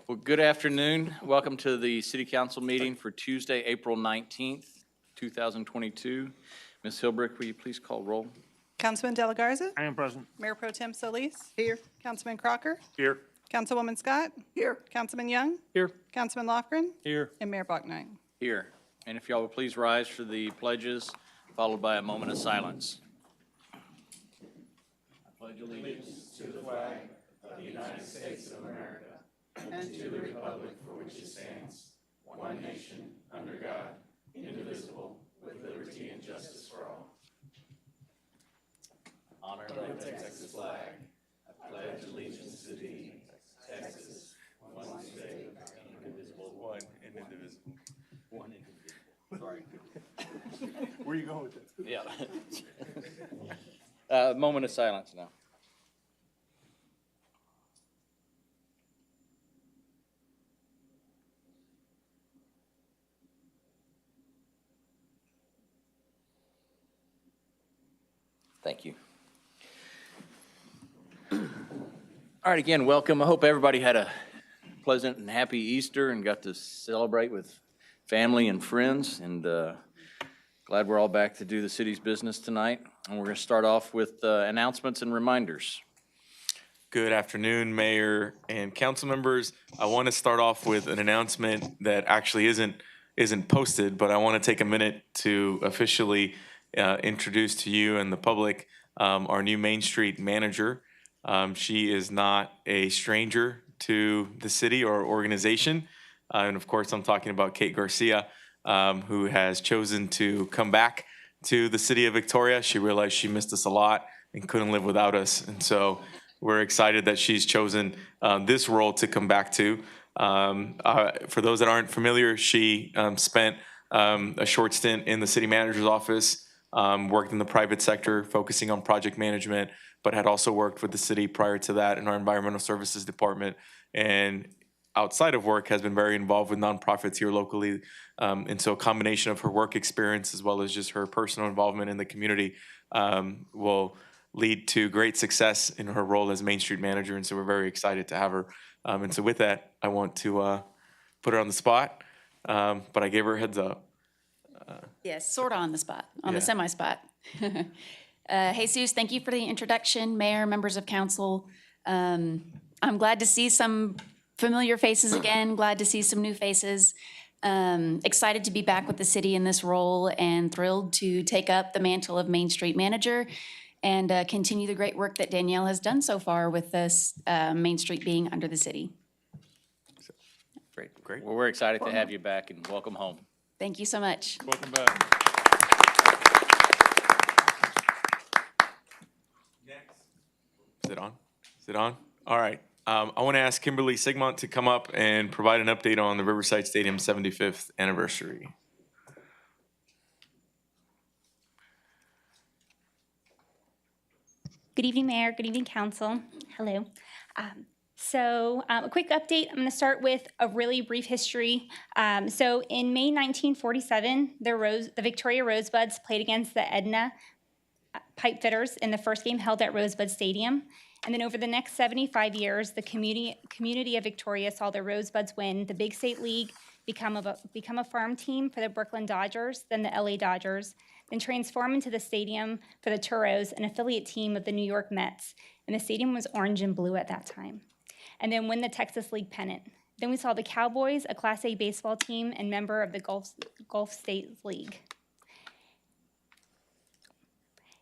Well, good afternoon. Welcome to the City Council meeting for Tuesday, April 19th, 2022. Ms. Hilbrick, will you please call roll? Councilman De La Garza? I am present. Mayor Pro Tem Solis? Here. Councilman Crocker? Here. Councilwoman Scott? Here. Councilman Young? Here. Councilman Lofgren? Here. And Mayor Bachnight. Here. And if y'all will please rise for the pledges, followed by a moment of silence. I pledge allegiance to the flag of the United States of America and to the republic for which it stands, one nation, under God, indivisible, with liberty and justice for all. Honor the Texas flag. I pledge allegiance to thee, Texas, one state, indivisible, one and indivisible. One indivisible. Sorry. Where are you going with this? Yeah. Moment of silence now. Thank you. All right, again, welcome. I hope everybody had a pleasant and happy Easter and got to celebrate with family and friends. And glad we're all back to do the city's business tonight. And we're going to start off with announcements and reminders. Good afternoon, Mayor and council members. I want to start off with an announcement that actually isn't posted, but I want to take a minute to officially introduce to you and the public our new Main Street manager. She is not a stranger to the city or organization. And of course, I'm talking about Kate Garcia, who has chosen to come back to the city of Victoria. She realized she missed us a lot and couldn't live without us. And so we're excited that she's chosen this role to come back to. For those that aren't familiar, she spent a short stint in the city manager's office, worked in the private sector, focusing on project management, but had also worked with the city prior to that in our environmental services department. And outside of work has been very involved with nonprofits here locally. And so a combination of her work experience as well as just her personal involvement in the community will lead to great success in her role as Main Street manager. And so we're very excited to have her. And so with that, I want to put her on the spot, but I gave her a heads up. Yes, sort of on the spot, on Yeah. the semi-spot. Jesus, thank you for the introduction, Mayor, members of council. I'm glad to see some familiar faces again, glad to see some new faces. Excited to be back with the city in this role and thrilled to take up the mantle of Main Street manager and continue the great work that Danielle has done so far with this Main Street being under the city. Great. Well, we're excited to have you back and welcome home. Thank you so much. Welcome back. Is it on? Is it on? All right. I want to ask Kimberly Sigmont to come up and provide an update on the Riverside Stadium 75th anniversary. Good evening, Mayor. Good evening, Council. Hello. A quick update. I'm going to start with a really brief history. So in May 1947, the Victoria Rosebuds played against the Edna Pipefitters in the first game held at Rosebud Stadium. And then over the next 75 years, the community of Victoria saw the Rosebuds win the Big State League, become a farm team for the Brooklyn Dodgers, then the LA Dodgers, then transform into the stadium for the Toros, an affiliate team of the New York Mets. And the stadium was orange and blue at that time. And then win the Texas League pennant. Then we saw the Cowboys, a Class A baseball team and member of the Gulf States League.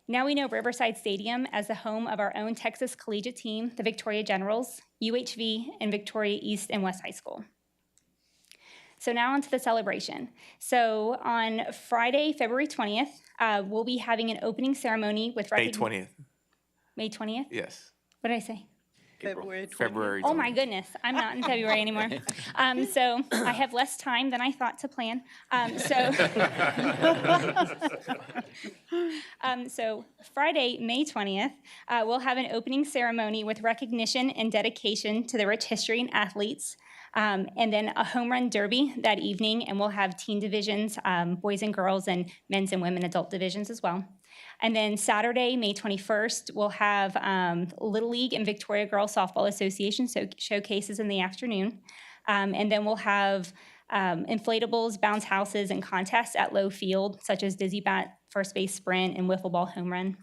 Now we know Riverside Stadium as the home of our own Texas collegiate team, the Victoria Generals, UHV, and Victoria East and West High School. So now on to the celebration. So on Friday, February 20th, we'll be having an opening ceremony with May 20th. May 20th? Yes. What did I say? February 20th. February 20th. Oh my goodness, I'm not in February anymore. So I have less time than I thought to plan. So Friday, May 20th, we'll have an opening ceremony with recognition and dedication to the rich history and athletes. And then a home run derby that evening, and we'll have teen divisions, boys and girls, and men's and women adult divisions as well. And then Saturday, May 21st, we'll have Little League and Victoria Girls Softball Association showcases in the afternoon. And then we'll have inflatables, bounce houses, and contests at Low Field, such as Dizzy Bat, First Base Sprint, and Wiffle Ball Home Run.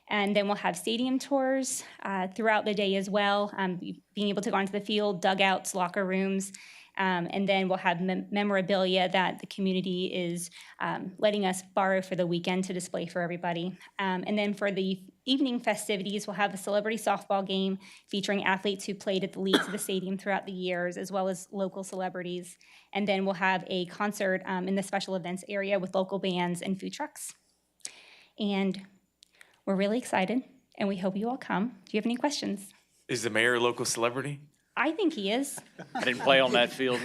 And then we'll have stadium tours throughout the day as well, being able to go onto the field, dugouts, locker rooms, and then we'll have memorabilia that the community is letting us borrow for the weekend to display for everybody. And then for the evening festivities, we'll have a celebrity softball game featuring athletes who played at the leagues of the stadium throughout the years, as well as local celebrities. And then we'll have a concert in the special events area with local bands and food trucks. And we're really excited, and we hope you all come. Do you have any questions? Is the mayor a local celebrity? I think he is. I didn't play on that field.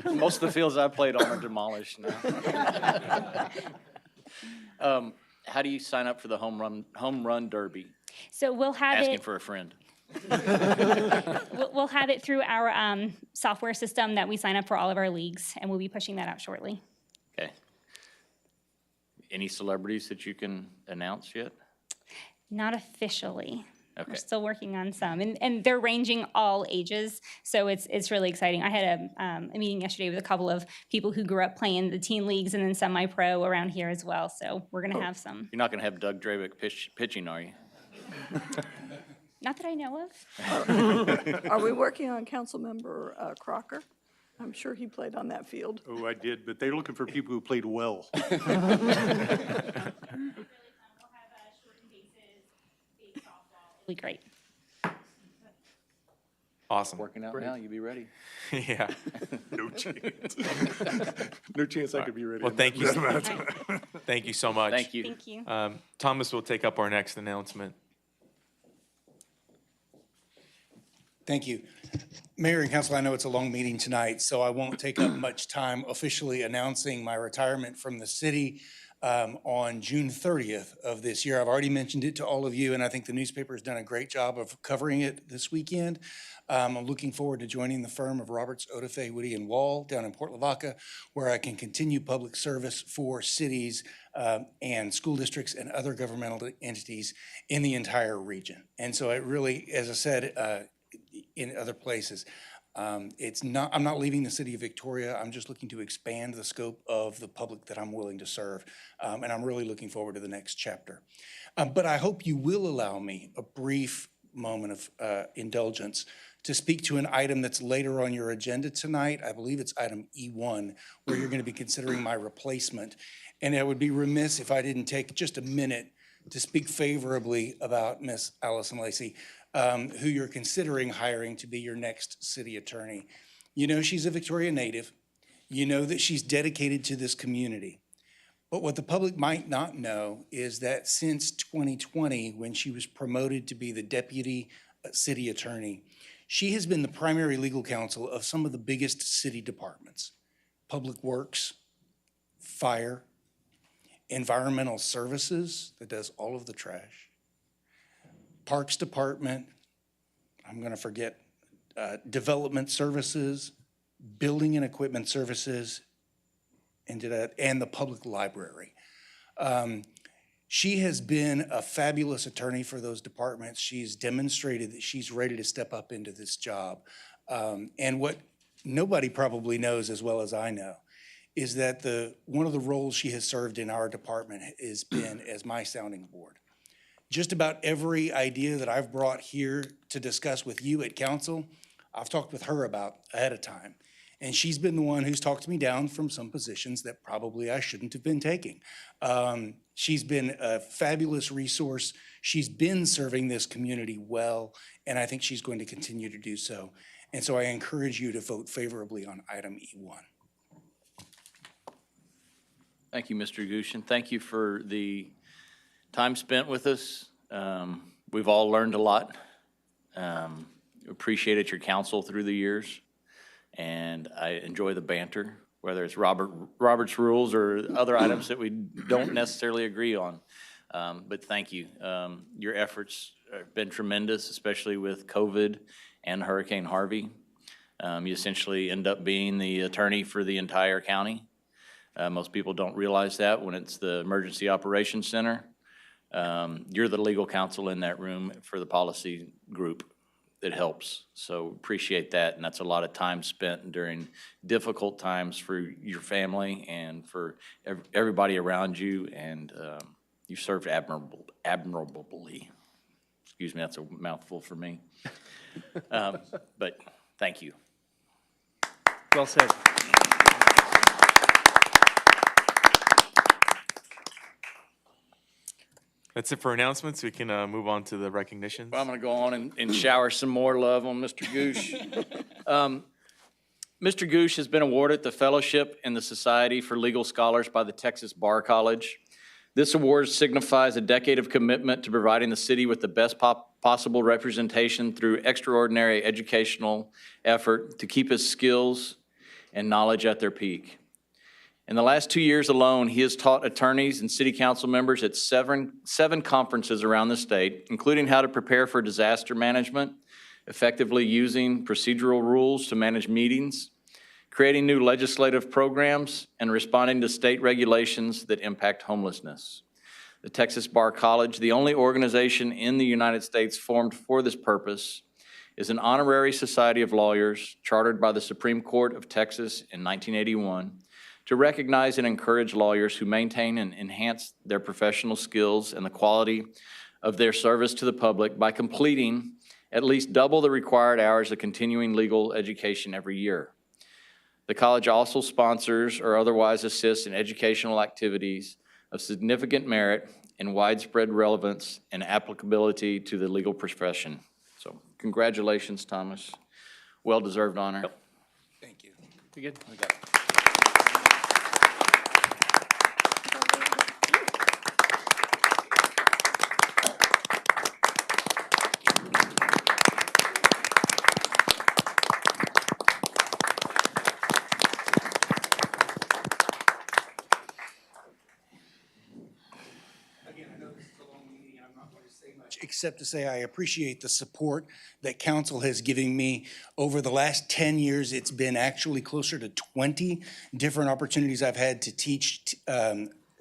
Most of the fields I played on are demolished now. How do you sign up for the home run derby? So we'll have Asking it. for a friend. We'll have it through our software system that we sign up for all of our leagues, and we'll be pushing that out shortly. Okay. Any celebrities that you can announce yet? Not officially. Okay. We're still working on some, and they're ranging all ages, so it's really exciting. I had a meeting yesterday with a couple of people who grew up playing the teen leagues and then semi-pro around here as well, so we're going to have some. You're not going to have Doug Drabick pitching, are you? Not that I know of. Are we working on Councilmember Crocker? I'm sure he played on that field. Oh, I did, but they're looking for people who played well. Be great. Awesome. Working out now, you be ready. Yeah. No chance. No chance I could be ready. Well, thank you. Thank you so much. Thank you. Thank you. Thomas will take up our next announcement. Thank you. Mayor and Council, I know it's a long meeting tonight, so I won't take up much time officially announcing my retirement from the city on June 30th of this year. I've already mentioned it to all of you, and I think the newspaper has done a great job of covering it this weekend. I'm looking forward to joining the firm of Roberts, Odafe, Whitty, and Wall down in Port Lavaca, where I can continue public service for cities and school districts and other governmental entities in the entire region. And so it really, as I said, in other places, I'm not leaving the city of Victoria. I'm just looking to expand the scope of the public that I'm willing to serve. And I'm really looking forward to the next chapter. But I hope you will allow me a brief moment of indulgence to speak to an item that's later on your agenda tonight. I believe it's item E1, where you're going to be considering my replacement. And I would be remiss if I didn't take just a minute to speak favorably about Miss Allison Lacey, who you're considering hiring to be your next city attorney. You know she's a Victoria native. You know that she's dedicated to this community. But what the public might not know is that since 2020, when she was promoted to be the deputy city attorney, she has been the primary legal counsel of some of the biggest city departments: Public Works, Fire, Environmental Services, that does all of the trash, Parks Department, I'm going to forget, Development Services, Building and Equipment Services, and the Public Library. She has been a fabulous attorney for those departments. She's demonstrated that she's ready to step up into this job. And what nobody probably knows as well as I know is that one of the roles she has served in our department has been as my sounding board. Just about every idea that I've brought here to discuss with you at council, I've talked with her about ahead of time. And she's been the one who's talked me down from some positions that probably I shouldn't have been taking. She's been a fabulous resource. She's been serving this community well, and I think she's going to continue to do so. And so I encourage you to vote favorably on item E1. Thank you, Mr. Gushin. Thank you for the time spent with us. We've all learned a lot. Appreciated your counsel through the years, and I enjoy the banter, whether it's Robert's rules or other items that we don't necessarily agree on. But thank you. Your efforts have been tremendous, especially with COVID and Hurricane Harvey. You essentially end up being the attorney for the entire county. Most people don't realize that when it's the Emergency Operations Center. You're the legal counsel in that room for the policy group. it helps. So appreciate that, and that's a lot of time spent during difficult times for your family and for everybody around you, and you served admirably. Excuse me, that's a mouthful for me. But thank you. Well said. That's it for announcements. We can move on to the recognitions. Well, I'm going to go on and shower some more love on Mr. Goosh. Mr. Goosh has been awarded the Fellowship in the Society for Legal Scholars by the Texas Bar College. This award signifies a decade of commitment to providing the city with the best possible representation through extraordinary educational effort to keep his skills and knowledge at their peak. In the last 2 years alone, he has taught attorneys and city council members at seven conferences around the state, including how to prepare for disaster management, effectively using procedural rules to manage meetings, creating new legislative programs, and responding to state regulations that impact homelessness. The Texas Bar College, the only organization in the United States formed for this purpose, is an honorary society of lawyers chartered by the Supreme Court of Texas in 1981 to recognize and encourage lawyers who maintain and enhance their professional skills and the quality of their service to the public by completing at least double the required hours of continuing legal education every year. The college also sponsors or otherwise assists in educational activities of significant merit and widespread relevance and applicability to the legal profession. So congratulations, Thomas. Well-deserved honor. Thank you. You good? Except to say I appreciate the support that council has given me over the last 10 years. It's been actually closer to 20 different opportunities I've had to teach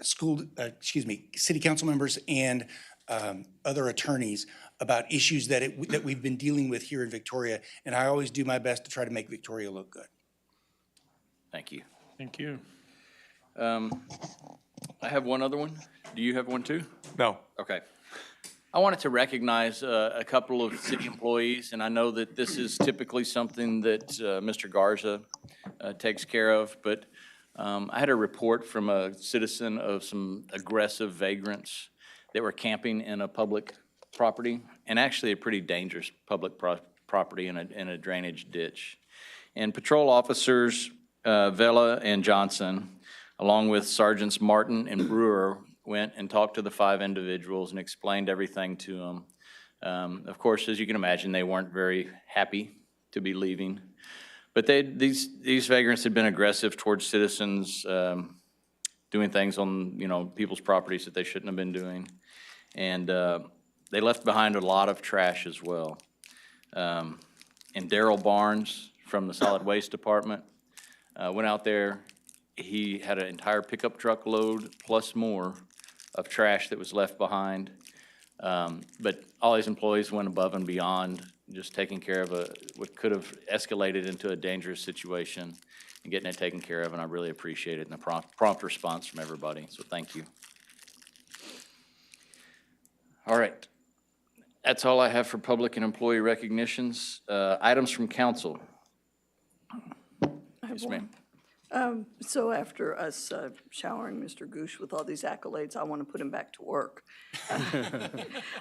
city council members and other attorneys about issues that we've been dealing with here in Victoria. And I always do my best to try to make Victoria look good. Thank you. Thank you. I have one other one. Do you have one too? No. Okay. I wanted to recognize a couple of city employees, and I know that this is typically something that Mr. Garza takes care of, but I had a report from a citizen of some aggressive vagrants that were camping in a public property, and actually a pretty dangerous public property in a drainage ditch. And patrol officers Vela and Johnson, along with Sergeants Martin and Brewer, went and talked to the 5 individuals and explained everything to them. Of course, as you can imagine, they weren't very happy to be leaving. But these vagrants had been aggressive towards citizens, doing things on people's properties that they shouldn't have been doing. And they left behind a lot of trash as well. And Daryl Barnes from the Solid Waste Department went out there. He had an entire pickup truck load plus more of trash that was left behind. But all these employees went above and beyond, just taking care of what could have escalated into a dangerous situation and getting it taken care of, and I really appreciate it, and the prompt response from everybody, so thank you. All right, that's all I have for public and employee recognitions. Items from council. Yes, ma'am. So after us showering Mr. Goosh with all these accolades, I want to put him back to work.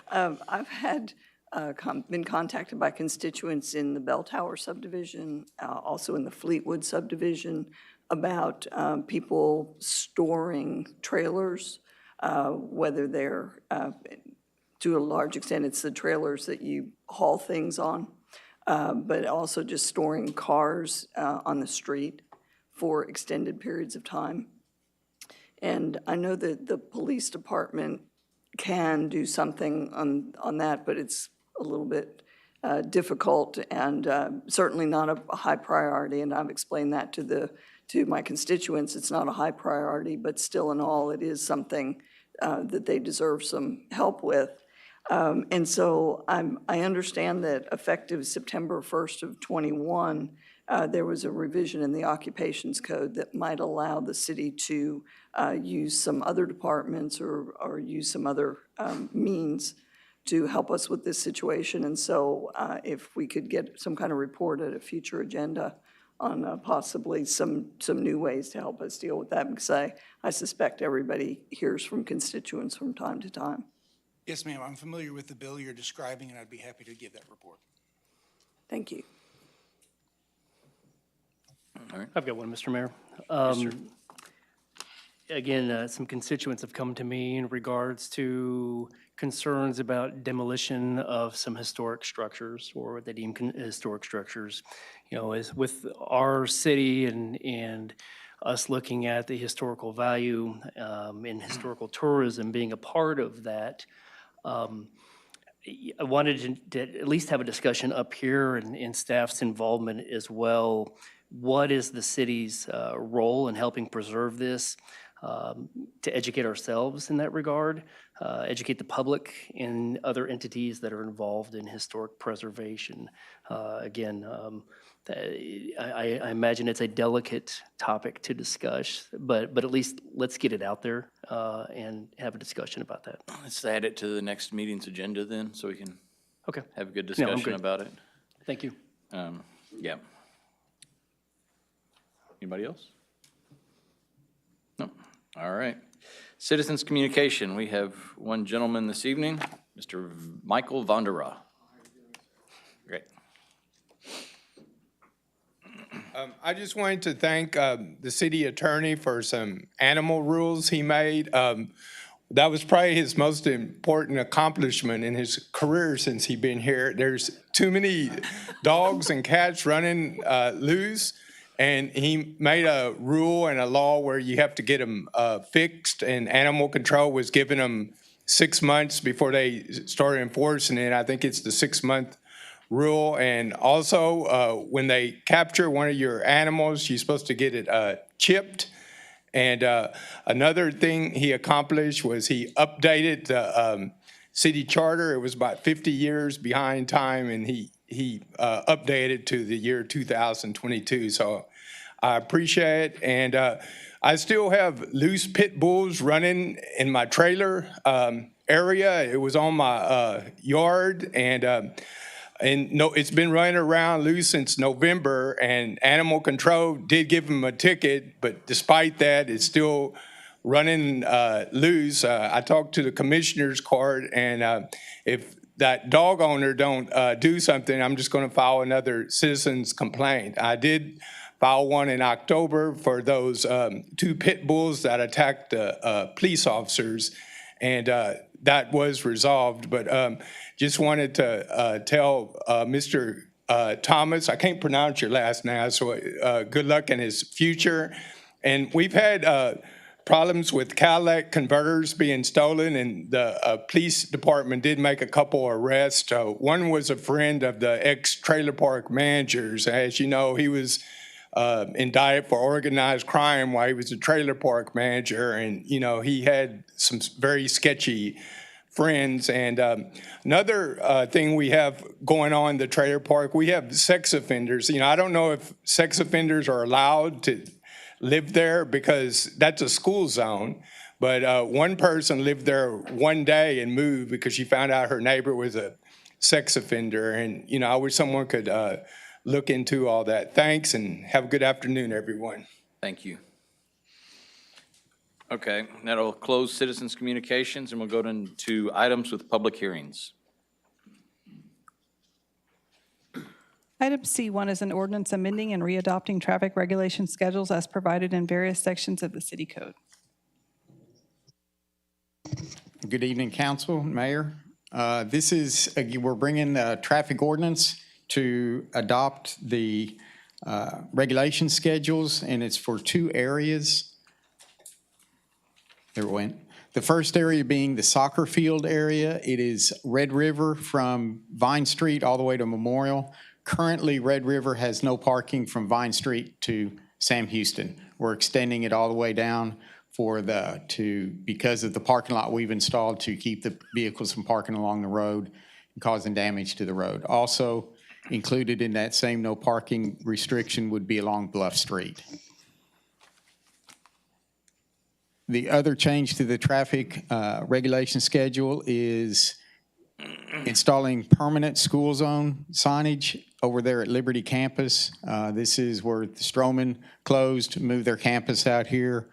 I've had been contacted by constituents in the Bell Tower subdivision, also in the Fleetwood subdivision, about people storing trailers, whether they're, to a large extent, it's the trailers that you haul things on, but also just storing cars on the street for extended periods of time. And I know that the police department can do something on that, but it's a little bit difficult and certainly not a high priority. And I've explained that to my constituents. It's not a high priority, but still in all, it is something that they deserve some help with. And so I understand that effective September 1st of '21, there was a revision in the occupations code that might allow the city to use some other departments or use some other means to help us with this situation. And so if we could get some kind of report at a future agenda on possibly some new ways to help us deal with that, because I suspect everybody hears from constituents from time to time. Yes, ma'am, I'm familiar with the bill you're describing, and I'd be happy to give that report. Thank you. I've got one, Mr. Mayor. Again, some constituents have come to me in regards to concerns about demolition of some historic structures or what they deem historic structures. You know, as with our city and us looking at the historical value and historical tourism being a part of that, I wanted to at least have a discussion up here and staff's involvement as well. What is the city's role in helping preserve this? To educate ourselves in that regard, educate the public and other entities that are involved in historic preservation. Again, I imagine it's a delicate topic to discuss, but at least let's get it out there and have a discussion about that. Let's add it to the next meeting's agenda then, so we can Okay, have a good No, I'm discussion good. about it. thank you. Yeah. Anybody else? No. All right. Citizens communication. We have one gentleman this evening, Mr. Michael Vandera. Great. I just wanted to thank the city attorney for some animal rules he made. That was probably his most important accomplishment in his career since he's been here. There's too many dogs and cats running loose, and he made a rule and a law where you have to get them fixed, and animal control was giving them 6 months before they started enforcing it. I think it's the 6-month rule. And also, when they capture one of your animals, you're supposed to get it chipped. And another thing he accomplished was he updated the city charter. It was about 50 years behind time, and he updated to the year 2022. So I appreciate it. And I still have loose pit bulls running in my trailer area. It was on my yard, and no, it's been running around loose since November, and animal control did give him a ticket, but despite that, it's still running loose. I talked to the commissioner's court, and if that dog owner don't do something, I'm just going to file another citizen's complaint. I did file one in October for those 2 pit bulls that attacked police officers, and that was resolved. But just wanted to tell Mr. Thomas, I can't pronounce your last name, so good luck in his future. And we've had problems with Cadillac converters being stolen, and the police department did make a couple arrests. One was a friend of the ex-trailer park managers. As you know, he was indicted for organized crime while he was a trailer park manager, and he had some very sketchy friends. And another thing we have going on in the trailer park, we have sex offenders. I don't know if sex offenders are allowed to live there because that's a school zone, but one person lived there one day and moved because she found out her neighbor was a sex offender. And I wish someone could look into all that. Thanks, and have a good afternoon, everyone. Thank you. Okay, that'll close citizens' communications, and we'll go into items with public hearings. Item C1 is an ordinance amending and readopting traffic regulation schedules as provided in various sections of the city code. Good evening, council, mayor. This is, we're bringing the traffic ordinance to adopt the regulation schedules, and it's for 2 areas. There it went. The first area being the soccer field area. It is Red River from Vine Street all the way to Memorial. Currently, Red River has no parking from Vine Street to Sam Houston. We're extending it all the way down because of the parking lot we've installed to keep the vehicles from parking along the road and causing damage to the road. Also included in that same no parking restriction would be along Bluff Street. The other change to the traffic regulation schedule is installing permanent school zone signage over there at Liberty Campus. This is where the Stroman closed, moved their campus out here.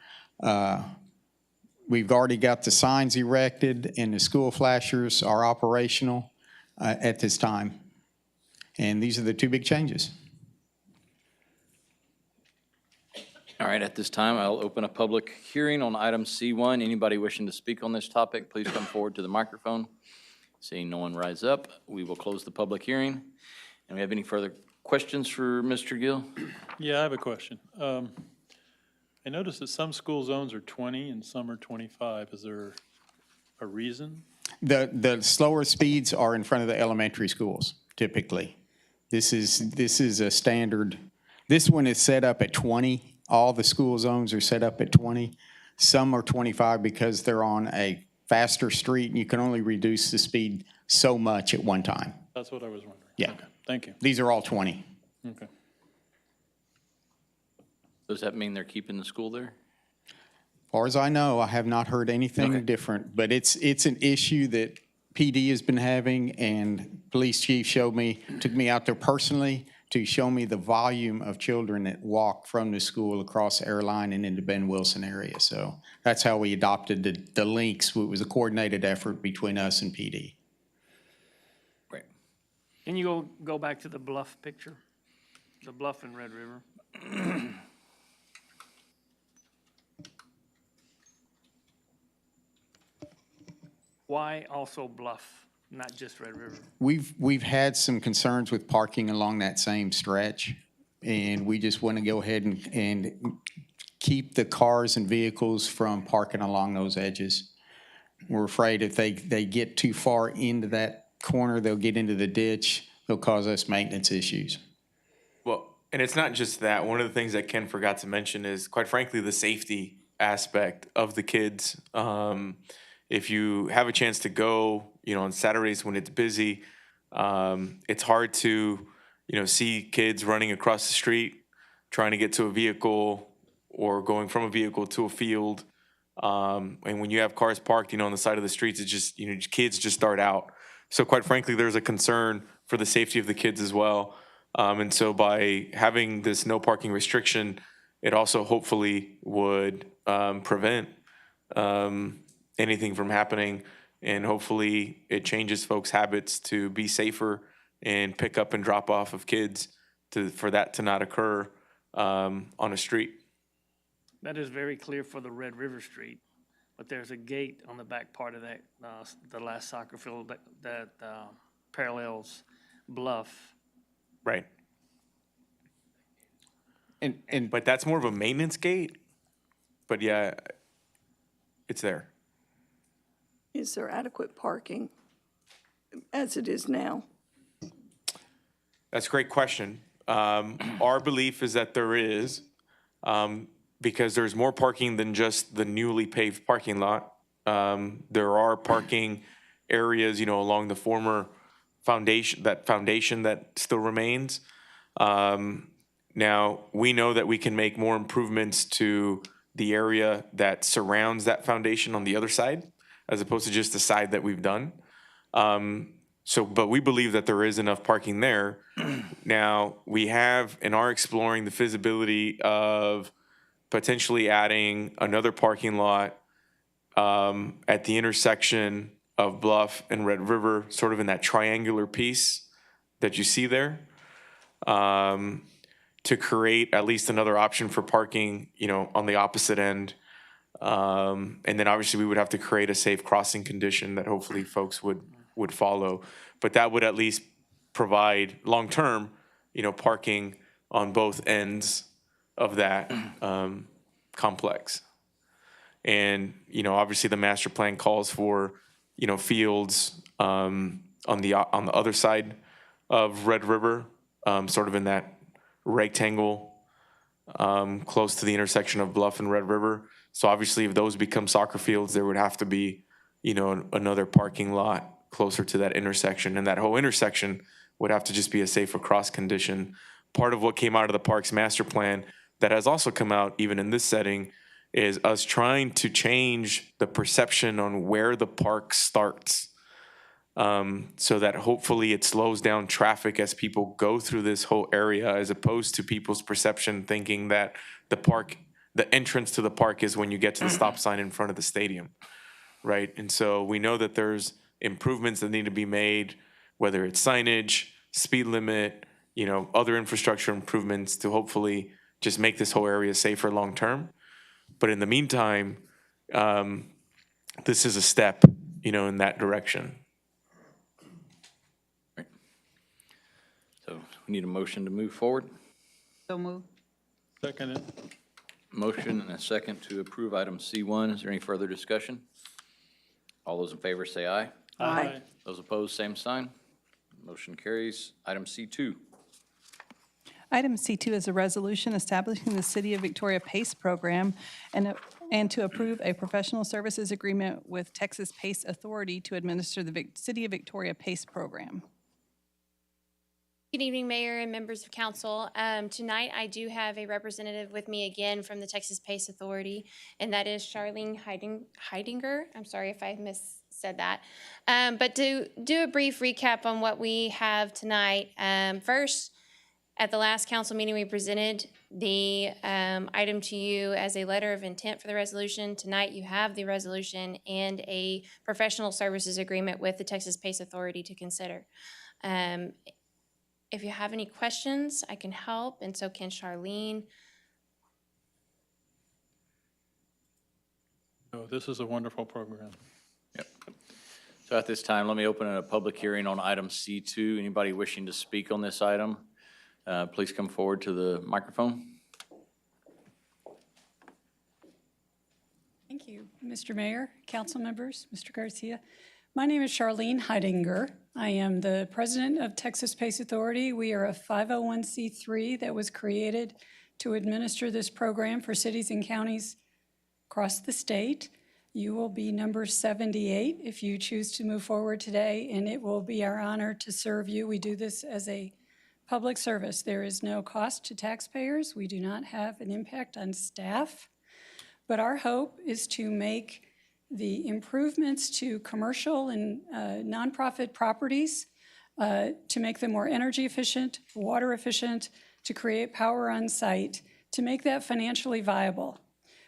We've already got the signs erected and the school flashers are operational at this time. And these are the two big changes. All right, at this time, I'll open a public hearing on item C1. Anybody wishing to speak on this topic, please come forward to the microphone. Seeing no one rise up, we will close the public hearing. And we have any further questions for Mr. Gill? Yeah, I have a question. I noticed that some school zones are 20 and some are 25. Is there a reason? The slower speeds are in front of the elementary schools, typically. This is a standard. This one is set up at 20. All the school zones are set up at 20. Some are 25 because they're on a faster street and you can only reduce the speed so much at one time. That's what I was wondering. Yeah. Okay, thank you. These are all 20. Okay. Does that mean they're keeping the school there? As far as I know, I have not heard anything Okay. different, but it's an issue that PD has been having, and police chief took me out there personally to show me the volume of children that walk from the school across Airline and into Ben Wilson area. So that's how we adopted the links. It was a coordinated effort between us and PD. Great. Can you go back to the Bluff picture? The Bluff in Red River? Why also Bluff, not just Red River? We've had some concerns with parking along that same stretch, and we just want to go ahead and keep the cars and vehicles from parking along those edges. We're afraid if they get too far into that corner, they'll get into the ditch, they'll cause us maintenance issues. Well, and it's not just that. One of the things that Ken forgot to mention is, quite frankly, the safety aspect of the kids. If you have a chance to go, on Saturdays when it's busy, it's hard to, see kids running across the street, trying to get to a vehicle or going from a vehicle to a field. And when you have cars parked, on the side of the streets, it's just, kids just start out. So quite frankly, there's a concern for the safety of the kids as well. And so by having this no parking restriction, it also hopefully would prevent anything from happening, and hopefully it changes folks' habits to be safer and pick up and drop off of kids for that to not occur on a street. That is very clear for the Red River Street, but there's a gate on the back part of that, the last soccer field that parallels Bluff. Right. And But that's more of a maintenance gate. But yeah, it's there. Is there adequate parking as it is now? That's a great question. Our belief is that there is, because there's more parking than just the newly paved parking lot. There are parking areas, along the former foundation that still remains. Now, we know that we can make more improvements to the area that surrounds that foundation on the other side, as opposed to just the side that we've done. But we believe that there is enough parking there. Now, we have and are exploring the feasibility of potentially adding another parking lot at the intersection of Bluff and Red River, sort of in that triangular piece that you see there, to create at least another option for parking, on the opposite end. And then obviously we would have to create a safe crossing condition that hopefully folks would follow. But that would at least provide long-term, parking on both ends of that complex. And, obviously the master plan calls for, fields on the other side of Red River, sort of in that rectangle close to the intersection of Bluff and Red River. So obviously, if those become soccer fields, there would have to be, you know, another parking lot closer to that intersection. And that whole intersection would have to just be a safer cross condition. Part of what came out of the parks master plan that has also come out even in this setting is us trying to change the perception on where the park starts. So that hopefully it slows down traffic as people go through this whole area, as opposed to people's perception thinking that the entrance to the park is when you get to the stop sign in front of the stadium, right? And so we know that there's improvements that need to be made, whether it's signage, speed limit, you know, other infrastructure improvements to hopefully just make this whole area safer long-term. But in the meantime, this is a step, you know, in that direction. So we need a motion to move forward. So move. Second it. Motion and a second to approve item C1. Is there any further discussion? All those in favor say aye. Aye. Those opposed, same sign. Motion carries. Item C2. Item C2 is a resolution establishing the City of Victoria PACE program and to approve a professional services agreement with Texas PACE Authority to administer the City of Victoria PACE program. Good evening, Mayor and members of council. Tonight, I do have a representative with me again from the Texas PACE Authority, and that is Charlene Heidinger. I'm sorry if I missaid that. But to do a brief recap on what we have tonight, first, at the last council meeting, we presented the item to you as a letter of intent for the resolution. Tonight, you have the resolution and a professional services agreement with the Texas PACE Authority to consider. If you have any questions, I can help, and so can Charlene. No, this is a wonderful program. Yep. So at this time, let me open a public hearing on item C2. Anybody wishing to speak on this item, please come forward to the microphone. Thank you, Mr. Mayor, council members, Mr. Garcia. My name is Charlene Heidinger. I am the president of Texas PACE Authority. We are a 501c3 that was created to administer this program for cities and counties across the state. You will be number 78 if you choose to move forward today, and it will be our honor to serve you. We do this as a public service. There is no cost to taxpayers. We do not have an impact on staff, but our hope is to make the improvements to commercial and nonprofit properties to make them more energy efficient, water efficient, to create power on site, to make that financially viable,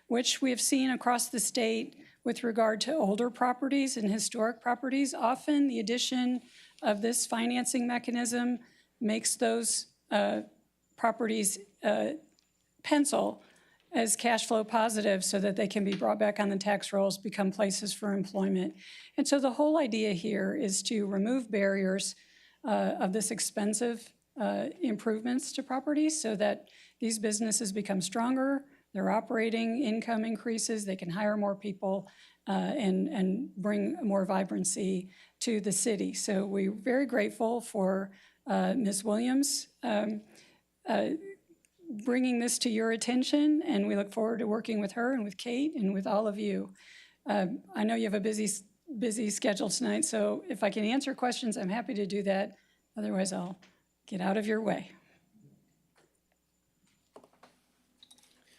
which we have seen across the state with regard to older properties and historic properties. Often the addition of this financing mechanism makes those properties pencil as cash flow positive so that they can be brought back on the tax rolls, become places for employment. And so the whole idea here is to remove barriers of this expensive improvements to properties so that these businesses become stronger, their operating income increases, they can hire more people and bring more vibrancy to the city. So we're very grateful for Ms. Williams bringing this to your attention, and we look forward to working with her and with Kate and with all of you. I know you have a busy schedule tonight, so if I can answer questions, I'm happy to do that. Otherwise, I'll get out of your way.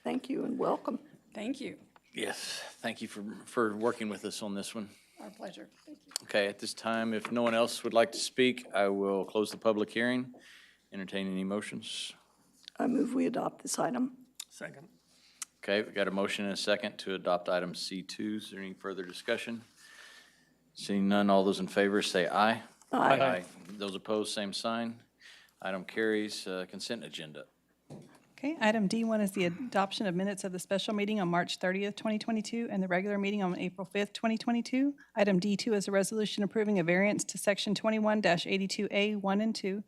Thank you and welcome. Thank you. Yes, thank you for working with us on this one. Our pleasure. Thank you. Okay, at this time, if no one else would like to speak, I will close the public hearing. Entertain any motions. I move we adopt this item. Second. Okay, we got a motion and a second to adopt item C2. Is there any further discussion? Seeing none, all those in favor say aye. Aye. Those opposed, same sign. Item carries. Consent agenda. Okay, item D1 is the adoption of minutes of the special meeting on March 30th, 2022, and the regular meeting on April 5th, 2022. Item D2 is a resolution approving a variance to section 21-82A 1 and 2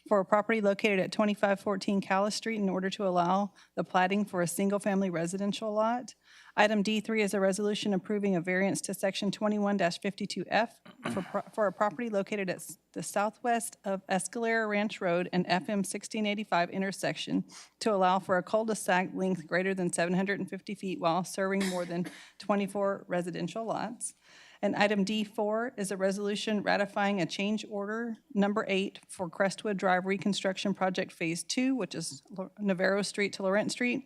for a property located at 2514 Callis Street in order to allow the platting for a single-family residential lot. Item D3 is a resolution approving a variance to Section 21-52F for a property located at the southwest of Escalera Ranch Road and FM 1685 intersection to allow for a cul-de-sac length greater than 750 feet while serving more than 24 residential lots. And item D4 is a resolution ratifying a change order number 8 for Crestwood Drive Reconstruction Project Phase 2, which is Navarro Street to Laurent Street,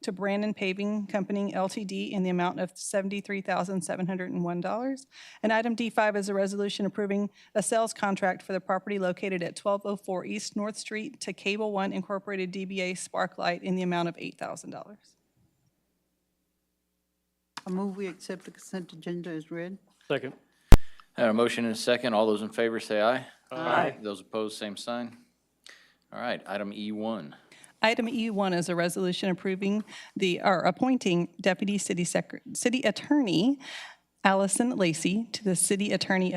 to Brandon Paving Company LTD in the amount of $73,701. And item D5 is a resolution approving a sales contract for the property located at 1204 East North Street to Cable One Incorporated DBA Sparklight in the amount of $8,000. I move we accept the consent agenda as read. Second. I have a motion and a second. All those in favor say aye. Aye. Those opposed, same sign. All right, item E1. Item E1 is a resolution approving appointing Deputy City Attorney Allison Lacey to the City Attorney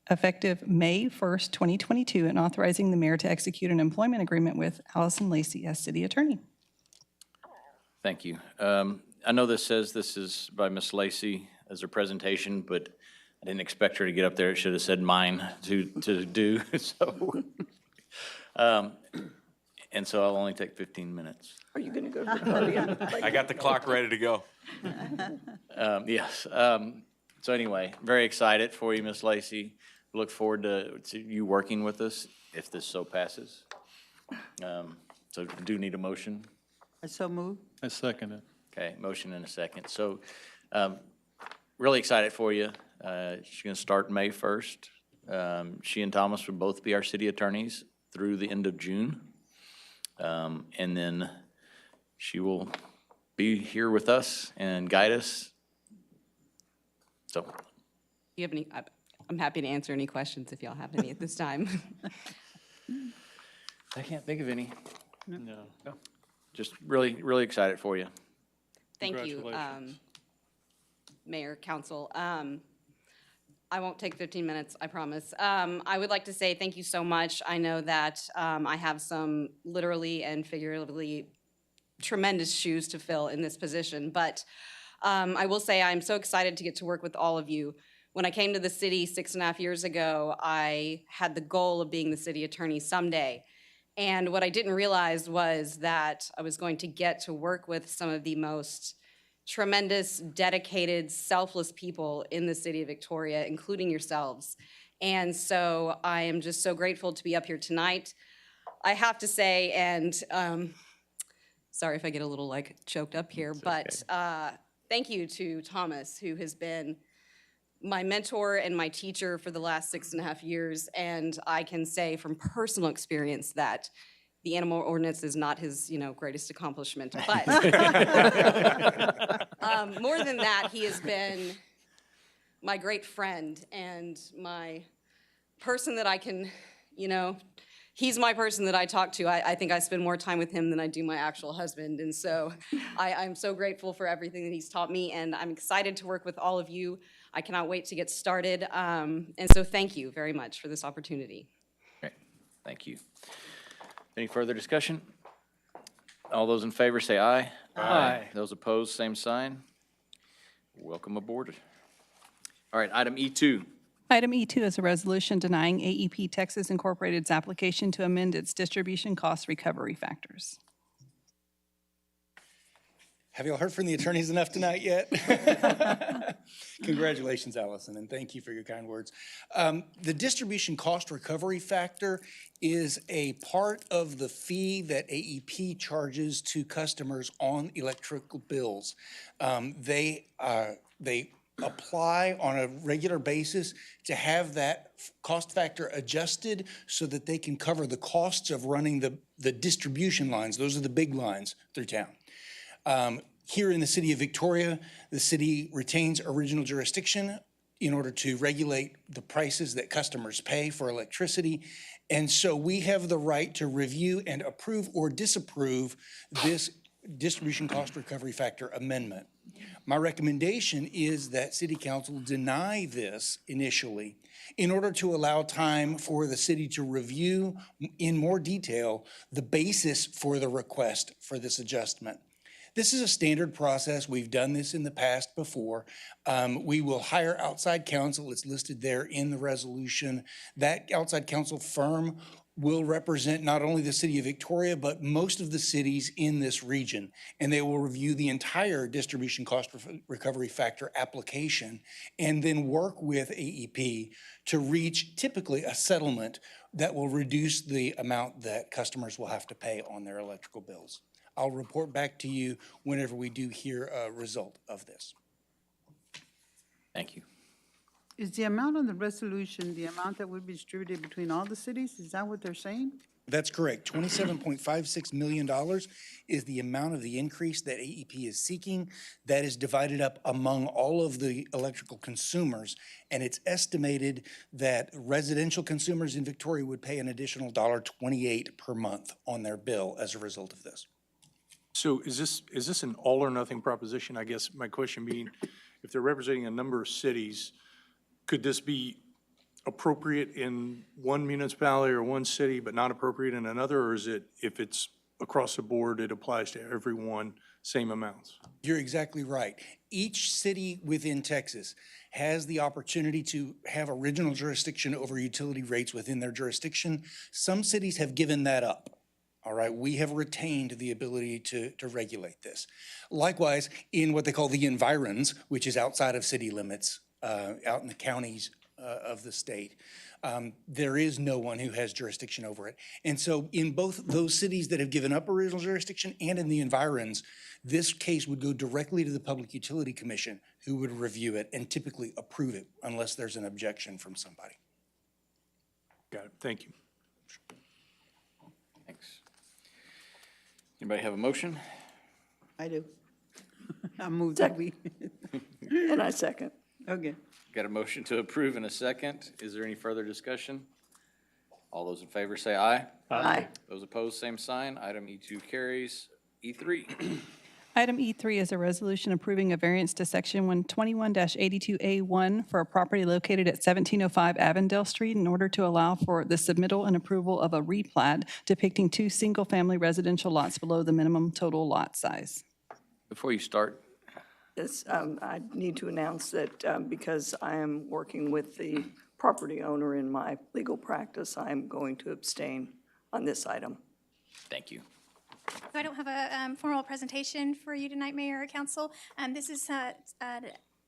effective May 1st, 2022, and authorizing the mayor to execute an employment agreement with Allison Lacey as City Attorney. Thank you. I know this says this is by Ms. Lacey as her presentation, but I didn't expect her to get up there. It should have said mine to do, so. And so I'll only take 15 minutes. Are you going to go to the podium? I got the clock ready to go. Yes. So anyway, very excited for you, Ms. Lacey. Look forward to you working with us if this so passes. So I do need a motion. I so move. I second it. Okay, motion in a second. So really excited for you. She's going to start May 1st. She and Thomas will both be our city attorneys through the end of June. And then she will be here with us and guide us. So, Do you have any? I'm happy to answer any questions if y'all have any at this time. I can't think of any. No. Just really, really excited for you. Thank you, Congratulations. Mayor, Council. I won't take 15 minutes, I promise. I would like to say thank you so much. I know that I have some literally and figuratively tremendous shoes to fill in this position, but I will say I'm so excited to get to work with all of you. When I came to the city 6.5 years ago, I had the goal of being the city attorney someday. And what I didn't realize was that I was going to get to work with some of the most tremendous, dedicated, selfless people in the city of Victoria, including yourselves. And so I am just so grateful to be up here tonight. I have to say, and sorry if I get a little choked up here, but thank you to Thomas, who has been my mentor and my teacher for the last 6.5 years. And I can say from personal experience that the animal ordinance is not his, greatest accomplishment. But more than that, he has been my great friend and my person that I can, he's my person that I talk to. I think I spend more time with him than I do my actual husband. And so I'm so grateful for everything that he's taught me, and I'm excited to work with all of you. I cannot wait to get started. And so thank you very much for this opportunity. Okay, thank you. Any further discussion? All those in favor say aye. Aye. Those opposed, same sign. Welcome aboard. All right, item E2. Item E2 is a resolution denying AEP Texas Incorporated's application to amend its distribution cost recovery factors. Have y'all heard from the attorneys enough tonight yet? Congratulations, Allison, and thank you for your kind words. The distribution cost recovery factor is a part of the fee that AEP charges to customers on electrical bills. They apply on a regular basis to have that cost factor adjusted so that they can cover the costs of running the distribution lines. Those are the big lines through town. Here in the city of Victoria, the city retains original jurisdiction in order to regulate the prices that customers pay for electricity. And so we have the right to review and approve or disapprove this distribution cost recovery factor amendment. My recommendation is that City Council deny this initially in order to allow time for the city to review in more detail the basis for the request for this adjustment. This is a standard process. We've done this in the past before. We will hire outside counsel. It's listed there in the resolution. That outside counsel firm will represent not only the city of Victoria, but most of the cities in this region. And they will review the entire distribution cost recovery factor application and then work with AEP to reach typically a settlement that will reduce the amount that customers will have to pay on their electrical bills. I'll report back to you whenever we do hear a result of this. Thank you. Is the amount on the resolution the amount that would be distributed between all the cities? Is that what they're saying? That's correct. $27.56 million is the amount of the increase that AEP is seeking. That is divided up among all of the electrical consumers, and it's estimated that residential consumers in Victoria would pay an additional $1.28 per month on their bill as a result of this. So is this an all or nothing proposition? I guess my question being, if they're representing a number of cities, could this be appropriate in one municipality or one city, but not appropriate in another? Or is it, if it's across the board, it applies to everyone, same amounts? You're exactly right. Each city within Texas has the opportunity to have original jurisdiction over utility rates within their jurisdiction. Some cities have given that up. All right, we have retained the ability to regulate this. Likewise, in what they call the environs, which is outside of city limits, out in the counties of the state, there is no one who has jurisdiction over it. And so in both those cities that have given up original jurisdiction and in the environs, this case would go directly to the Public Utility Commission, who would review it and typically approve it unless there's an objection from somebody. Got it. Thank you. Thanks. Anybody have a motion? I do. I move that we, And I second. okay. Got a motion to approve in a second. Is there any further discussion? All those in favor say aye. Aye. Those opposed, same sign. Item E2 carries. E3. Item E3 is a resolution approving a variance to Section 121-82A1 for a property located at 1705 Avondale Street in order to allow for the submittal and approval of a replat depicting two single-family residential lots below the minimum total lot size. Before you start, Yes, I need to announce that because I am working with the property owner in my legal practice, I am going to abstain on this item. thank you. So I don't have a formal presentation for you tonight, Mayor or Council. This is a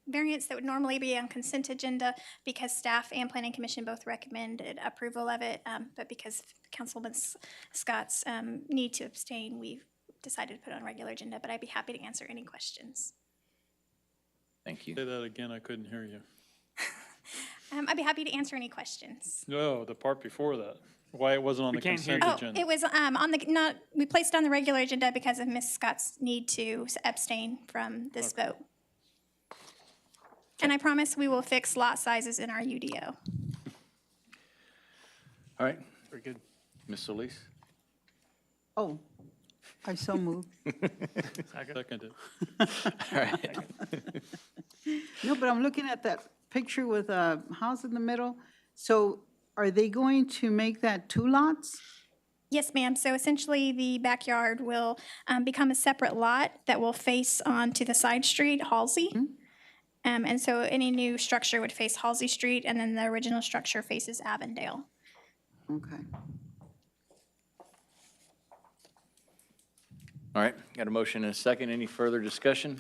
variance that would normally be on consent agenda because staff and Planning Commission both recommended approval of it, but because Councilman Scott's need to abstain, we've decided to put it on regular agenda, but I'd be happy to answer any questions. Thank you. Say that again, I couldn't hear you. I'd be happy to answer any questions. No, the part before that, why it wasn't on the consent Oh, agenda. it was on the, we placed it on the regular agenda because of Ms. Scott's need to abstain from this vote. And I promise we will fix lot sizes in our UDO. All right, Very good. Ms. Solis. Oh, I so move. Seconded. All right. No, but I'm looking at that picture with a house in the middle. So are they going to make that two lots? Yes, ma'am. So essentially, the backyard will become a separate lot that will face onto the side street, Halsey. And so any new structure would face Halsey Street, and then the original structure faces Avondale. Okay. All right, got a motion and a second. Any further discussion?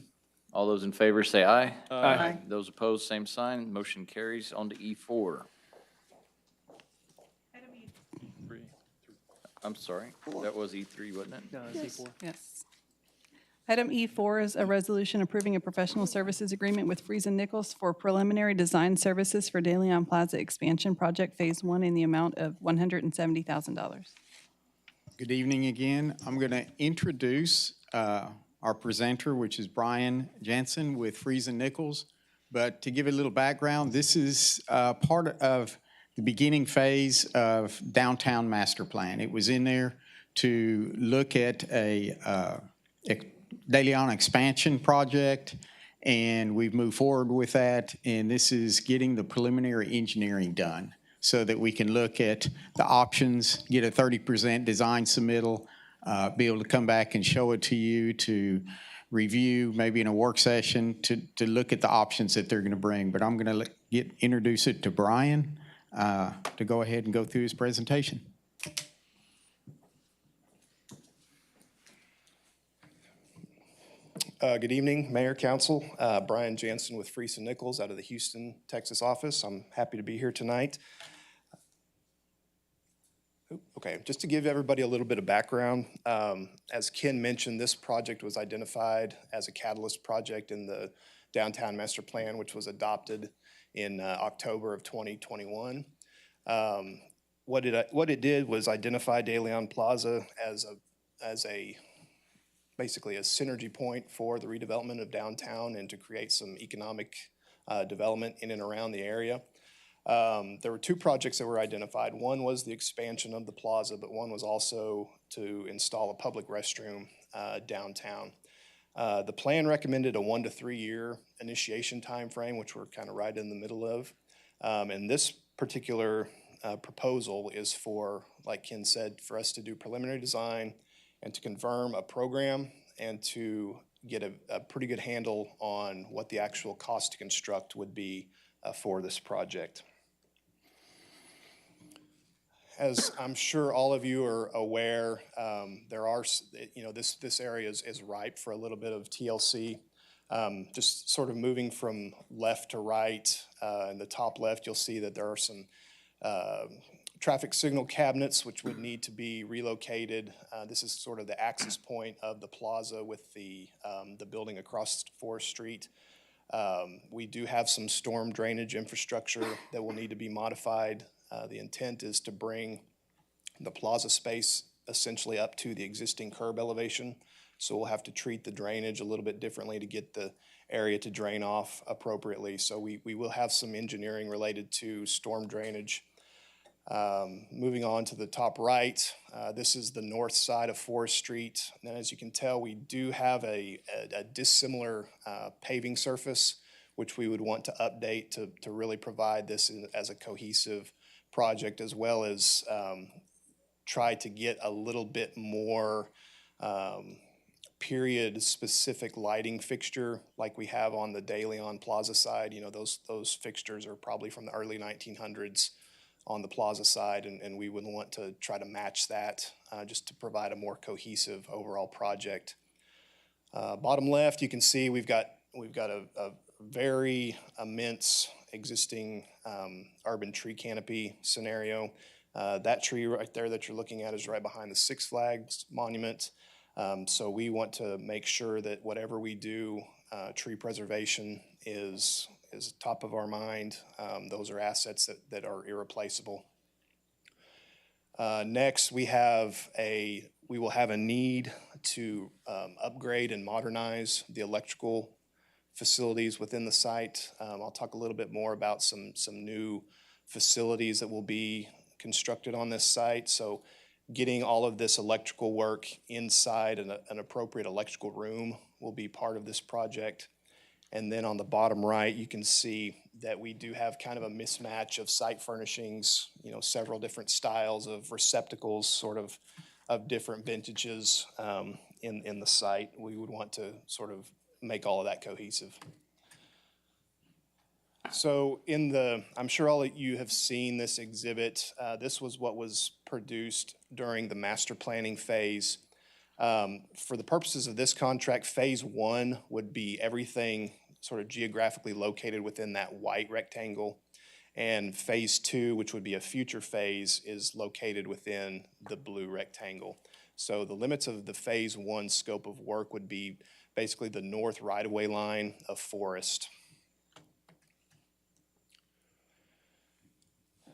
All those in favor say aye. Aye. Those opposed, same sign. Motion carries. On to E4. I'm sorry, that was E3, wasn't it? No, it's E4. Yes. Item E4 is a resolution approving a professional services agreement with Freese and Nichols for preliminary design services for DeLeon Plaza Expansion Project Phase 1 in the amount of $170,000. Good evening again. I'm going to introduce our presenter, which is Brian Jansen with Freese and Nichols. But to give it a little background, this is part of the beginning phase of Downtown Master Plan. It was in there to look at a DeLeon expansion project and we've moved forward with that. And this is getting the preliminary engineering done so that we can look at the options, get a 30% design submittal, be able to come back and show it to you to review, maybe in a work session, to look at the options that they're going to bring. But I'm going to introduce it to Brian to go ahead and go through his presentation. Good evening, Mayor, Council. Brian Jansen with Freese and Nichols out of the Houston, Texas office. I'm happy to be here tonight. Okay, just to give everybody a little bit of background, as Ken mentioned, this project was identified as a catalyst project in the Downtown Master Plan, which was adopted in October of 2021. What it did was identify DeLeon Plaza as basically a synergy point for the redevelopment of downtown and to create some economic development in and around the area. There were two projects that were identified. One was the expansion of the plaza, but one was also to install a public restroom downtown. The plan recommended a 1 to 3 year initiation timeframe, which we're kind of right in the middle of. And this particular proposal is for, like Ken said, for us to do preliminary design and to confirm a program and to get a pretty good handle on what the actual cost to construct would be for this project. As I'm sure all of you are aware, this area is ripe for a little bit of TLC. Just sort of moving from left to right, in the top left, you'll see that there are some traffic signal cabinets which would need to be relocated. This is sort of the access point of the plaza with the building across 4th Street. We do have some storm drainage infrastructure that will need to be modified. The intent is to bring the plaza space essentially up to the existing curb elevation. So we'll have to treat the drainage a little bit differently to get the area to drain off appropriately. So we will have some engineering related to storm drainage. Moving on to the top right, this is the north side of 4th Street. And as you can tell, we do have a dissimilar paving surface, which we would want to update to really provide this as a cohesive project, as well as try to get a little bit more period-specific lighting fixture like we have on the DeLeon Plaza side. You know, those fixtures are probably from the early 1900s on the plaza side, and we would want to try to match that just to provide a more cohesive overall project. Bottom left, you can see we've got a very immense existing urban tree canopy scenario. That tree right there that you're looking at is right behind the Six Flags monument. So we want to make sure that whatever we do, tree preservation is top of our mind. Those are assets that are irreplaceable. Next, we will have a need to upgrade and modernize the electrical facilities within the site. I'll talk a little bit more about some new facilities that will be constructed on this site. So getting all of this electrical work inside an appropriate electrical room will be part of this project. And then on the bottom right, you can see that we do have kind of a mismatch of site furnishings, several different styles of receptacles, sort of different vintages in the site. We would want to sort of make all of that cohesive. So I'm sure all of you have seen this exhibit. This was what was produced during the master planning phase. For the purposes of this contract, phase 1 would be everything sort of geographically located within that white rectangle. And phase 2, which would be a future phase, is located within the blue rectangle. So the limits of the phase 1 scope of work would be basically the north right-of-way line of Forest.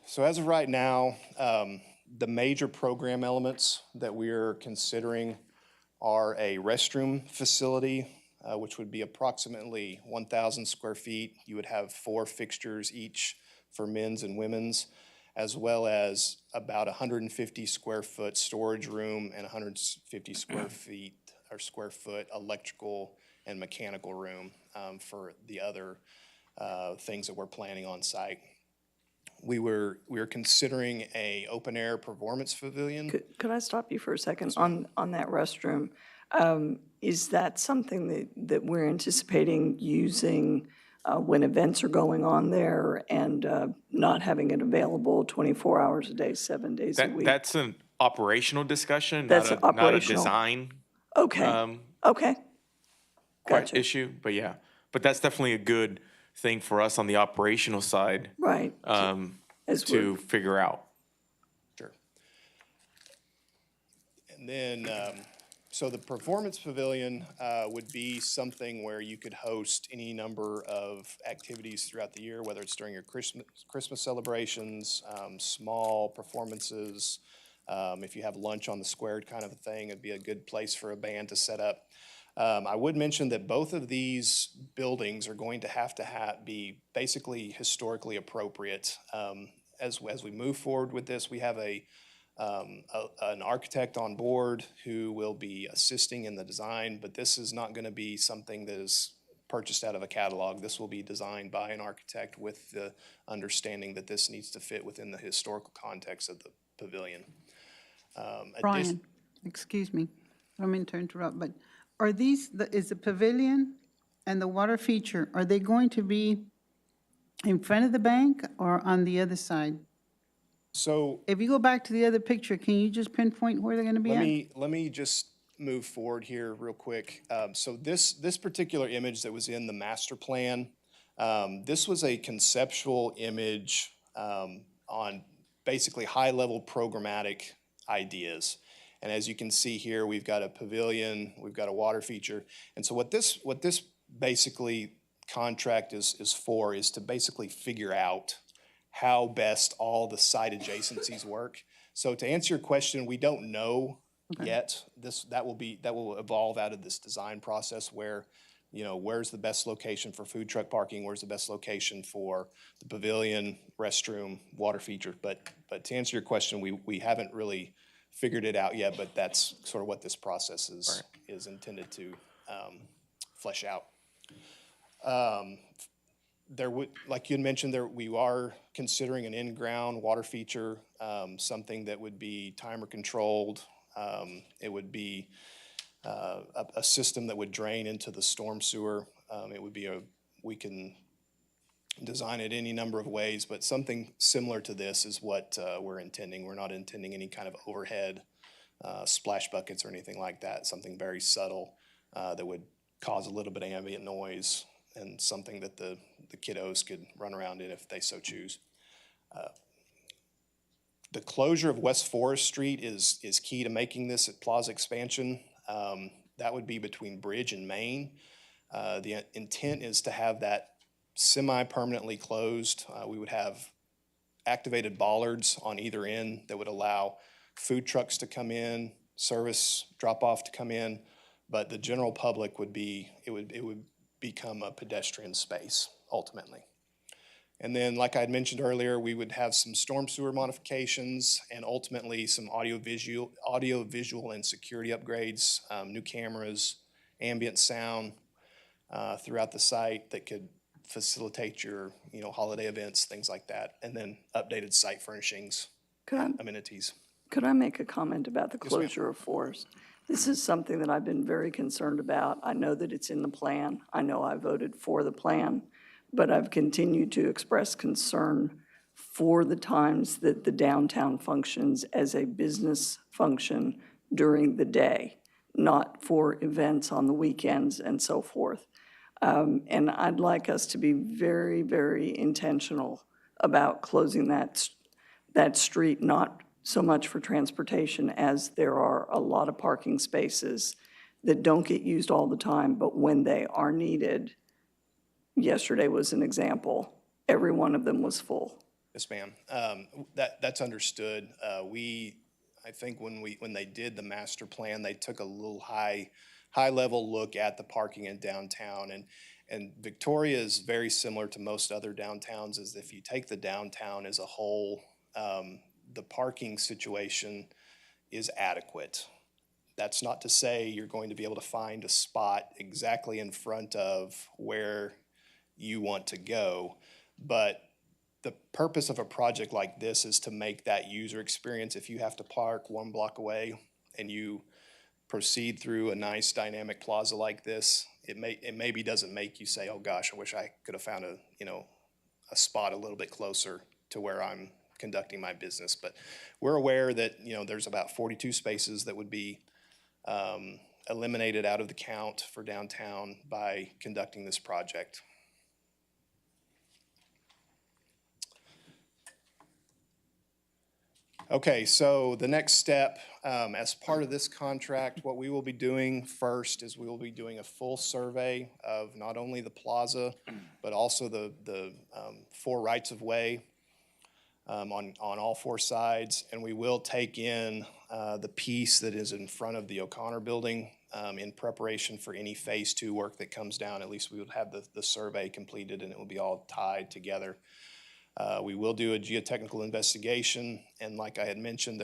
So as of right now, the major program elements that we're considering are a restroom facility, which would be approximately 1,000 square feet. You would have 4 fixtures each for men's and women's, as well as about 150 square foot storage room and 150 square feet or square foot electrical and mechanical room for the other things that we're planning on site. We were considering a open-air performance pavilion. Could I stop you for a second on that restroom? Is that something that we're anticipating using when events are going on there and not having it available 24 hours a day, 7 days a week? That's an operational discussion, That's not a operational. design Okay, okay. Gotcha. issue. But yeah, but that's definitely a good thing for us on the operational side Right. As to figure out. Sure. And then, so the performance pavilion would be something where you could host any number of activities throughout the year, whether it's during your Christmas celebrations, small performances. If you have lunch on the squared kind of a thing, it'd be a good place for a band to set up. I would mention that both of these buildings are going to have be basically historically appropriate. As we move forward with this, we have an architect on board who will be assisting in the design, but this is not going to be something that is purchased out of a catalog. This will be designed by an architect with the understanding that this needs to fit within the historical context of the pavilion. Brian, excuse me, I don't mean to interrupt, but are these, is the pavilion and the water feature, are they going to be in front of the bank or on the other side? So If you go back to the other picture, can you just pinpoint where they're going to be at? let me just move forward here real quick. So this particular image that was in the master plan, this was a conceptual image on basically high-level programmatic ideas. And as you can see here, we've got a pavilion, we've got a water feature. And so what this basically contract is to basically figure out how best all the site adjacencies work. So to answer your question, we don't know yet. That will evolve out of this design process where, where's the best location for food truck parking, where's the best location for the pavilion, restroom, water feature. But to answer your question, we haven't really figured it out yet, but that's sort of what this process is intended to flesh out. There would, like you had mentioned, we are considering an in-ground water feature, something that would be timer controlled. It would be a system that would drain into the storm sewer. It would be we can design it any number of ways, but something similar to this is what we're intending. We're not intending any kind of overhead splash buckets or anything like that. Something very subtle that would cause a little bit of ambient noise and something that the kiddos could run around in if they so choose. The closure of West Forest Street is key to making this at Plaza Expansion. That would be between Bridge and Main. The intent is to have that semi-permanently closed. We would have activated bollards on either end that would allow food trucks to come in, service drop-off to come in, but the general public would become a pedestrian space ultimately. And then, like I had mentioned earlier, we would have some storm sewer modifications and ultimately some audio visual and security upgrades, new cameras, ambient sound throughout the site that could facilitate your holiday events, things like that, and then updated site furnishings, amenities. Could I make a comment about the closure of Forest? This is something that I've been very concerned about. I know that it's in the plan. I know I voted for the plan, but I've continued to express concern for the times that the downtown functions as a business function during the day, not for events on the weekends and so forth. And I'd like us to be very, very intentional about closing that street, not so much for transportation as there are a lot of parking spaces that don't get used all the time, but when they are needed, yesterday was an example, every one of them was full. Yes, ma'am. That's understood. I think when they did the master plan, they took a little high-level look at the parking in downtown, and Victoria is very similar to most other downtowns. Is if you take the downtown as a whole, the parking situation is adequate. That's not to say you're going to be able to find a spot exactly in front of where you want to go, but the purpose of a project like this is to make that user experience. If you have to park 1 block away and you proceed through a nice dynamic plaza like this, it maybe doesn't make you say, oh gosh, I wish I could have found a spot a little bit closer to where I'm conducting my business. But we're aware that, there's about 42 spaces that would be eliminated out of the count for downtown by conducting this project. Okay, so the next step, as part of this contract, what we will be doing first is we will be doing a full survey of not only the plaza, but also the 4 rights-of-way on all 4 sides. And we will take in the piece that is in front of the O'Connor building in preparation for any phase 2 work that comes down. At least we would have the survey completed and it will be all tied together. We will do a geotechnical investigation, and like I had mentioned,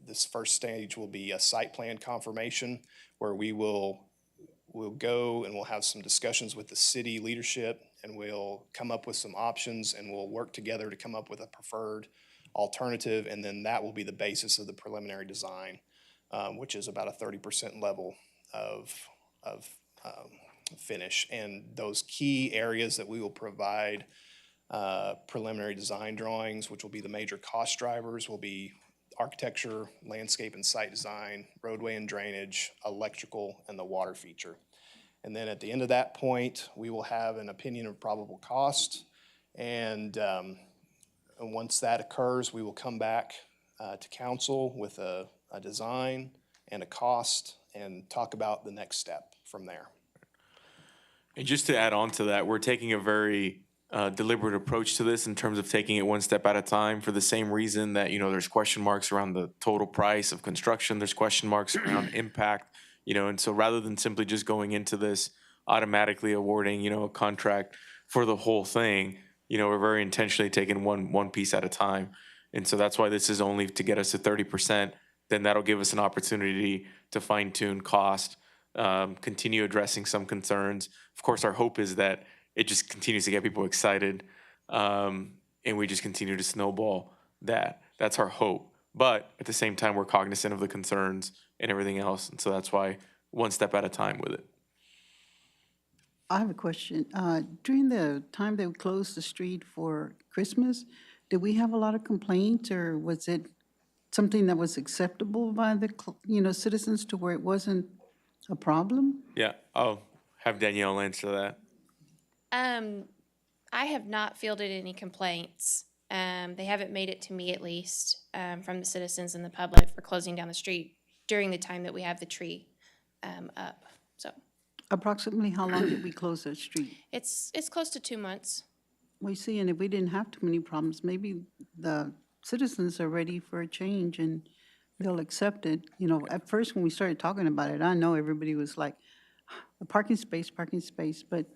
this first stage will be a site plan confirmation where we'll go and we'll have some discussions with the city leadership, and we'll come up with some options, and we'll work together to come up with a preferred alternative, and then that will be the basis of the preliminary design, which is about a 30% level of finish. And those key areas that we will provide preliminary design drawings, which will be the major cost drivers, will be architecture, landscape and site design, roadway and drainage, electrical, and the water feature. And then at the end of that point, we will have an opinion of probable cost. And once that occurs, we will come back to council with a design and a cost and talk about the next step from there. And just to add on to that, we're taking a very deliberate approach to this in terms of taking it one step at a time, for the same reason that, there's question marks around the total price of construction, there's question marks around impact, and so rather than simply just going into this automatically awarding, a contract for the whole thing, we're very intentionally taking one piece at a time. And so that's why this is only to get us to 30%. Then that'll give us an opportunity to fine tune cost, continue addressing some concerns. Of course, our hope is that it just continues to get people excited, and we just continue to snowball that. That's our hope. But at the same time, we're cognizant of the concerns and everything else, and so that's why one step at a time with it. I have a question. During the time they closed the street for Christmas, did we have a lot of complaints, or was it something that was acceptable by the, citizens to where it wasn't a problem? Yeah, I'll have Danielle answer that. I have not fielded any complaints. They haven't made it to me, at least, from the citizens and the public for closing down the street during the time that we have the tree up. So Approximately how long did we close that street? it's close to 2 months. We see, and if we didn't have too many problems, maybe the citizens are ready for a change and they'll accept it. At first when we started talking about it, I know everybody was like, a parking space, but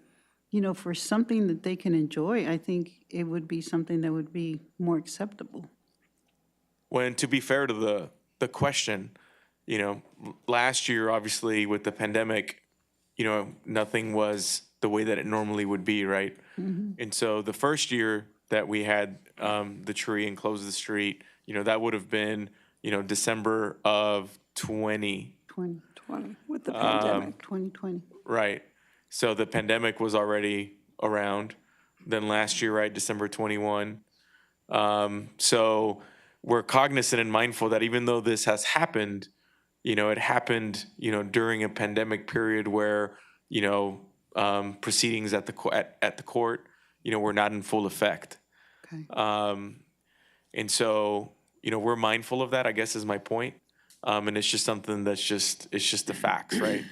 for something that they can enjoy, I think it would be something that would be more acceptable. When, to be fair to the question, last year, obviously, with the pandemic, nothing was the way that it normally would be, right? Mm-hmm. And so the first year that we had the tree and closed the street, that would have been, December of 2020, with the pandemic. 2020. Right. So the pandemic was already around. Then last year, right, December 21. So we're cognizant and mindful that even though this has happened, it happened, during a pandemic period where, proceedings at the court, were not in full effect. Okay. And so, we're mindful of that, I guess is my point. And it's just something that's it's just the facts, right?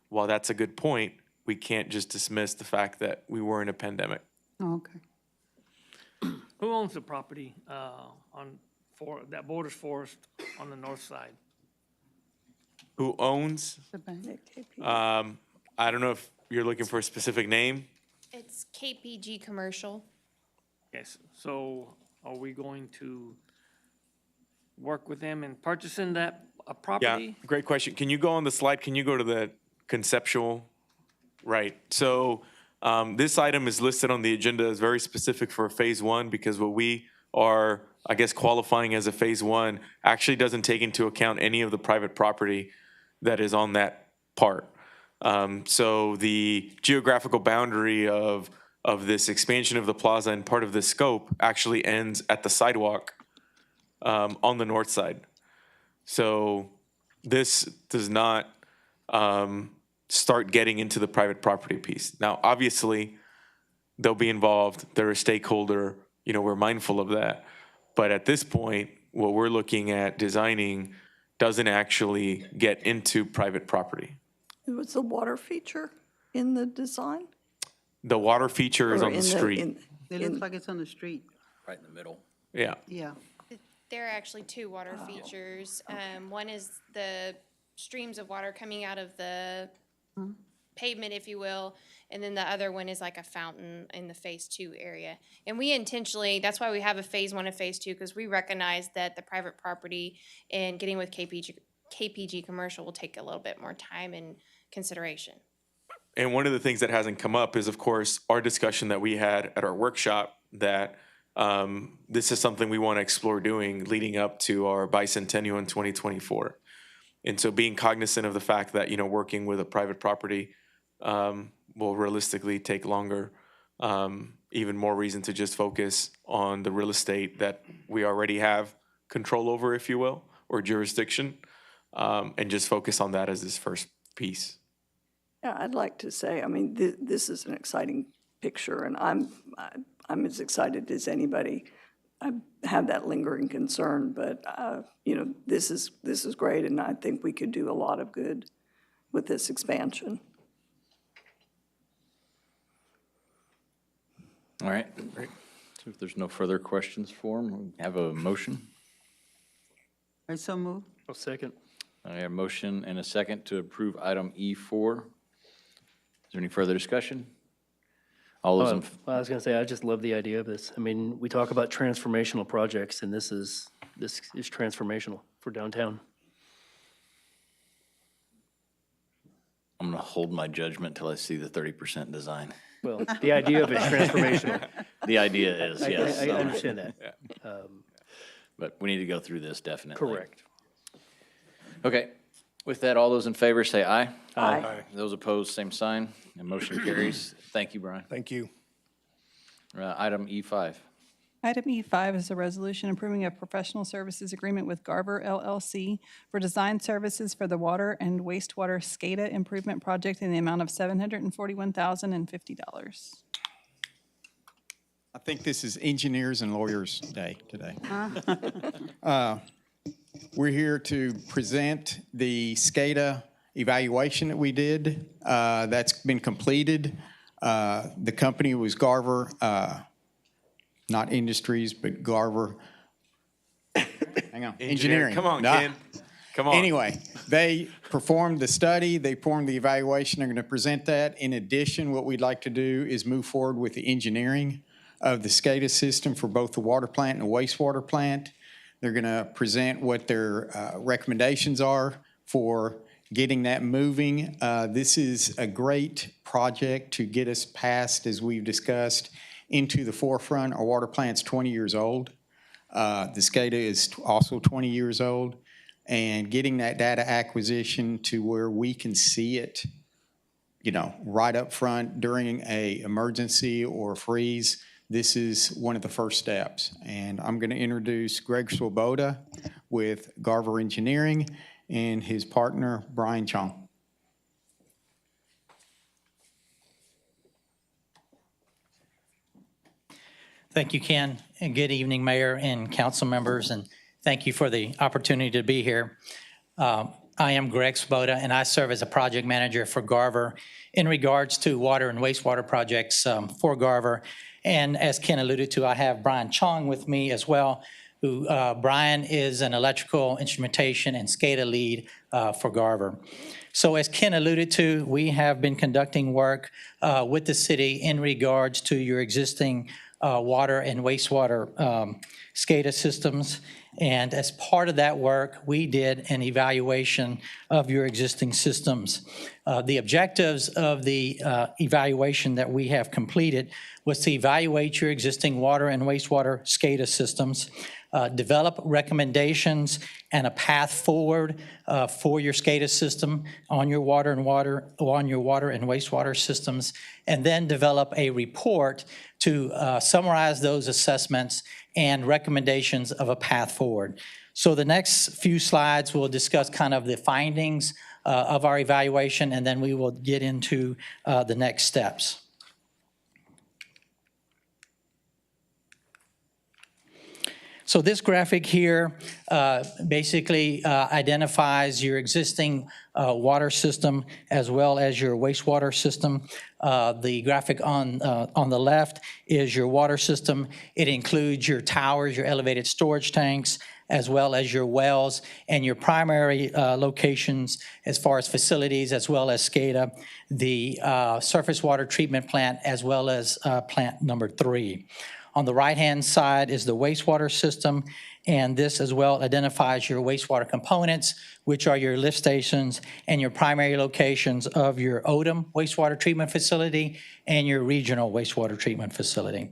While that's a good point, we can't just dismiss the fact that we were in a pandemic. Oh, okay. Who owns the property that borders Forest on the north side? Who owns? The bank. I don't know if you're looking for a specific name. It's KPG Commercial. Yes, so are we going to work with them in purchasing that a Yeah, property? great question. Can you go on the slide? Can you go to the conceptual? Right. So this item is listed on the agenda as very specific for phase one because what we are, I guess, qualifying as a phase one actually doesn't take into account any of the private property that is on that part. So the geographical boundary of this expansion of the plaza and part of this scope actually ends at the sidewalk on the north side. So this does not start getting into the private property piece. Now, obviously, they'll be involved. They're a stakeholder. You know, we're mindful of that. But at this point, what we're looking at designing doesn't actually get into private property. Was the water feature in the design? The water feature is Or on the in street. It looks like it's on the street. Right in the middle. Yeah. Yeah. There are actually two water features. One is the streams of water coming out of the pavement, if you will, and then the other one is like a fountain in the phase two area. And we intentionally, that's why we have a phase one and phase two, because we recognize that the private property and getting with KPG commercial will take a little bit more time and consideration. And one of the things that hasn't come up is, of course, our discussion that we had at our workshop that this is something we want to explore doing leading up to our bicentennial in 2024. And so being cognizant of the fact that, you know, working with a private property will realistically take longer, even more reason to just focus on the real estate that we already have control over, if you will, or jurisdiction, and just focus on that as this first piece. Yeah, I'd like to say, I mean, this is an exciting picture, and I'm as excited as anybody. I have that lingering concern, but, you know, this is great, and I think we could do a lot of good with this expansion. All right. Great. So if there's no further questions for him, we have a motion. I so move. I'll second. I have a motion and a second to approve item E4. Is there any further discussion? All those in, I was going to say, I just love the idea of this. I mean, we talk about transformational projects, and this is transformational for downtown. I'm going to hold my judgment till I see the 30% design. Well, the idea of it is transformational. The idea is, yes. I understand that. But we need to go through this definitely. Correct. Okay. With that, all those in favor say aye. Aye. Those opposed, same sign. And motion carries. Thank you, Brian. Thank you. Item E5. Item E5 is a resolution approving a professional services agreement with Garver LLC for design services for the water and wastewater Scada improvement project in the amount of $741,050. I think this is Engineers and Lawyers Day today. We're here to present the Scada evaluation that we did. That's been completed. The company was Garver, not Industries, but Garver. Hang on, Engineering. Come on, Nah. Ken. Come on. Anyway, they performed the study, they performed the evaluation, they're going to present that. In addition, what we'd like to do is move forward with the engineering of the Scada system for both the water plant and the wastewater plant. They're going to present what their recommendations are for getting that moving. This is a great project to get us past, as we've discussed, into the forefront. Our water plant's 20 years old. The Scada is also 20 years old. And getting that data acquisition to where we can see it, you know, right up front during a emergency or freeze, this is one of the first steps. And I'm going to introduce Greg Swoboda with Garver Engineering and his partner, Brian Chong. Thank you, Ken, and good evening, Mayor and council members, and thank you for the opportunity to be here. I am Greg Swoboda, and I serve as a project manager for Garver in regards to water and wastewater projects for Garver. And as Ken alluded to, I have Brian Chong with me as well, who Brian is an electrical instrumentation and SCADA lead for Garver. So as Ken alluded to, we have been conducting work with the city in regards to your existing water and wastewater SCADA systems. And as part of that work, we did an evaluation of your existing systems. The objectives of the evaluation that we have completed was to evaluate your existing water and wastewater SCADA systems, develop recommendations and a path forward for your SCADA system on your water and wastewater systems, and then develop a report to summarize those assessments and recommendations of a path forward. So the next few slides will discuss kind of the findings of our evaluation, and then we will get into the next steps. So this graphic here basically identifies your existing water system as well as your wastewater system. The graphic on the left is your water system. It includes your towers, your elevated storage tanks, as well as your wells and your primary locations as far as facilities, as well as SCADA, the surface water treatment plant, as well as plant number 3. On the right-hand side is the wastewater system, and this as well identifies your wastewater components, which are your lift stations and your primary locations of your Odom wastewater treatment facility and your regional wastewater treatment facility.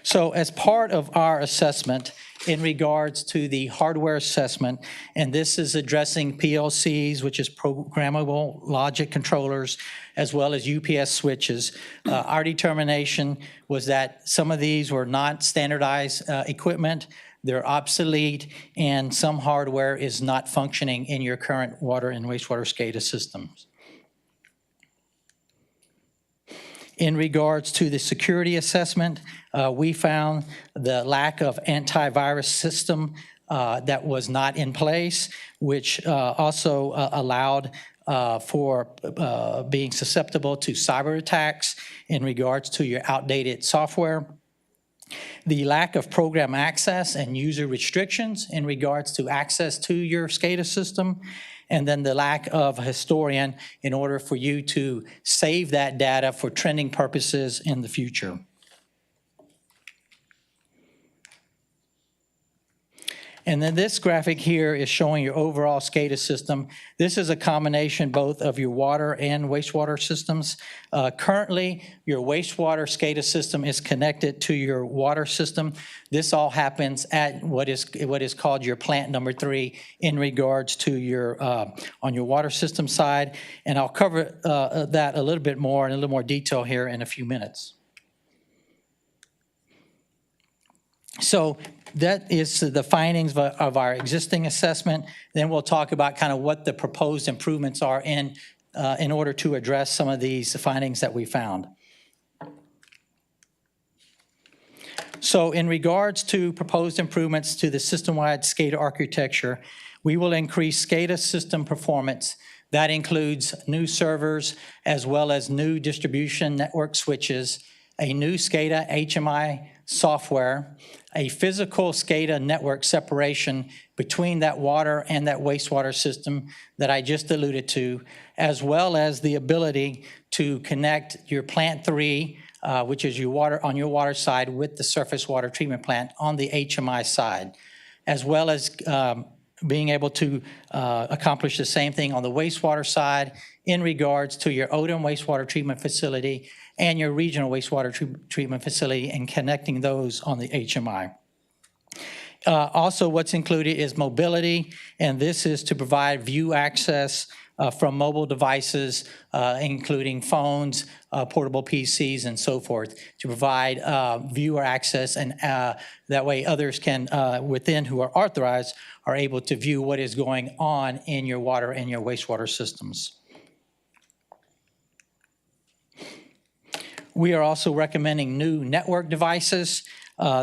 So as part of our assessment in regards to the hardware assessment, and this is addressing PLCs, which is programmable logic controllers, as well as UPS switches, our determination was that some of these were not standardized equipment, they're obsolete, and some hardware is not functioning in your current water and wastewater SCADA systems. In regards to the security assessment, we found the lack of antivirus system that was not in place, which also allowed for being susceptible to cyber attacks in regards to your outdated software. The lack of program access and user restrictions in regards to access to your SCADA system, and then the lack of a historian in order for you to save that data for trending purposes in the future. And then this graphic here is showing your overall SCADA system. This is a combination both of your water and wastewater systems. Currently, your wastewater SCADA system is connected to your water system. This all happens at what is called your plant number 3 in regards to your on your water system side. And I'll cover that a little bit more in a little more detail here in a few minutes. So that is the findings of our existing assessment. Then we'll talk about kind of what the proposed improvements are in order to address some of these findings that we found. So in regards to proposed improvements to the system-wide SCADA architecture, we will increase SCADA system performance. That includes new servers as well as new distribution network switches, a new SCADA HMI software, a physical SCADA network separation between that water and that wastewater system that I just alluded to, as well as the ability to connect your plant 3, which is your water on your water side, with the surface water treatment plant on the HMI side, as well as being able to accomplish the same thing on the wastewater side in regards to your Odom wastewater treatment facility and your regional wastewater treatment facility, and connecting those on the HMI. Also, what's included is mobility, and this is to provide view access from mobile devices, including phones, portable PCs, and so forth, to provide viewer access, and that way others can, within who are authorized, are able to view what is going on in your water and your wastewater systems. We are also recommending new network devices.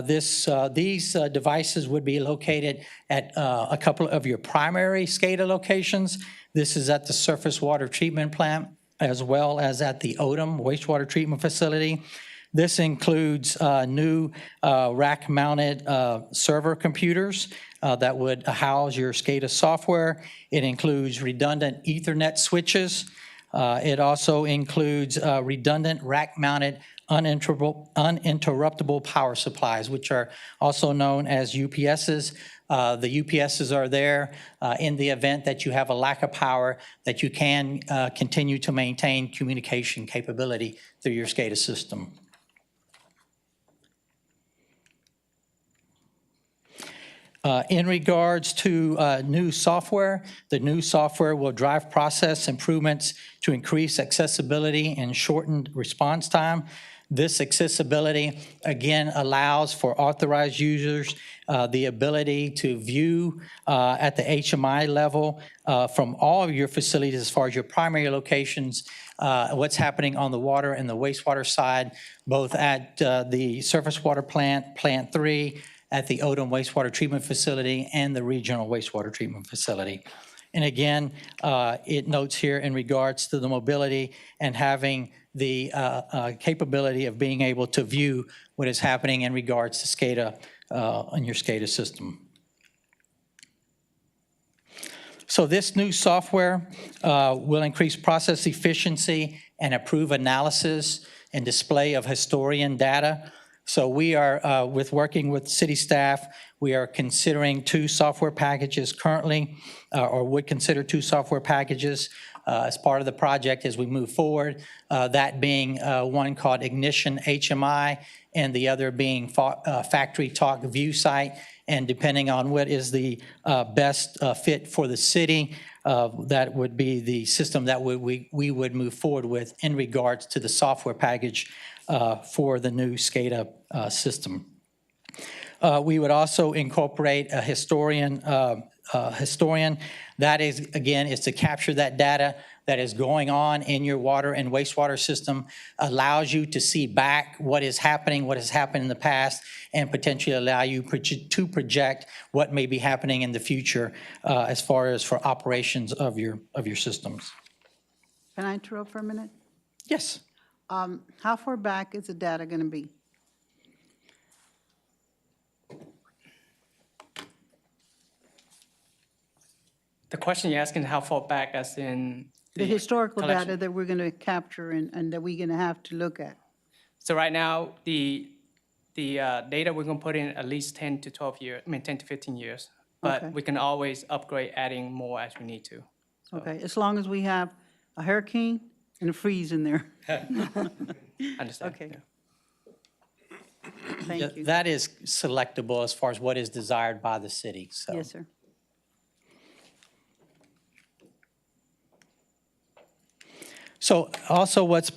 These devices would be located at a couple of your primary SCADA locations. This is at the surface water treatment plant, as well as at the Odom wastewater treatment facility. This includes new rack-mounted server computers that would house your SCADA software. It includes redundant Ethernet switches. It also includes redundant rack-mounted uninterruptible power supplies, which are also known as UPSs. The UPSs are there in the event that you have a lack of power, that you can continue to maintain communication capability through your SCADA system. In regards to new software, the new software will drive process improvements to increase accessibility and shortened response time. This accessibility, again, allows for authorized users the ability to view at the HMI level from all of your facilities as far as your primary locations, what's happening on the water and the wastewater side, both at the surface water plant, Plant 3, at the Odom Wastewater Treatment Facility and the Regional Wastewater Treatment Facility. And again, it notes here in regards to the mobility and having the capability of being able to view what is happening in regards to SCADA on your SCADA system. So this new software will increase process efficiency and improve analysis and display of historian data. So we are, working with city staff, we are considering 2 software packages currently, or would consider 2 software packages as part of the project as we move forward, that being one called Ignition HMI and the other being Factory Talk View Site. And depending on what is the best fit for the city, that would be the system that we would move forward with in regards to the software package for the new SCADA system. We would also incorporate a historian. That is, again, is to capture that data that is going on in your water and wastewater system, allows you to see back what is happening, what has happened in the past, and potentially allow you to project what may be happening in the future as far as for operations of your systems. Can I interrupt for a minute? Yes. How far back is the data going to be? The question you're asking, how far back as in? The historical collection? data that we're going to capture and that we're going to have to look at. So right now, the data we're going to put in at least 10 to 12 years, 10 to 15 years. But Okay. we can always upgrade, adding more as we need to. Okay, as long as we have a hurricane and a freeze in there. Understand? Okay. Yeah. Thank you. That is selectable as far as what is desired by the city, so. Yes, sir. So also what's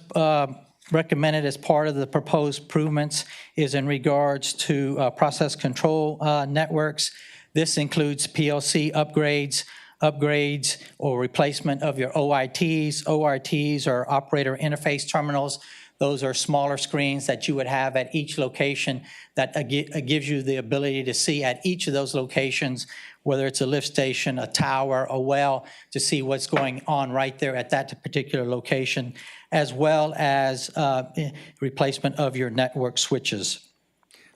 recommended as part of the proposed improvements is in regards to process control networks. This includes PLC upgrades or replacement of your OITs. ORTs are operator interface terminals. Those are smaller screens that you would have at each location that gives you the ability to see at each of those locations, whether it's a lift station, a tower, a well, to see what's going on right there at that particular location, as well as replacement of your network switches.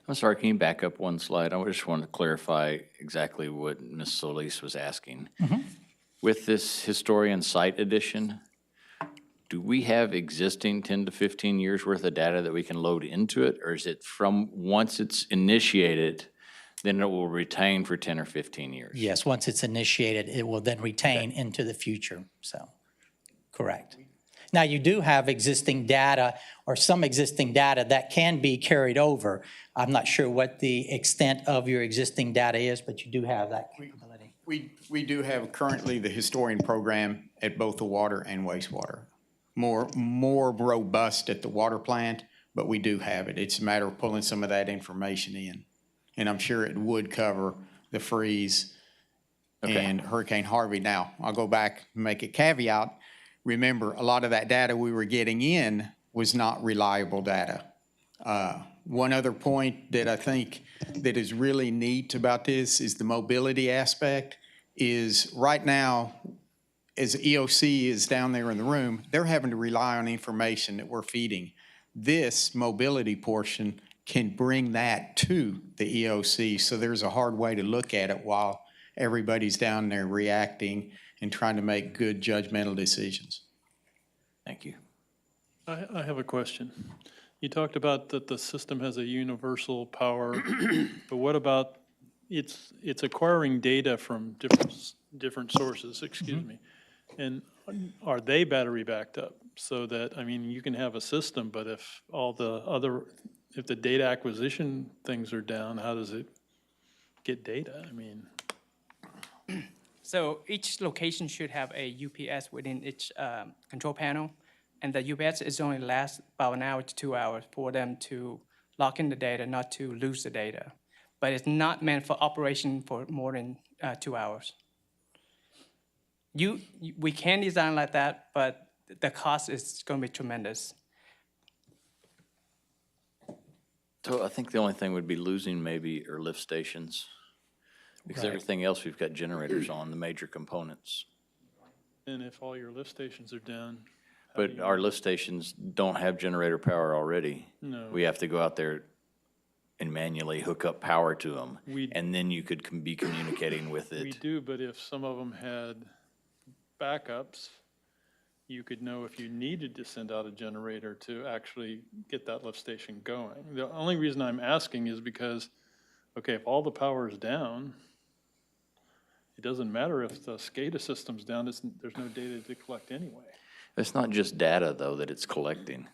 I'm sorry, can you back up one slide? I just wanted to clarify exactly what Ms. Solis was asking. With this historian site edition, do we have existing 10 to 15 years worth of data that we can load into it? Or is it from once it's initiated, then it will retain for 10 or 15 years? Yes, once it's initiated, it will then retain into the future, so, correct. Now, you do have existing data or some existing data that can be carried over. I'm not sure what the extent of your existing data is, but you do have that capability. We do have currently the historian program at both the water and wastewater. More robust at the water plant, but we do have it. It's a matter of pulling some of that information in. And I'm sure it would cover the freeze and Hurricane Harvey. Now, I'll go back and make a caveat. Remember, a lot of that data we were getting in was not reliable data. One other point that I think that is really neat about this is the mobility aspect is right now, as EOC is down there in the room, they're having to rely on information that we're feeding. This mobility portion can bring that to the EOC, so there's a hard way to look at it while everybody's down there reacting and trying to make good judgmental decisions. Thank you. I have a question. You talked about that the system has a universal power, but what about it's acquiring data from different sources, excuse me. And are they battery backed up? So that, I mean, you can have a system, but if if the data acquisition things are down, how does it get data? I mean, So each location should have a UPS within each control panel, and the UPS is only lasts about an hour to 2 hours for them to lock in the data, not to lose the data. But it's not meant for operation for more than 2 hours. We can design like that, but the cost is going to be tremendous. So I think the only thing would be losing maybe are lift stations. Because Right. everything else, we've got generators on, the major components. and if all your lift stations are down, But our lift stations don't have generator power already. No. We have to go out there and manually hook up power to them. We- And then you could be communicating with we it. do, but if some of them had backups, you could know if you needed to send out a generator to actually get that lift station going. The only reason I'm asking is because, okay, if all the power is down, it doesn't matter if the SCADA system's down, there's no data to collect anyway. It's not just data, though, that it's collecting.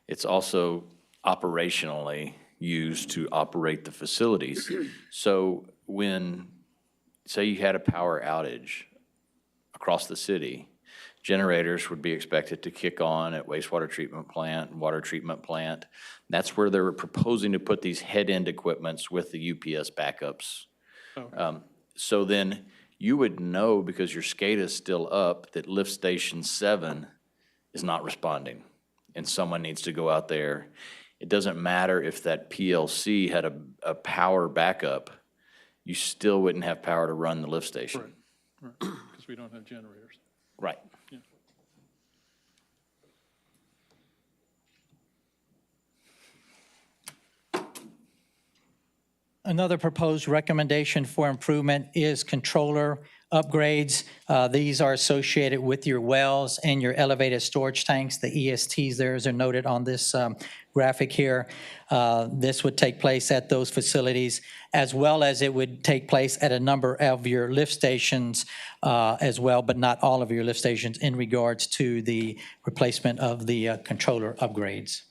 It's also operationally used to operate the facilities. So when, say you had a power outage across the city, generators would be expected to kick on at wastewater treatment plant, water treatment plant. That's where they were proposing to put these head-end equipments with the UPS backups. Okay. So then you would know, because your SCADA is still up, that lift station 7 is not responding, and someone needs to go out there. It doesn't matter if that PLC had a power backup, you still wouldn't have power to run the lift station. Right, because we don't have generators. Right. Yeah. Another proposed recommendation for improvement is controller upgrades. These are associated with your wells and your elevated storage tanks. The ESTs there are noted on this graphic here. This would take place at those facilities, as well as it would take place at a number of your lift stations as well, but not all of your lift stations in regards to the replacement of the controller upgrades.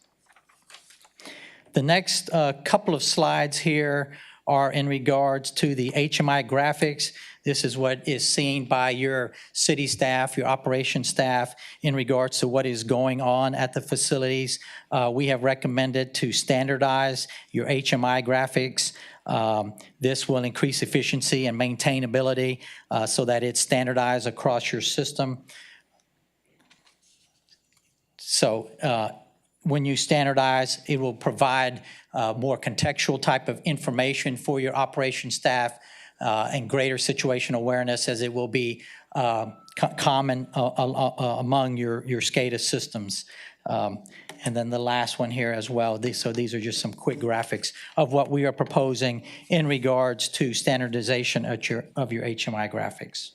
The next couple of slides here are in regards to the HMI graphics. This is what is seen by your city staff, your operations staff, in regards to what is going on at the facilities. We have recommended to standardize your HMI graphics. This will increase efficiency and maintainability so that it's standardized across your system. So when you standardize, it will provide more contextual type of information for your operations staff and greater situational awareness, as it will be common among your SCADA systems. And then the last one here as well. So these are just some quick graphics of what we are proposing in regards to standardization of your HMI graphics.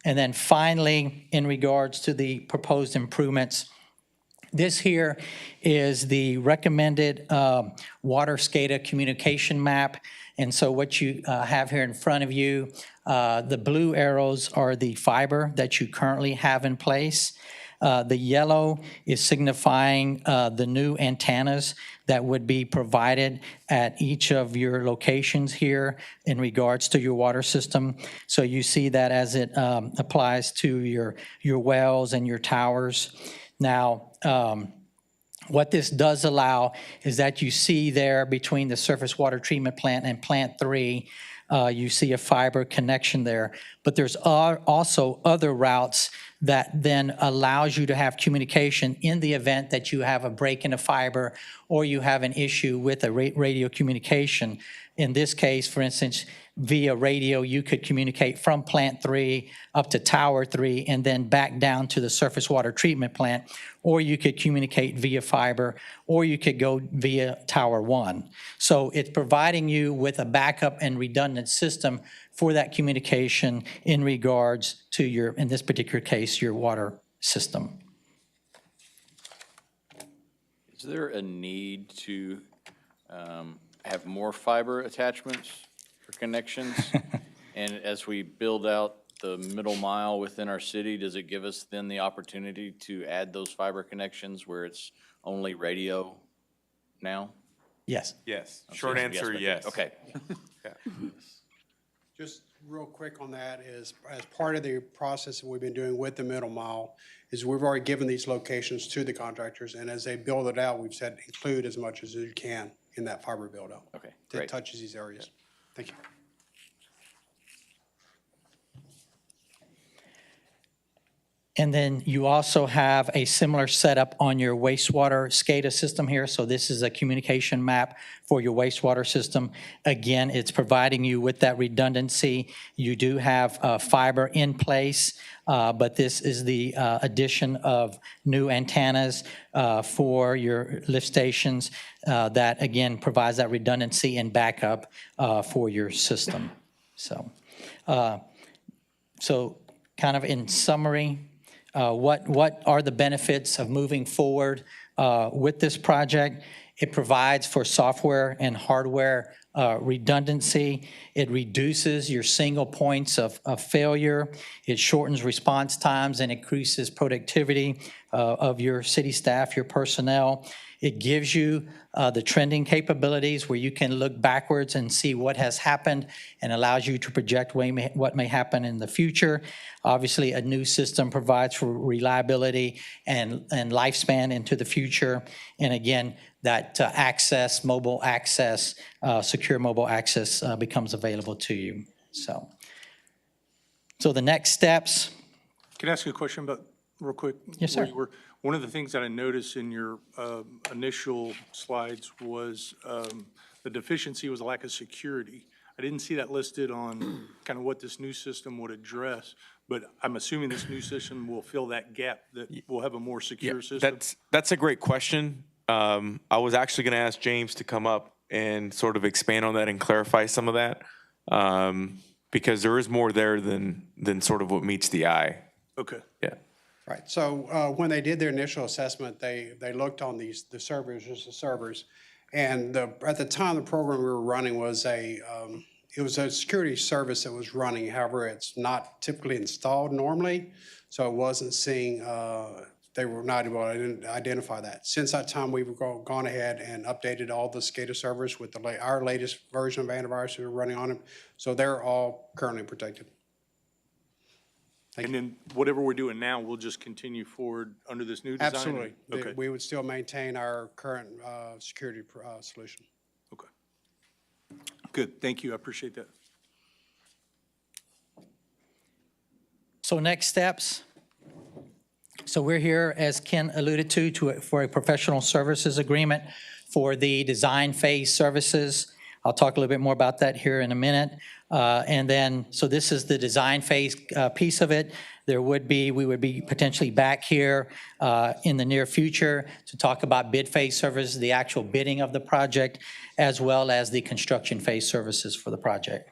And then finally, in regards to the proposed improvements, this here is the recommended water SCADA communication map. And so what you have here in front of you, the blue arrows are the fiber that you currently have in place. The yellow is signifying the new antennas that would be provided at each of your locations here in regards to your water system. So you see that as it applies to your wells and your towers. Now, what this does allow is that you see there between the surface water treatment plant and plant 3, you see a fiber connection there. But there's also other routes that then allows you to have communication in the event that you have a break in a fiber or you have an issue with a radio communication. In this case, for instance, via radio, you could communicate from plant 3 up to tower 3 and then back down to the surface water treatment plant, or you could communicate via fiber, or you could go via tower 1. So it's providing you with a backup and redundant system for that communication in regards to your, in this particular case, your water system. Is there a need to have more fiber attachments for connections? And as we build out the middle mile within our city, does it give us then the opportunity to add those fiber connections where it's only radio now? Yes. Yes. Okay, Short so answer, but- yes. Okay. Just real quick on that is, as part of the process that we've been doing with the middle mile, is we've already given these locations to the contractors, and as they build it out, we've said include as much as you can in that fiber build out. Okay, That great. touches these areas. Thank you. And then you also have a similar setup on your wastewater SCADA system here. So this is a communication map for your wastewater system. Again, it's providing you with that redundancy. You do have fiber in place, but this is the addition of new antennas for your lift stations that, again, provides that redundancy and backup for your system. So kind of in summary, what are the benefits of moving forward with this project? It provides for software and hardware redundancy. It reduces your single points of failure. It shortens response times and increases productivity of your city staff, your personnel. It gives you the trending capabilities where you can look backwards and see what has happened and allows you to project what may happen in the future. Obviously, a new system provides for reliability and lifespan into the future. And again, that access, mobile access, secure mobile access becomes available to you. So the next steps. Can I ask you a question about, real quick? Yes, sir. where you were? One of the things that I noticed in your initial slides was the deficiency was a lack of security. I didn't see that listed on kind of what this new system would address, but I'm assuming this new system will fill that gap, that we'll have a more secure system. That's a great question. I was actually going to ask James to come up and sort of expand on that and clarify some of that, because there is more there than sort of what meets the eye. Okay. Yeah. Right, so when they did their initial assessment, they looked on the servers, and at the time, the program we were running was it was a security service that was running. However, it's not typically installed normally, so it wasn't seeing, they were not able to identify that. Since that time, we've gone ahead and updated all the SCADA servers with our latest version of antivirus we're running on them, so they're all currently protected. And then whatever we're doing now, we'll just continue forward under this new design? Absolutely. Okay. We would still maintain our current security solution. Okay. Good, thank you, I appreciate that. So next steps. So we're here, as Ken alluded to for a professional services agreement for the design phase services. I'll talk a little bit more about that here in a minute. And then, so this is the design phase piece of it. We would be potentially back here in the near future to talk about bid phase services, the actual bidding of the project, as well as the construction phase services for the project.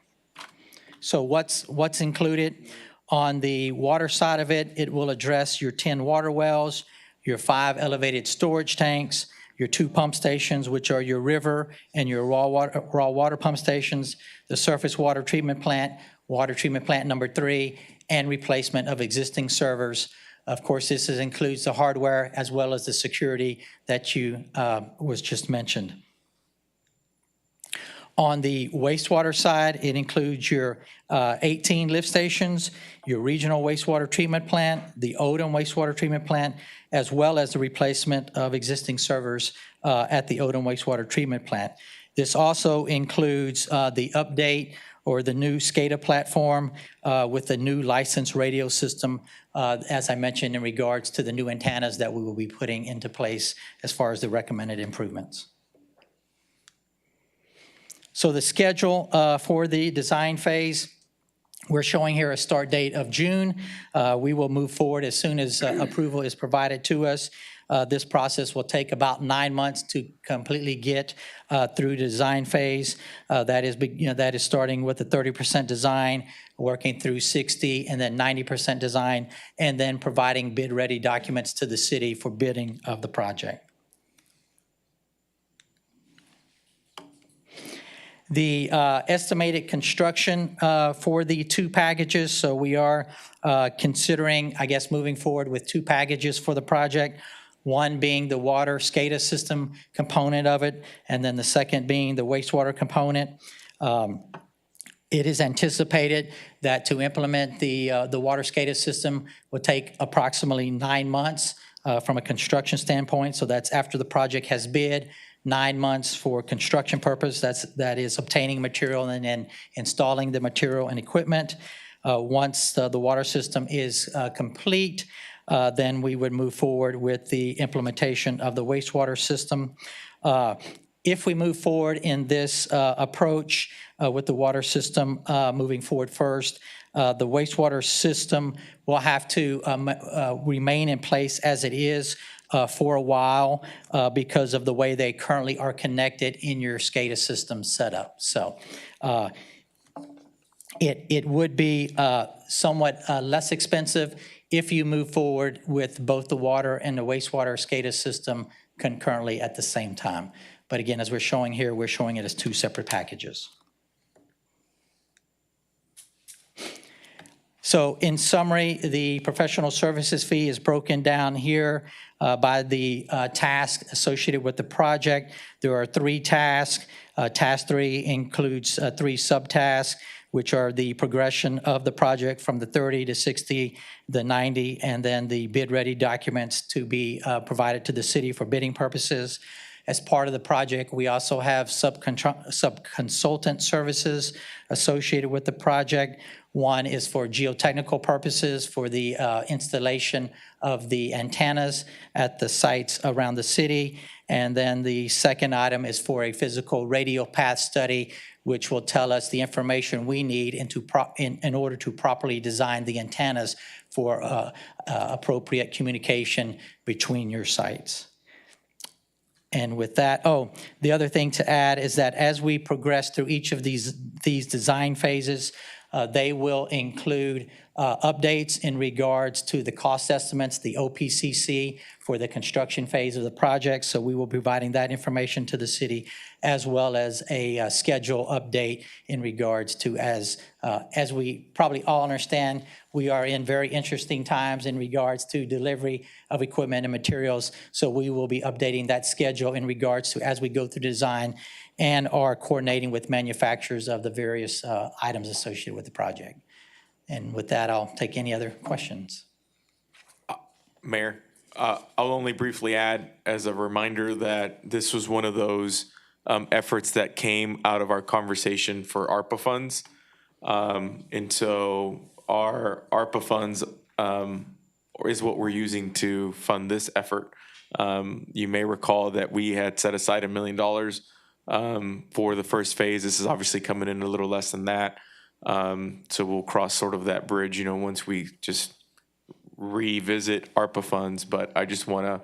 So what's included? On the water side of it, it will address your 10 water wells, your 5 elevated storage tanks, your 2 pump stations, which are your river and your raw water pump stations, the surface water treatment plant number 3, and replacement of existing servers. Of course, this includes the hardware as well as the security that was just mentioned. On the wastewater side, it includes your 18 lift stations, your regional wastewater treatment plant, the Odom wastewater treatment plant, as well as the replacement of existing servers at the Odom wastewater treatment plant. This also includes the update or the new SCADA platform with the new licensed radio system, as I mentioned, in regards to the new antennas that we will be putting into place as far as the recommended improvements. So the schedule for the design phase, we're showing here a start date of June. We will move forward as soon as approval is provided to us. This process will take about 9 months to completely get through design phase. That is starting with the 30% design, working through 60, and then 90% design, and then providing bid-ready documents to the city for bidding of the project. The estimated construction for the two packages, so we are considering, I guess, moving forward with two packages for the project, one being the water SCADA system component of it, and then the second being the wastewater component. It is anticipated that to implement the water SCADA system will take approximately 9 months from a construction standpoint, so that's after the project has bid. 9 months for construction purpose, that is obtaining material and then installing the material and equipment. Once the water system is complete, then we would move forward with the implementation of the wastewater system. If we move forward in this approach with the water system moving forward first, the wastewater system will have to remain in place as it is for a while because of the way they currently are connected in your SCADA system setup. So it would be somewhat less expensive if you move forward with both the water and the wastewater SCADA system concurrently at the same time. But again, as we're showing here, we're showing it as two separate packages. So in summary, the professional services fee is broken down here by the task associated with the project. There are 3 tasks. Task 3 includes 3 subtasks, which are the progression of the project from the 30 to 60, the 90, and then the bid-ready documents to be provided to the city for bidding purposes. As part of the project, we also have sub-consultant services associated with the project. One is for geotechnical purposes for the installation of the antennas at the sites around the city. And then the second item is for a physical radial path study, which will tell us the information we need in order to properly design the antennas for appropriate communication between your sites. And with that, the other thing to add is that as we progress through each of these design phases, they will include updates in regards to the cost estimates, the OPCC for the construction phase of the project. So we will be providing that information to the city, as well as a schedule update in regards to, as we probably all understand, we are in very interesting times in regards to delivery of equipment and materials. So we will be updating that schedule in regards to as we go through design and are coordinating with manufacturers of the various items associated with the project. And with that, I'll take any other questions. Mayor, I'll only briefly add as a reminder that this was one of those efforts that came out of our conversation for ARPA funds. And so our ARPA funds is what we're using to fund this effort. You may recall that we had set aside $1 million for the first phase. This is obviously coming in a little less than that. So we'll cross sort of that bridge, once we just revisit ARPA funds. But I just want to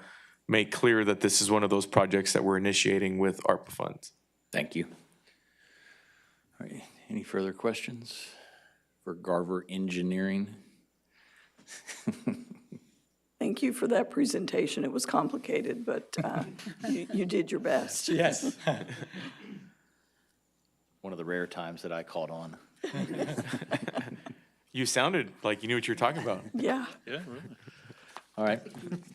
make clear that this is one of those projects that we're initiating with ARPA funds. Thank you. All right, any further questions for Garver Engineering? Thank you for that presentation. It was complicated, but you did your best. Yes. One of the rare times that I caught on. You sounded like you knew what you were talking about. Yeah. Yeah. All right,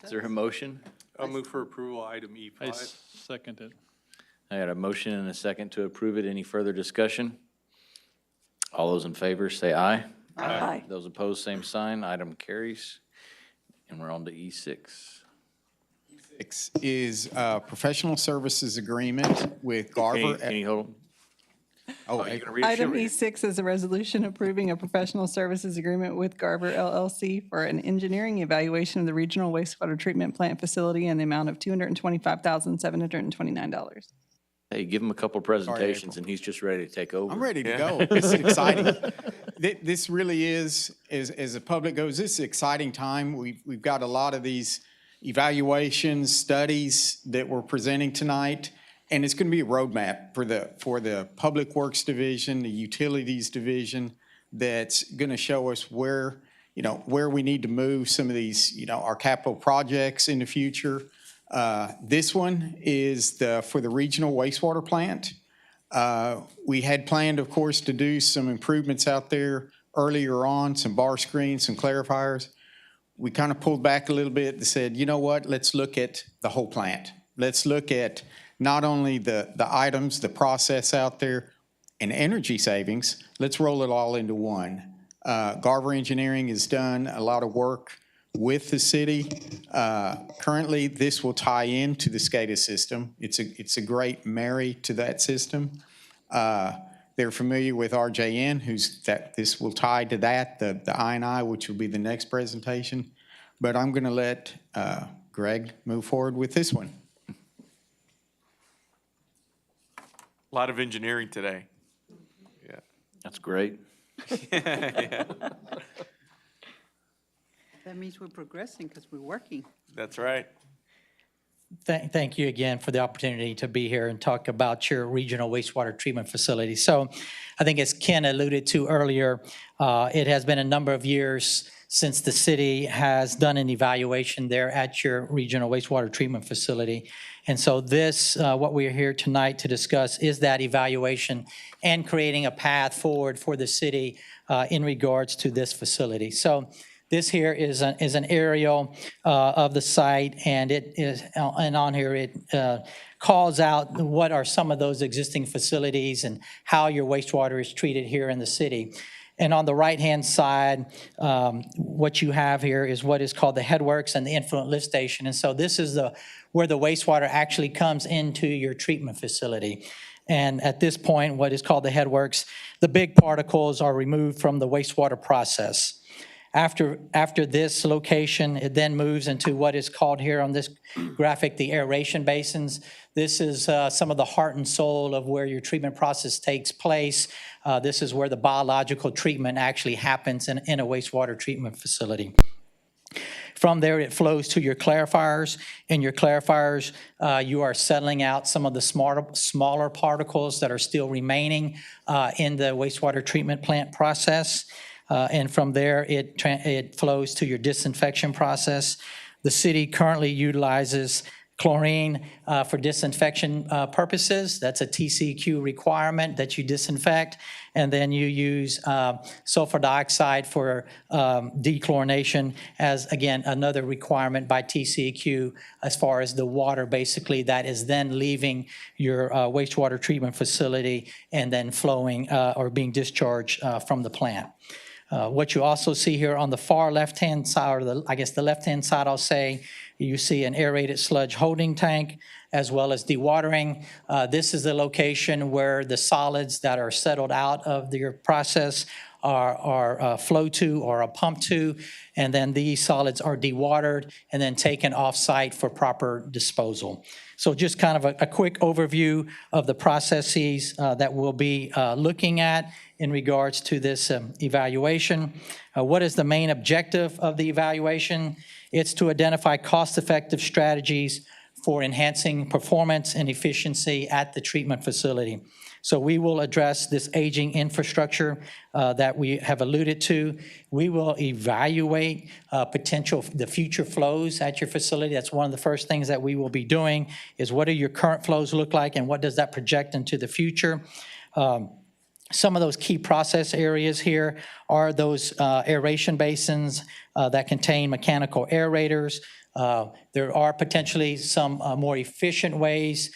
is there a motion? I'll move for approval, item E5. Second it. I got a motion and a second to approve it. Any further discussion? All those in favor say aye. Aye. Those opposed, same sign. Item carries. And we're on to E6. 6 is a professional services agreement with Garver. Can you hold? Oh, You're gonna read it? Item E6 is a resolution approving a professional services agreement with Garver LLC for an engineering evaluation of the regional wastewater treatment plant facility in the amount of $225,729. Hey, give him a couple presentations and he's just ready to take over. I'm ready to go. This is exciting. This really is, as the public goes, this is an exciting time. We've got a lot of these evaluations, studies that we're presenting tonight, and it's going to be a roadmap for the Public Works Division, the Utilities Division, that's going to show us where we need to move some of these, our capital projects in the future. This one is for the regional wastewater plant. We had planned, of course, to do some improvements out there earlier on, some bar screens, some clarifiers. We kind of pulled back a little bit and said, you know what, let's look at the whole plant. Let's look at not only the items, the process out there, and energy savings, let's roll it all into one. Garver Engineering has done a lot of work with the city. Currently, this will tie into the Scada system. It's a great marry to that system. They're familiar with RJN, this will tie to that, the I&I, which will be the next presentation. But I'm going to let Greg move forward with this one. A lot of engineering today. Yeah. That's great. Yeah. That means we're progressing because we're working. That's right. Thank you again for the opportunity to be here and talk about your regional wastewater treatment facility. So I think as Ken alluded to earlier, it has been a number of years since the city has done an evaluation there at your regional wastewater treatment facility. And so this, what we are here tonight to discuss is that evaluation and creating a path forward for the city in regards to this facility. So this here is an aerial of the site, and on here it calls out what are some of those existing facilities and how your wastewater is treated here in the city. And on the right-hand side, what you have here is what is called the headworks and the influent lift station. And so this is where the wastewater actually comes into your treatment facility. And at this point, what is called the headworks, the big particles are removed from the wastewater process. After this location, it then moves into what is called here on this graphic, the aeration basins. This is some of the heart and soul of where your treatment process takes place. This is where the biological treatment actually happens in a wastewater treatment facility. From there, it flows to your clarifiers. In your clarifiers, you are settling out some of the smaller particles that are still remaining in the wastewater treatment plant process. And from there, it flows to your disinfection process. The city currently utilizes chlorine for disinfection purposes. That's a TCEQ requirement that you disinfect. And then you use sulfur dioxide for dechlorination as, again, another requirement by TCEQ as far as the water, basically, that is then leaving your wastewater treatment facility and then flowing or being discharged from the plant. What you also see here on the far left-hand side, or the left-hand side, I'll say, you see an aerated sludge holding tank as well as dewatering. This is the location where the solids that are settled out of your process are flow to or are pumped to, and then these solids are dewatered and then taken off-site for proper disposal. So just kind of a quick overview of the processes that we'll be looking at in regards to this evaluation. What is the main objective of the evaluation? It's to identify cost-effective strategies for enhancing performance and efficiency at the treatment facility. So we will address this aging infrastructure that we have alluded to. We will evaluate the future flows at your facility. That's one of the first things that we will be doing is what do your current flows look like and what does that project into the future? Some of those key process areas here are those aeration basins that contain mechanical aerators. There are potentially some more efficient ways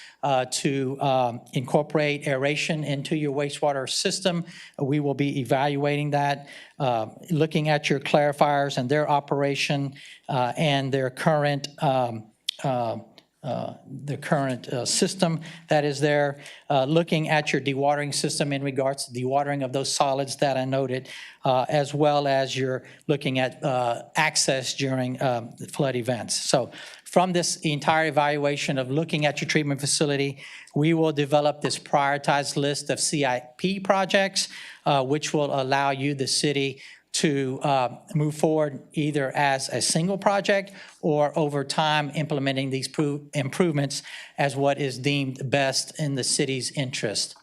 to incorporate aeration into your wastewater system. We will be evaluating that, looking at your clarifiers and their operation and their current system that is there, looking at your dewatering system in regards to dewatering of those solids that I noted, as well as you're looking at access during flood events. So from this entire evaluation of looking at your treatment facility, we will develop this prioritized list of CIP projects, which will allow you, the city, to move forward either as a single project or over time implementing these improvements as what is deemed best in the city's interest.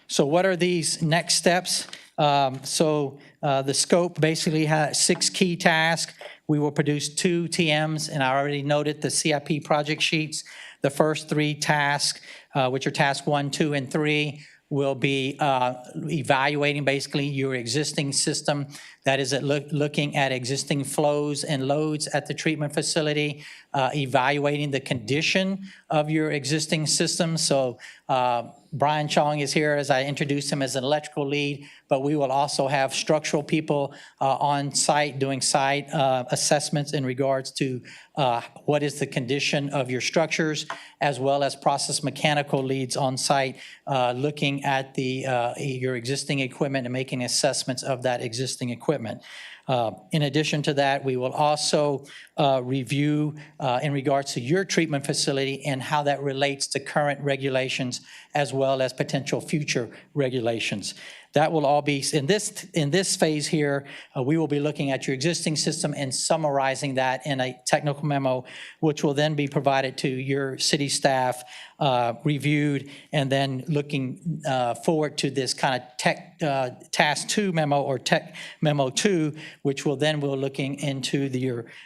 So what are these next steps? The scope basically has 6 key tasks. We will produce 2 TMs, and I already noted the CIP project sheets. The first three tasks, which are task 1, 2, and 3, will be evaluating basically your existing system. That is looking at existing flows and loads at the treatment facility, evaluating the condition of your existing system. So Brian Chong is here, as I introduced him, as an electrical lead, but we will also have structural people on site doing site assessments in regards to what is the condition of your structures, as well as process mechanical leads on site looking at your existing equipment and making assessments of that existing equipment. In addition to that, we will also review in regards to your treatment facility and how that relates to current regulations as well as potential future regulations. That will all be, in this phase here, we will be looking at your existing system and summarizing that in a technical memo, which will then be provided to your city staff, reviewed, and then looking forward to this kind of task 2 memo or tech memo 2, which will then we're looking into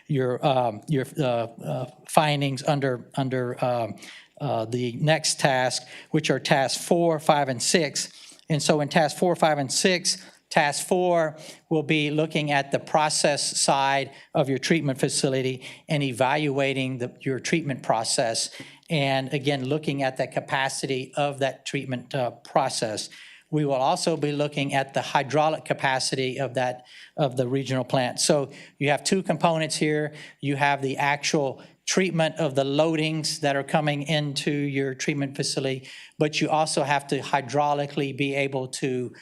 your findings under the next task, which are tasks 4, 5, and 6. And so in task 4, 5, and 6, task 4 will be looking at the process side of your treatment facility and evaluating your treatment process. And again, looking at the capacity of that treatment process. We will also be looking at the hydraulic capacity of the regional plant. So you have two components here. You have the actual treatment of the loadings that are coming into your treatment facility, but you also have to hydraulically be able to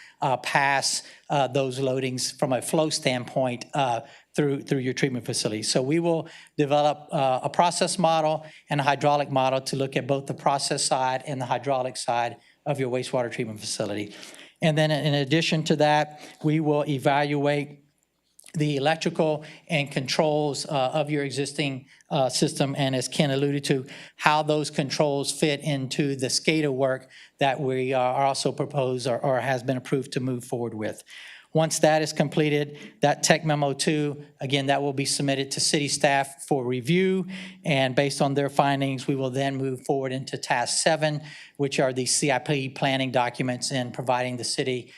pass those loadings from a flow standpoint through your treatment facility. So we will develop a process model and a hydraulic model to look at both the process side and the hydraulic side of your wastewater treatment facility. And then in addition to that, we will evaluate the electrical and controls of your existing system, and as Ken alluded to, how those controls fit into the Scada work that we are also proposed or has been approved to move forward with. Once that is completed, that Tech Memo 2, again, that will be submitted to city staff for review, and based on their findings, we will then move forward into Task 7, which are the CIP planning documents and providing the city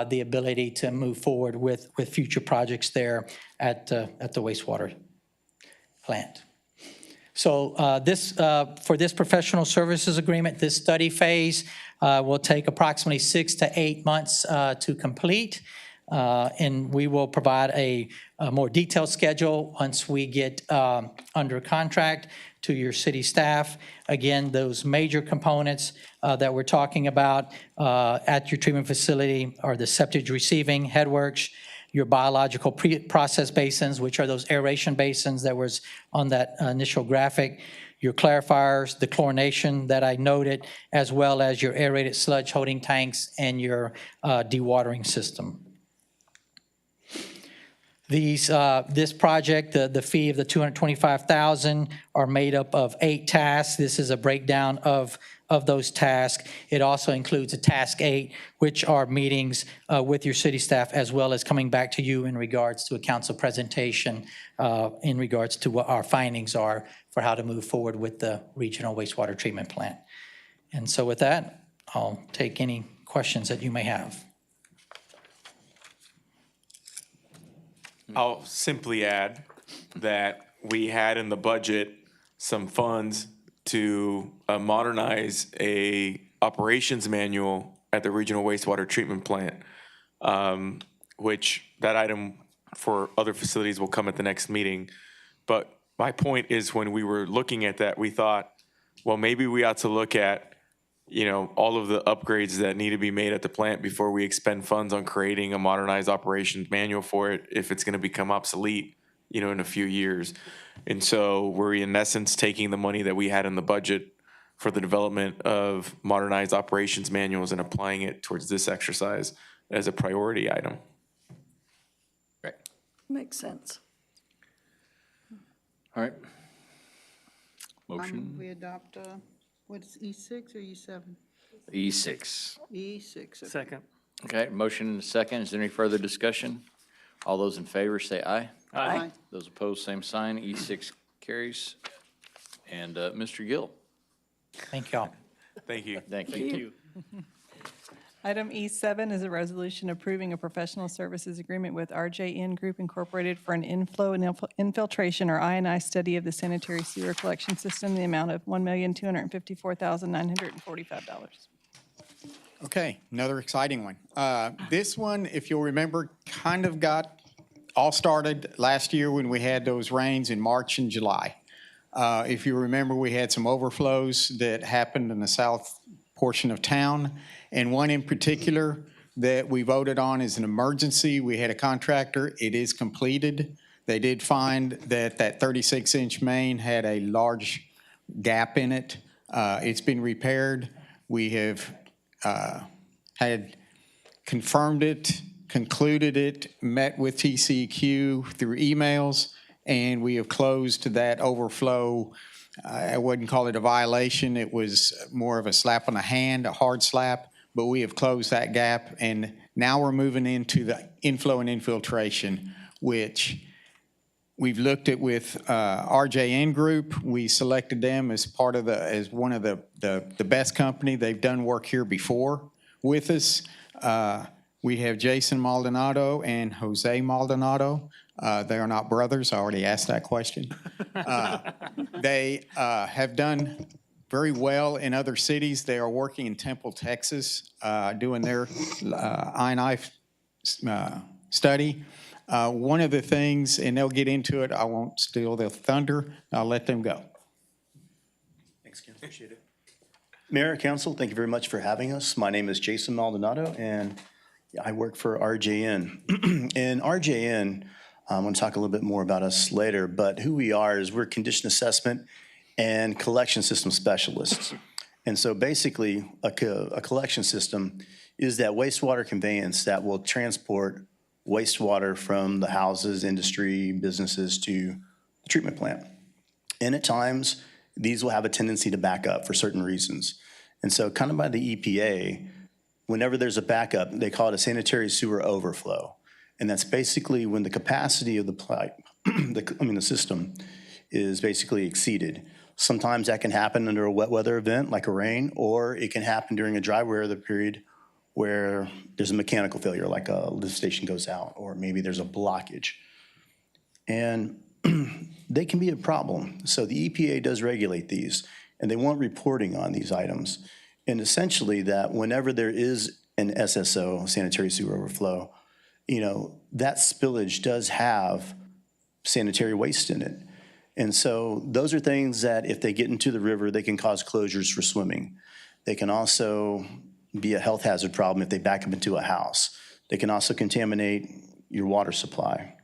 the ability to move forward with future projects there at the wastewater plant. So for this professional services agreement, this study phase will take approximately 6 to 8 months to complete. And we will provide a more detailed schedule once we get under contract to your city staff. Again, those major components that we're talking about at your treatment facility are the septic receiving headworks, your biological process basins, which are those aeration basins that was on that initial graphic, your clarifiers, the chlorination that I noted, as well as your aerated sludge holding tanks and your dewatering system. This project, the fee of the $225,000 are made up of 8 tasks. This is a breakdown of those tasks. It also includes a task 8, which are meetings with your city staff, as well as coming back to you in regards to a council presentation in regards to what our findings are for how to move forward with the regional wastewater treatment plant. And so with that, I'll take any questions that you may have. I'll simply add that we had in the budget some funds to modernize a operations manual at the regional wastewater treatment plant, which that item for other facilities will come at the next meeting. But my point is, when we were looking at that, we thought, well, maybe we ought to look at, all of the upgrades that need to be made at the plant before we expend funds on creating a modernized operations manual for it, if it's going to become obsolete, in a few years. And so we're in essence taking the money that we had in the budget for the development of modernized operations manuals and applying it towards this exercise as a priority item. Right. Makes sense. All right. Motion We adopt, what's E6 or E7? E6. E6. Okay. Second. Okay, motion and a second. Is there any further discussion? All those in favor say aye. Aye. Those opposed, same sign. E6 carries. And Mr. Gill. Thank y'all. Thank you. Thank you. Item E7 is a resolution approving a professional services agreement with RJN Group Incorporated for an inflow and infiltration, or I&I, study of the sanitary sewer collection system, the amount of $1,254,945. Okay, another exciting one. This one, if you'll remember, kind of got all started last year when we had those rains in March and July. If you remember, we had some overflows that happened in the south portion of town, and one in particular that we voted on as an emergency. We had a contractor. It is completed. They did find that that 36-inch main had a large gap in it. It's been repaired. We have had confirmed it, concluded it, met with TCEQ through emails, and we have closed that overflow. I wouldn't call it a violation. It was more of a slap on the hand, a hard slap, but we have closed that gap, and now we're moving into the inflow and infiltration, which we've looked at with RJN Group. We selected them as part of as one of the best company. They've done work here before with us. We have Jason Maldonado and Jose Maldonado. They are not brothers. I already asked that question. They have done very well in other cities. They are working in Temple, Texas, doing their I&I study. One of the things, and they'll get into it, I won't steal their thunder. I'll let them go. Thanks, Ken. Appreciate it. Mayor, Council, thank you very much for having us. My name is Jason Maldonado, and I work for RJN. And RJN, I'm going to talk a little bit more about us later, but who we are is we're condition assessment and collection system specialists. And so basically, a collection system is that wastewater conveyance that will transport wastewater from the houses, industry, businesses to the treatment plant. And at times, these will have a tendency to back up for certain reasons. And so kind of by the EPA, whenever there's a backup, they call it a sanitary sewer overflow. And that's basically when the capacity of the pipe, the system is basically exceeded. Sometimes that can happen under a wet weather event like a rain, or it can happen during a dry weather period where there's a mechanical failure, like a lift station goes out, or maybe there's a blockage. And they can be a problem. So the EPA does regulate these, and they want reporting on these items. And essentially that whenever there is an SSO, sanitary sewer overflow, that spillage does have sanitary waste in it. And so those are things that if they get into the river, they can cause closures for swimming. They can also be a health hazard problem if they back up into a house. They can also contaminate your water supply.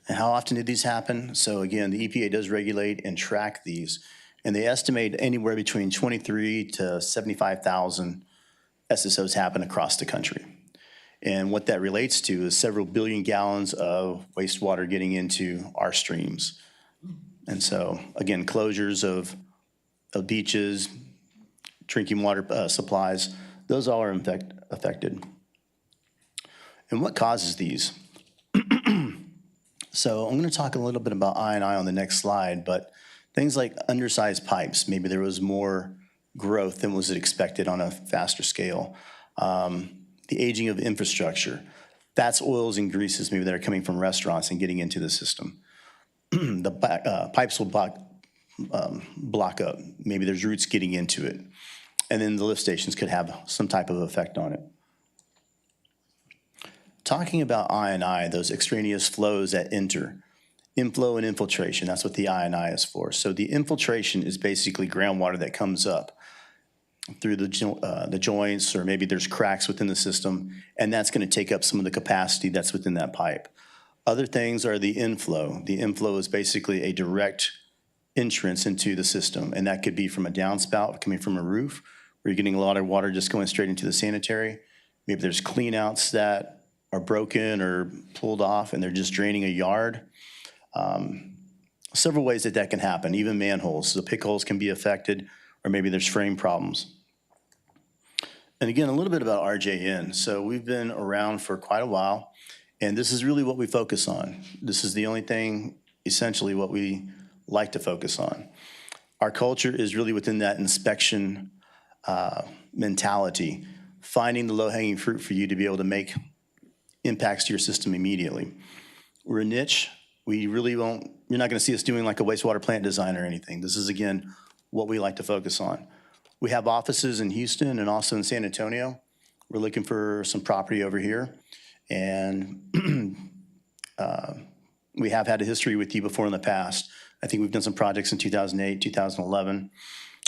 And how often do these happen? So again, the EPA does regulate and track these, and they estimate anywhere between 23 to 75,000 SSOs happen across the country. And what that relates to is several billion gallons of wastewater getting into our streams. And so, again, closures of beaches, drinking water supplies, those all are affected. And what causes these? So I'm going to talk a little bit about I&I on the next slide, but things like undersized pipes, maybe there was more growth than was expected on a faster scale. The aging of infrastructure, that's oils and greases maybe that are coming from restaurants and getting into the system. The pipes will block up. Maybe there's roots getting into it. And then the lift stations could have some type of effect on it. Talking about I&I, those extraneous flows that enter, inflow and infiltration, that's what the I&I is for. So the infiltration is basically groundwater that comes up through the joints, or maybe there's cracks within the system, and that's going to take up some of the capacity that's within that pipe. Other things are the inflow. The inflow is basically a direct entrance into the system, and that could be from a downspout coming from a roof, where you're getting a lot of water just going straight into the sanitary. Maybe there's cleanouts that are broken or pulled off, and they're just draining a yard. Several ways that can happen, even manholes. The pick holes can be affected, or maybe there's frame problems. And again, a little bit about RJN. So we've been around for quite a while, and this is really what we focus on. This is the only thing, essentially, what we like to focus on. our culture is really within that inspection mentality, finding the low-hanging fruit for you to be able to make impacts to your system immediately. We're a niche. We really won't, you're not going to see us doing like a wastewater plant design or anything. This is, again, what we like to focus on. We have offices in Houston and also in San Antonio. We're looking for some property over here. And we have had a history with you before in the past. I think we've done some projects in 2008, 2011.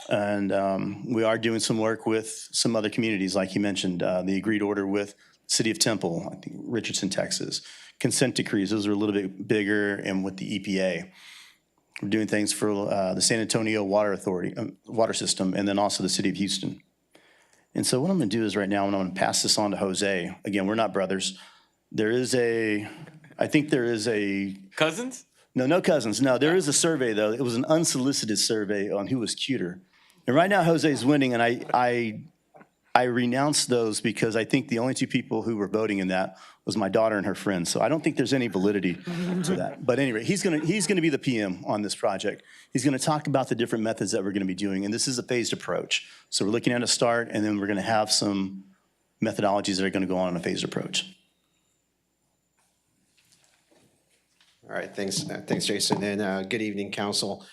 And we are doing some work with some other communities, like you mentioned, the agreed order with City of Temple, I think Richardson, Texas. Consent decrees, those are a little bit bigger, and with the EPA. We're doing things for the San Antonio Water Authority, water system, and then also the City of Houston. And so what I'm gonna do is right now, I'm gonna pass this on to Jose. Again, we're not brothers. I think there is a. Cousins? No cousins. No, there is a survey though. It was an unsolicited survey on who was cuter. And right now Jose's winning, and I renounced those because I think the only two people who were voting in that was my daughter and her friend. So I don't think there's any validity to that. But anyway, he's gonna be the PM on this project. He's gonna talk about the different methods that we're gonna be doing, and this is a phased approach. So we're looking at a start, and then we're gonna have some methodologies that are gonna go on in a phased approach. All right, thanks, Jason, and good evening, council.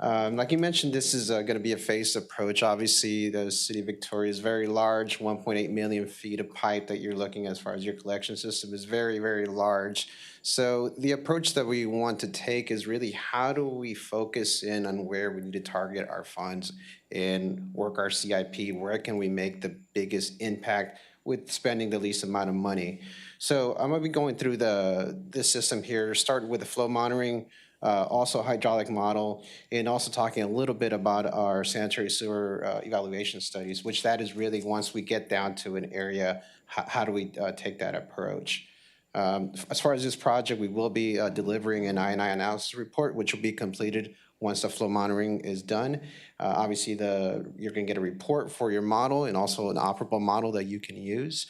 Like you mentioned, this is going to be a phased approach. Obviously, the City of Victoria is very large, 1.8 million feet of pipe that you're looking as far as your collection system is very, very large. So the approach that we want to take is really how do we focus in on where we need to target our funds and work our CIP, where can we make the biggest impact with spending the least amount of money. So I'm going to be going through this system here, starting with the flow monitoring, also hydraulic model, and also talking a little bit about our sanitary sewer evaluation studies, which that is really once we get down to an area, how do we take that approach? As far as this project, we will be delivering an I&I analysis report, which will be completed once the flow monitoring is done. Obviously, you're going to get a report for your model and also an operable model that you can use.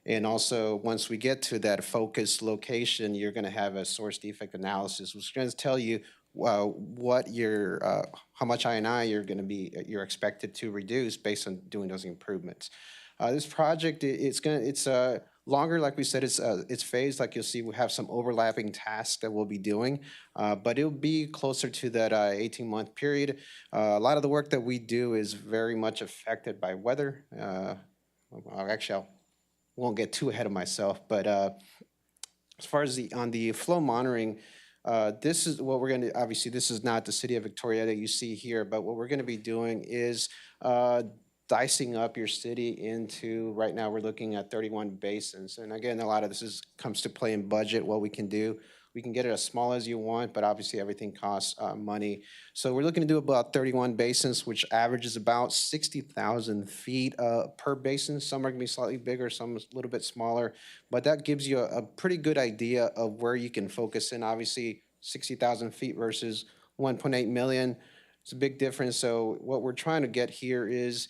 And also, once we get to that focused location, you're going to have a source defect analysis, which is going to tell you what how much I&I you're expected to reduce based on doing those improvements. This project, it's longer, like we said, it's phased. Like you'll see, we have some overlapping tasks that we'll be doing, but it'll be closer to that 18-month period. A lot of the work that we do is very much affected by weather. Actually, I won't get too ahead of myself, but as far as on the flow monitoring, this is what we're going to, obviously this is not the City of Victoria that you see here, but what we're going to be doing is dicing up your city into, right now we're looking at 31 basins. And again, a lot of this comes to play in budget, what we can do. We can get it as small as you want, but obviously everything costs money. So we're looking to do about 31 basins, which averages about 60,000 feet per basin. Some are gonna be slightly bigger, some a little bit smaller, but that gives you a pretty good idea of where you can focus in. Obviously, 60,000 feet versus 1.8 million, it's a big difference. So what we're trying to get here is,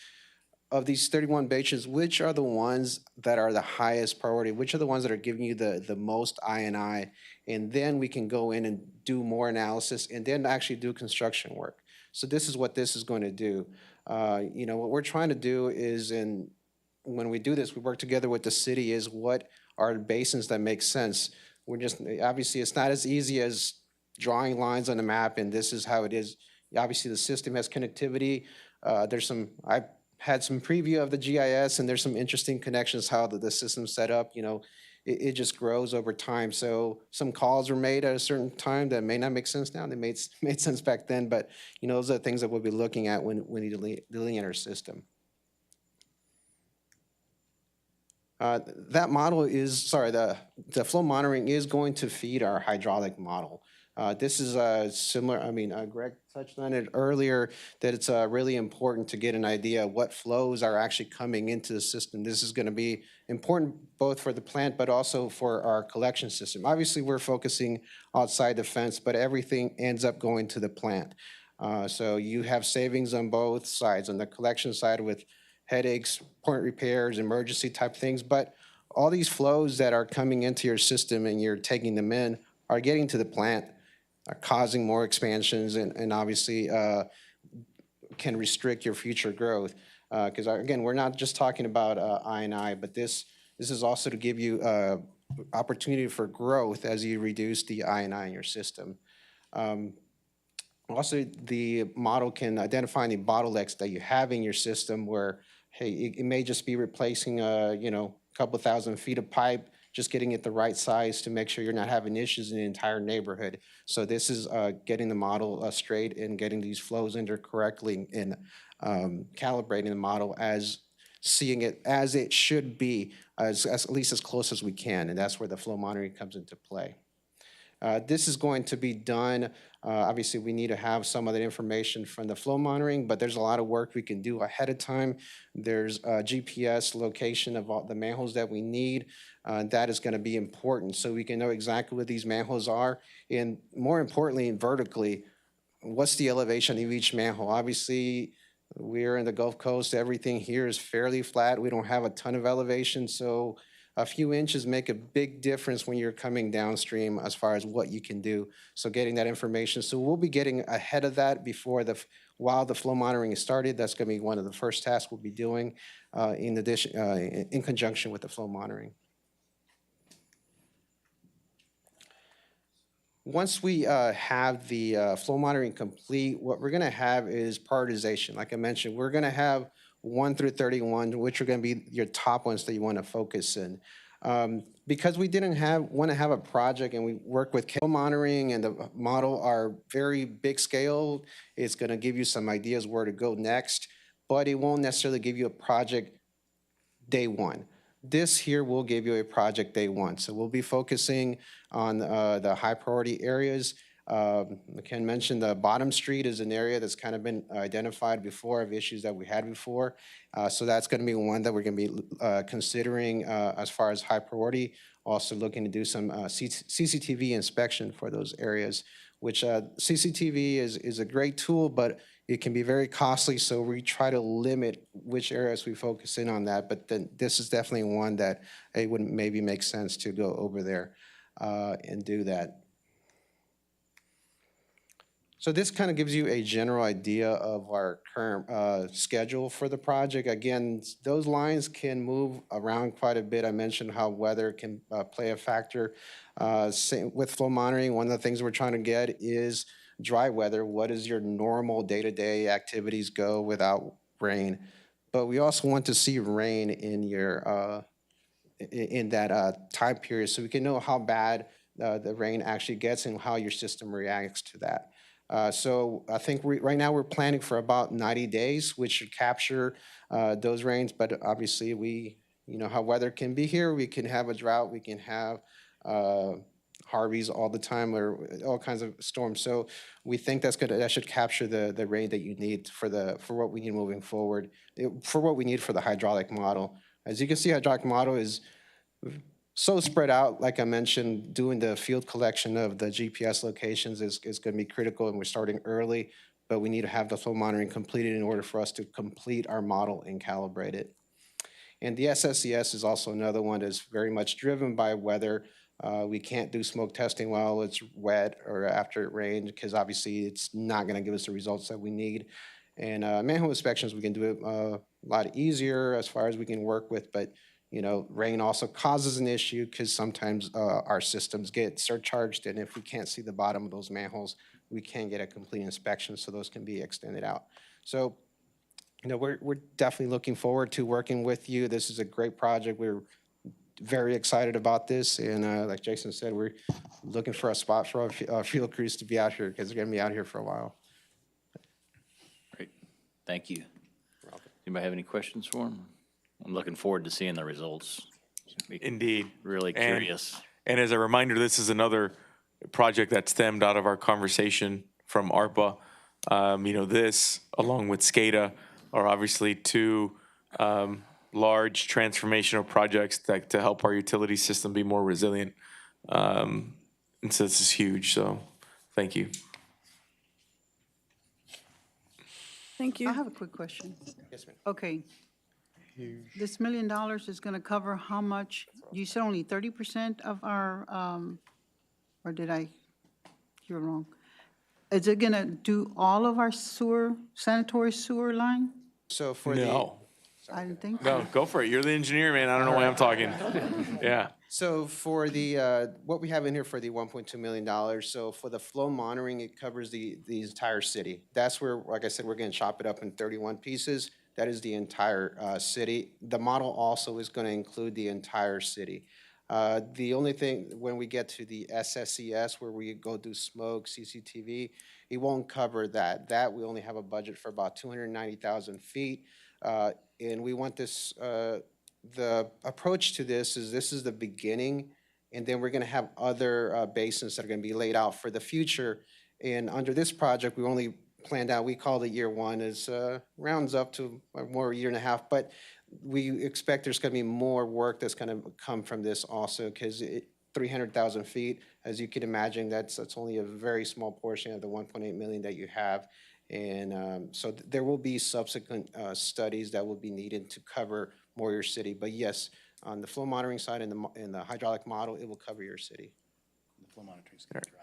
of these 31 basins, which are the ones that are the highest priority? Which are the ones that are giving you the most I&I? And then we can go in and do more analysis and then actually do construction work. So this is what this is going to do. What we're trying to do is, when we do this, we work together with the city, is what are basins that make sense. Obviously, it's not as easy as drawing lines on a map and this is how it is. Obviously, the system has connectivity. I've had some preview of the GIS, and there's some interesting connections how the system's set up. It just grows over time. So some calls were made at a certain time that may not make sense now. They made sense back then, but those are the things that we'll be looking at when we delineate our system. That model is, the flow monitoring is going to feed our hydraulic model. This is similar, Greg touched on it earlier, that it's really important to get an idea of what flows are actually coming into the system. This is going to be important both for the plant, but also for our collection system. Obviously, we're focusing outside the fence, but everything ends up going to the plant. So you have savings on both sides, on the collection side with headaches, point repairs, emergency type things, but all these flows that are coming into your system and you're taking them in are getting to the plant, are causing more expansions, and obviously can restrict your future growth. Because again, we're not just talking about I&I, but this is also to give you opportunity for growth as you reduce the I&I in your system. Also, the model can identify any bottlenecks that you have in your system where, hey, it may just be replacing a couple thousand feet of pipe, just getting it the right size to make sure you're not having issues in the entire neighborhood. So this is getting the model straight and getting these flows in there correctly and calibrating the model as seeing it as it should be, as at least as close as we can, and that's where the flow monitoring comes into play. This is going to be done, obviously we need to have some of the information from the flow monitoring, but there's a lot of work we can do ahead of time. There's a GPS location of all the manholes that we need. That is going to be important so we can know exactly what these manholes are, and more importantly, vertically, what's the elevation of each manhole. Obviously, we're in the Gulf Coast. Everything here is fairly flat. We don't have a ton of elevation, so a few inches make a big difference when you're coming downstream as far as what you can do. So getting that information. So we'll be getting ahead of that while the flow monitoring is started. That's going to be one of the first tasks we'll be doing in conjunction with the flow monitoring. Once we have the flow monitoring complete, what we're going to have is prioritization. Like I mentioned, we're going to have 1 through 31, which are going to be your top ones that you want to focus in. Because we didn't want to have a project and we work with flow monitoring and the model are very big scale, it's going to give you some ideas where to go next, but it won't necessarily give you a project day one. This here will give you a project day one. So we'll be focusing on the high priority areas. Ken mentioned the bottom street is an area that's kind of been identified before of issues that we had before. So that's going to be one that we're going to be considering as far as high priority. Also looking to do some CCTV inspection for those areas, which CCTV is a great tool, but it can be very costly. So we try to limit which areas we focus in on that. But then this is definitely one that it would maybe make sense to go over there and do that. So this kind of gives you a general idea of our current schedule for the project. Again, those lines can move around quite a bit. I mentioned how weather can play a factor. With flow monitoring, one of the things we're trying to get is dry weather. What does your normal day-to-day activities go without rain? But we also want to see rain in your in that time period so we can know how bad the rain actually gets and how your system reacts to that. So I think right now we're planning for about 90 days, which should capture those rains. But obviously, you know how weather can be here. We can have a drought. We can have Harveys all the time or all kinds of storms. So we think that should capture the rain that you need for what we need moving forward, for what we need for the hydraulic model. As you can see, hydraulic model is so spread out. Like I mentioned, doing the field collection of the GPS locations is going to be critical, and we're starting early, but we need to have the flow monitoring completed in order for us to complete our model and calibrate it. And the SSES is also another one that's very much driven by weather. We can't do smoke testing while it's wet or after it rained because obviously it's not going to give us the results that we need. And manhole inspections we can do it a lot easier as far as we can work with, but you know, rain also causes an issue because sometimes our systems get surcharged, and if we can't see the bottom of those manholes, we can't get a complete inspection, so those can be extended out. So, you know, we're definitely looking forward to working with you. This is a great project. We're very excited about this, and like Jason said, we're looking for a spot for our field crews to be out here because they're going to be out here for a while. Great, thank you. Anybody have any questions for him? I'm looking forward to seeing the results. Indeed. Really curious. And as a reminder, this is another project that stemmed out of our conversation from ARPA. You know, this, along with Scada, are obviously two large transformational projects that to help our utility system be more resilient. And so this is huge, so thank you. Thank you. I have a quick question. Yes, ma'am. Okay. This $1 million is going to cover how much? You said only 30% of our, or did I hear wrong? is it gonna do all of our sewer, sanitary sewer line? So for the, No, I didn't think so. no, go for it. You're the engineer, man. I don't know why I'm talking. Yeah. so for the, what we have in here for the $1.2 million, so for the flow monitoring, it covers the entire city. That's where, like I said, we're gonna chop it up in 31 pieces. That is the entire city. The model also is gonna include the entire city. The only thing, when we get to the SSES, where we go do smoke, CCTV, it won't cover that. That, we only have a budget for about 290,000 feet. And we want this, the approach to this is the beginning, and then we're gonna have other basins that are gonna be laid out for the future. And under this project, we only planned out, we call it year one, is rounds up to more year and a half, but we expect there's gonna be more work that's gonna come from this also, because 300,000 feet, as you can imagine, that's only a very small portion of the 1.8 million that you have. And so there will be subsequent studies that will be needed to cover more your city. But yes, on the flow monitoring side and the hydraulic model, it will cover your city. The flow monitoring is gonna drive.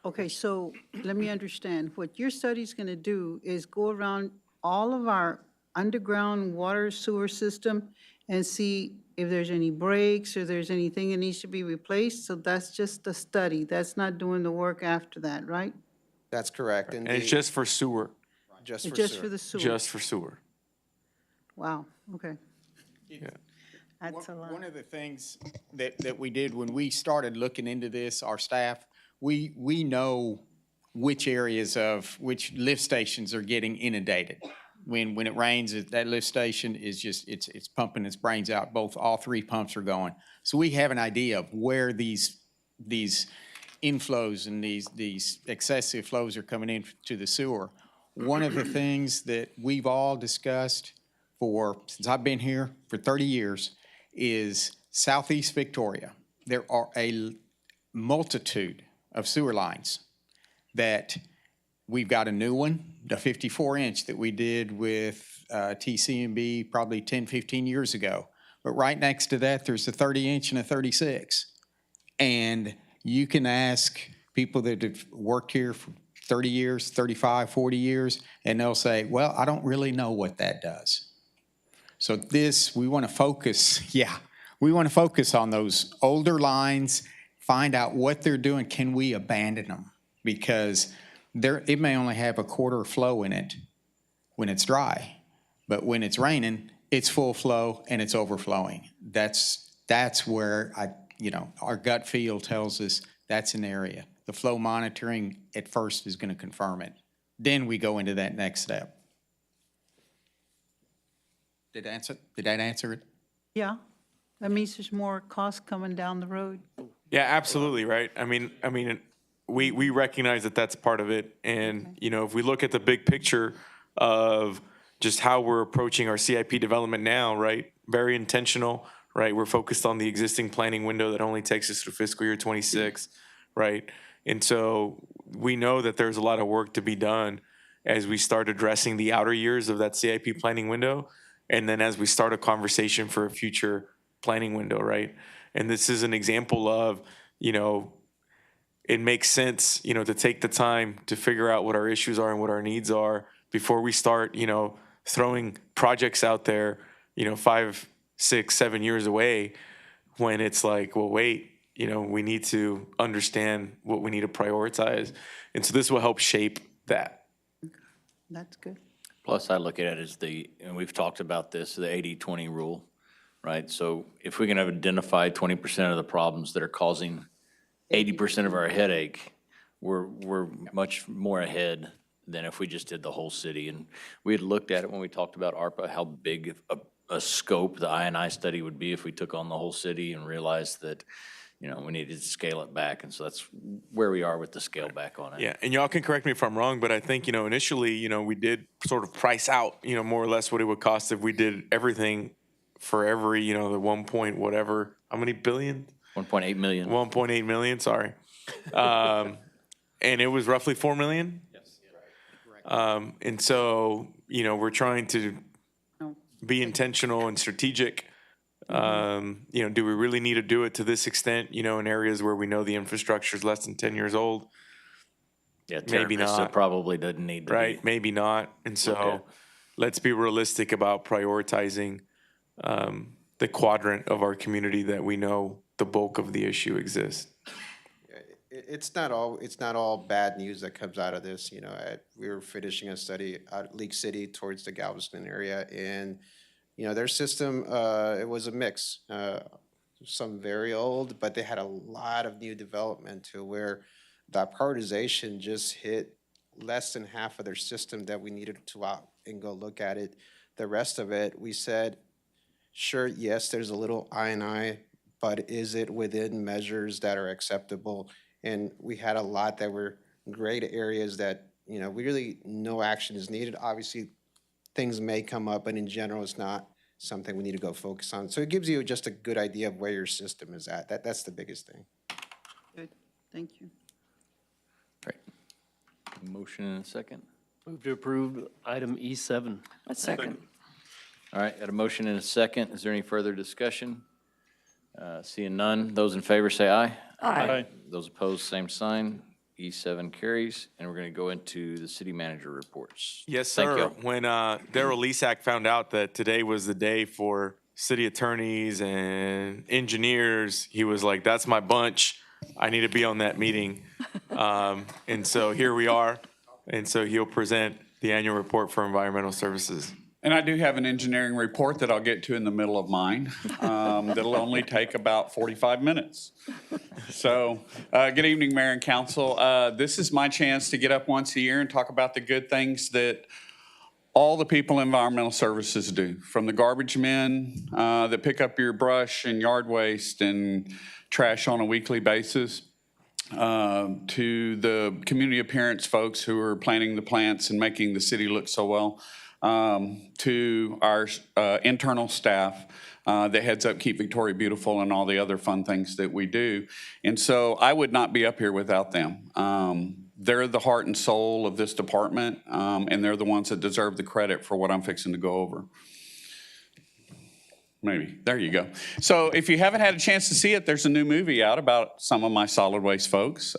Okay, so let me understand. What your study's gonna do is go around all of our underground water sewer system and see if there's any breaks or there's anything that needs to be replaced. So that's just the study. That's not doing the work after that, right? That's correct. And it's just for sewer, Just It's for just sewer. for the sewer? just for sewer. Wow, okay. Yeah. That's a lot. One of the things that we did when we started looking into this, our staff, we know which areas of, which lift stations are getting inundated. When it rains, that lift station is just, it's pumping its brains out. All three pumps are going. So we have an idea of where these inflows and these excessive flows are coming into the sewer. One of the things that we've all discussed since I've been here for 30 years is Southeast Victoria. There are a multitude of sewer lines that we've got a new one, the 54-inch that we did with TCMB probably 10, 15 years ago. But right next to that, there's a 30-inch and a 36. And you can ask people that have worked here for 30 years, 35, 40 years, and they'll say, well, I don't really know what that does. So we want to focus, we want to focus on those older lines, find out what they're doing. Can we abandon them? Because it may only have a quarter flow in it when it's dry, but when it's raining, it's full flow and it's overflowing. That's where our gut feel tells us that's an area. The flow monitoring at first is going to confirm it. Then we go into that next step. Did that answer it? Yeah, that means there's more cost coming down the road. Yeah, absolutely, right? I mean, we recognize that that's part of it. And, if we look at the big picture of just how we're approaching our CIP development now, right? Very intentional, right? We're focused on the existing planning window that only takes us through fiscal year 26, right? And so we know that there's a lot of work to be done as we start addressing the outer years of that CIP planning window. And then as we start a conversation for a future planning window, right? And this is an example of, it makes sense, to take the time to figure out what our issues are and what our needs are before we start, throwing projects out there, 5, 6, 7 years away, when it's like, well, wait, we need to understand what we need to prioritize. And so this will help shape that. That's good. Plus, I look at it as and we've talked about this, the 80-20 rule, right? So if we can have identified 20% of the problems that are causing 80% of our headache, we're much more ahead than if we just did the whole city. And we had looked at it when we talked about ARPA, how big a scope the I&I study would be if we took on the whole city, and realized that, we needed to scale it back. And so that's where we are with the scale back on it. Yeah, and y'all can correct me if I'm wrong, but I think, initially, we did sort of price out, more or less what it would cost if we did everything for every, the 1 point whatever, how many billion? 1.8 million. 1.8 million, sorry. And it was roughly 4 million? Yes. And so, we're trying to be intentional and strategic. Do we really need to do it to this extent, in areas where we know the infrastructure is less than 10 years old? Yeah, maybe Terra Vista not. probably doesn't need to Right, be. maybe not. And so Okay. let's be realistic about prioritizing the quadrant of our community that we know the bulk of the issue exists. It's not all bad news that comes out of this. You know, we were finishing a study at League City towards the Galveston area, and you know their system it was a mix. Some very old, but they had a lot of new development to where that prioritization just hit less than half of their system that we needed to out and go look at it. The rest of it, we said, sure, yes, there's a little I&I, but is it within measures that are acceptable? And we had a lot that were great areas that, you know, we really, no action is needed. Obviously, things may come up, but in general, it's not something we need to go focus on. So it gives you just a good idea of where your system is at. That's the biggest thing. Good, thank you. Great. Motion and a second. Move to approve item E7. A second. All right, got a motion and a second. Is there any further discussion? Seeing none, those in favor say aye. Aye. Those opposed, same sign. E7 carries, and we're going to go into the city manager reports. Yes, Thank sir. you. When Darrell Leasack found out that today was the day for city attorneys and engineers, he was like, that's my bunch. I need to be on that meeting. And so here we are. And so he'll present the annual report for environmental services. And I do have an engineering report that I'll get to in the middle of mine. That'll only take about 45 minutes. So, good evening, Mayor and Council. This is my chance to get up once a year and talk about the good things that all the people in environmental services do, from the garbage men that pick up your brush and yard waste and trash on a weekly basis, to the community appearance folks who are planting the plants and making the city look so well, to our internal staff that heads up Keep Victoria Beautiful and all the other fun things that we do. And so I would not be up here without them. They're the heart and soul of this department, and they're the ones that deserve the credit for what I'm fixing to go over. Maybe. There you go. So if you haven't had a chance to see it, there's a new movie out about some of my solid waste folks.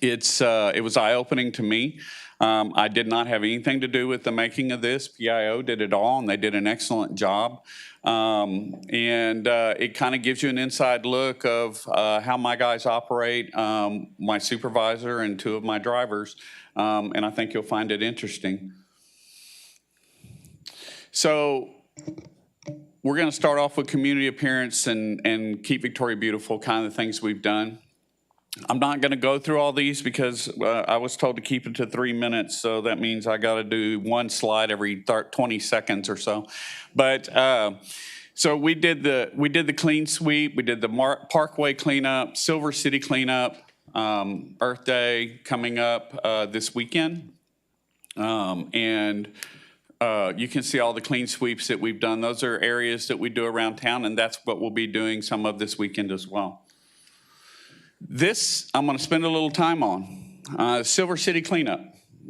It was eye-opening to me. I did not have anything to do with the making of this. PIO did it all, and they did an excellent job. It kind of gives you an inside look of how my guys operate, my supervisor and two of my drivers, and I think you'll find it interesting. So we're going to start off with community appearance and Keep Victoria Beautiful, kind of the things we've done. I'm not going to go through all these because I was told to keep it to 3 minutes, so that means I got to do one slide every 20 seconds or so. But so we did the clean sweep, we did the Parkway cleanup, Silver City cleanup, Earth Day coming up this weekend, and you can see all the clean sweeps that we've done. Those are areas that we do around town, and that's what we'll be doing some of this weekend as well. This, I'm going to spend a little time on. Silver City cleanup.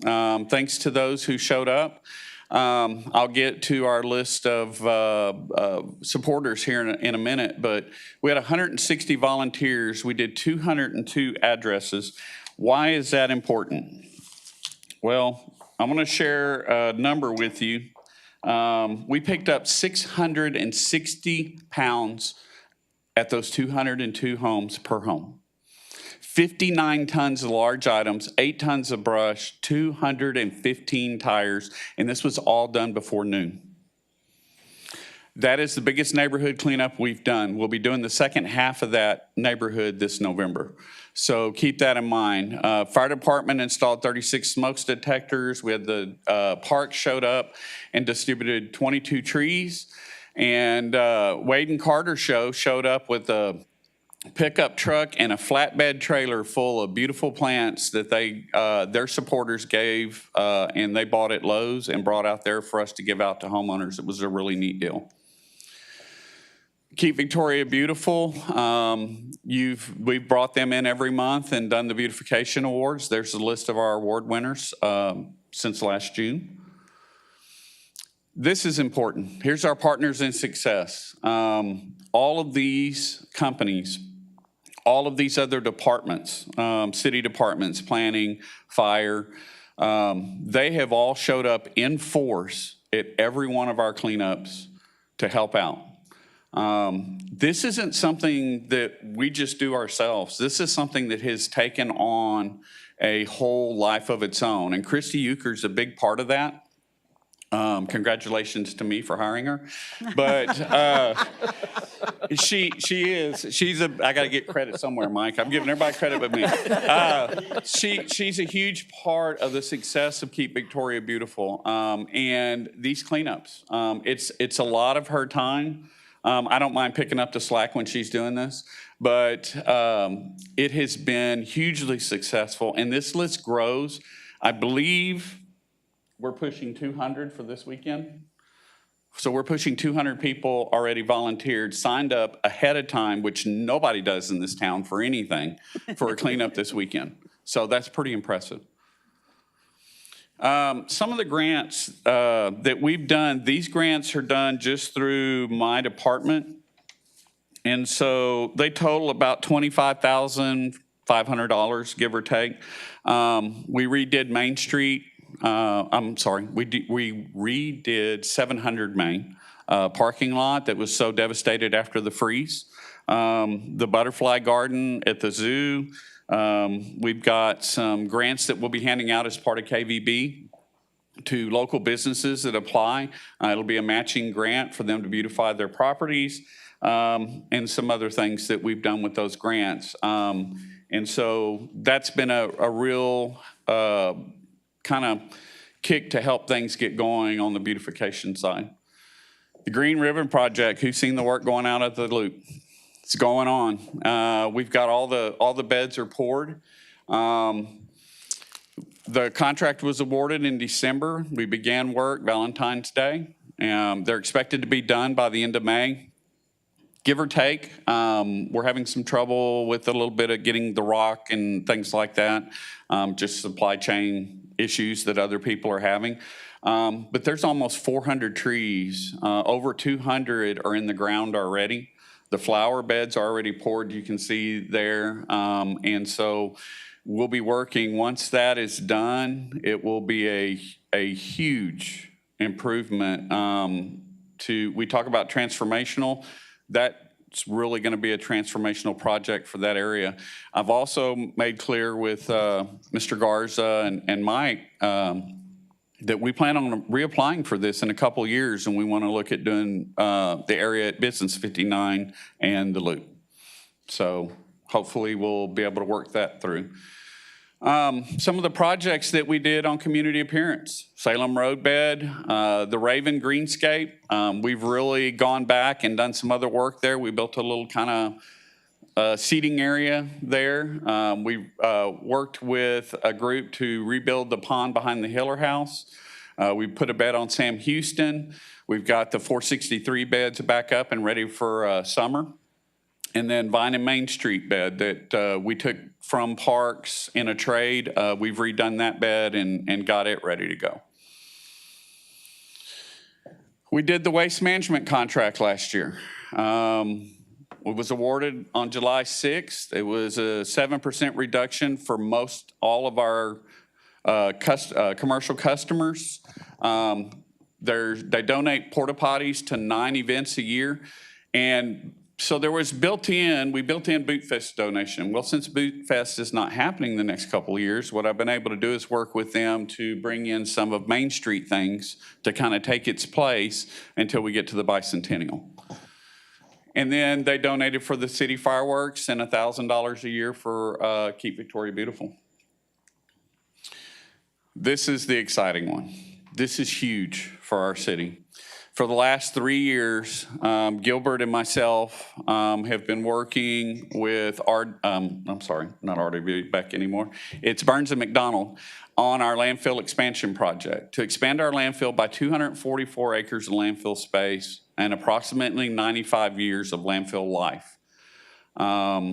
Thanks to those who showed up. I'll get to our list of supporters here in a minute, but we had 160 volunteers. We did 202 addresses. Why is that important? Well, I'm going to share a number with you. We picked up 660 pounds at those 202 homes per home. 59 tons of large items, 8 tons of brush, 215 tires, and this was all done before noon. That is the biggest neighborhood cleanup we've done. We'll be doing the second half of that neighborhood this November. So keep that in mind. Fire department installed 36 smoke detectors. We had the park showed up and distributed 22 trees. And Wade and Carter showed up with a pickup truck and a flatbed trailer full of beautiful plants that their supporters gave, and they bought at Lowe's and brought out there for us to give out to homeowners. It was a really neat deal. Keep Victoria Beautiful. We've brought them in every month and done the Beautification Awards. There's a list of our award winners since last June. This is important. Here's our partners in success. All of these companies all of these other departments, city departments, planning, fire, they have all showed up in force at every one of our cleanups to help out. This isn't something that we just do ourselves. This is something that has taken on a whole life of its own. And Christy Euchre's a big part of that. Congratulations to me for hiring her. But she's I got to get credit somewhere, Mike. I'm giving everybody credit but me. She's a huge part of the success of Keep Victoria Beautiful and these cleanups. It's a lot of her time. I don't mind picking up the slack when she's doing this, but it has been hugely successful, and this list grows. I believe we're pushing 200 for this weekend. So we're pushing 200 people already volunteered, signed up ahead of time, which nobody does in this town for anything, for a cleanup this weekend. So that's pretty impressive. Some of the grants that we've done, these grants are done just through my department. And so they total about $25,500, give or take. We redid Main Street. I'm sorry, we redid 700 Main parking lot that was so devastated after the freeze. The butterfly garden at the zoo. We've got some grants that we'll be handing out as part of KVB to local businesses that apply. It'll be a matching grant for them to beautify their properties, and some other things that we've done with those grants. And so that's been a real kind of kick to help things get going on the beautification side. The Green Ribbon Project, who's seen the work going out at the Loop? It's going on. We've got all the beds are poured. The contract was awarded in December. We began work Valentine's Day. They're expected to be done by the end of May. Give or take, we're having some trouble with a little bit of getting the rock and things like that, just supply chain issues that other people are having. But there's almost 400 trees. Over 200 are in the ground already. The flower beds are already poured, you can see there. And so we'll be working, once that is done, it will be a huge improvement we talk about transformational. That's really going to be a transformational project for that area. I've also made clear with Mr. Garza and Mike that we plan on reapplying for this in a couple years, and we want to look at doing the area at Business 59 and the Loop. So hopefully we'll be able to work that through. Some of the projects that we did on community appearance, Salem Roadbed, the Raven Greenscape. We've really gone back and done some other work there. We built a little kind of seating area there. We worked with a group to rebuild the pond behind the Hiller House. We put a bed on Sam Houston. We've got the 463 beds back up and ready for summer. And then Vine and Main Street bed that we took from Parks in a trade. We've redone that bed and got it ready to go. We did the waste management contract last year. It was awarded on July 6th. It was a 7% reduction for all of our commercial customers. They donate porta potties to 9 events a year. And so there was we built in Boot Fest donation. Well, since Boot Fest is not happening the next couple of years, what I've been able to do is work with them to bring in some of Main Street things to kind of take its place until we get to the bicentennial. And then they donated for the city fireworks and $1,000 a year for Keep Victoria Beautiful. This is the exciting one. This is huge for our city. For the last 3 years, Gilbert and myself have been working with not RWB Beck anymore. It's Burns and McDonald on our landfill expansion project to expand our landfill by 244 acres of landfill space and approximately 95 years of landfill life. I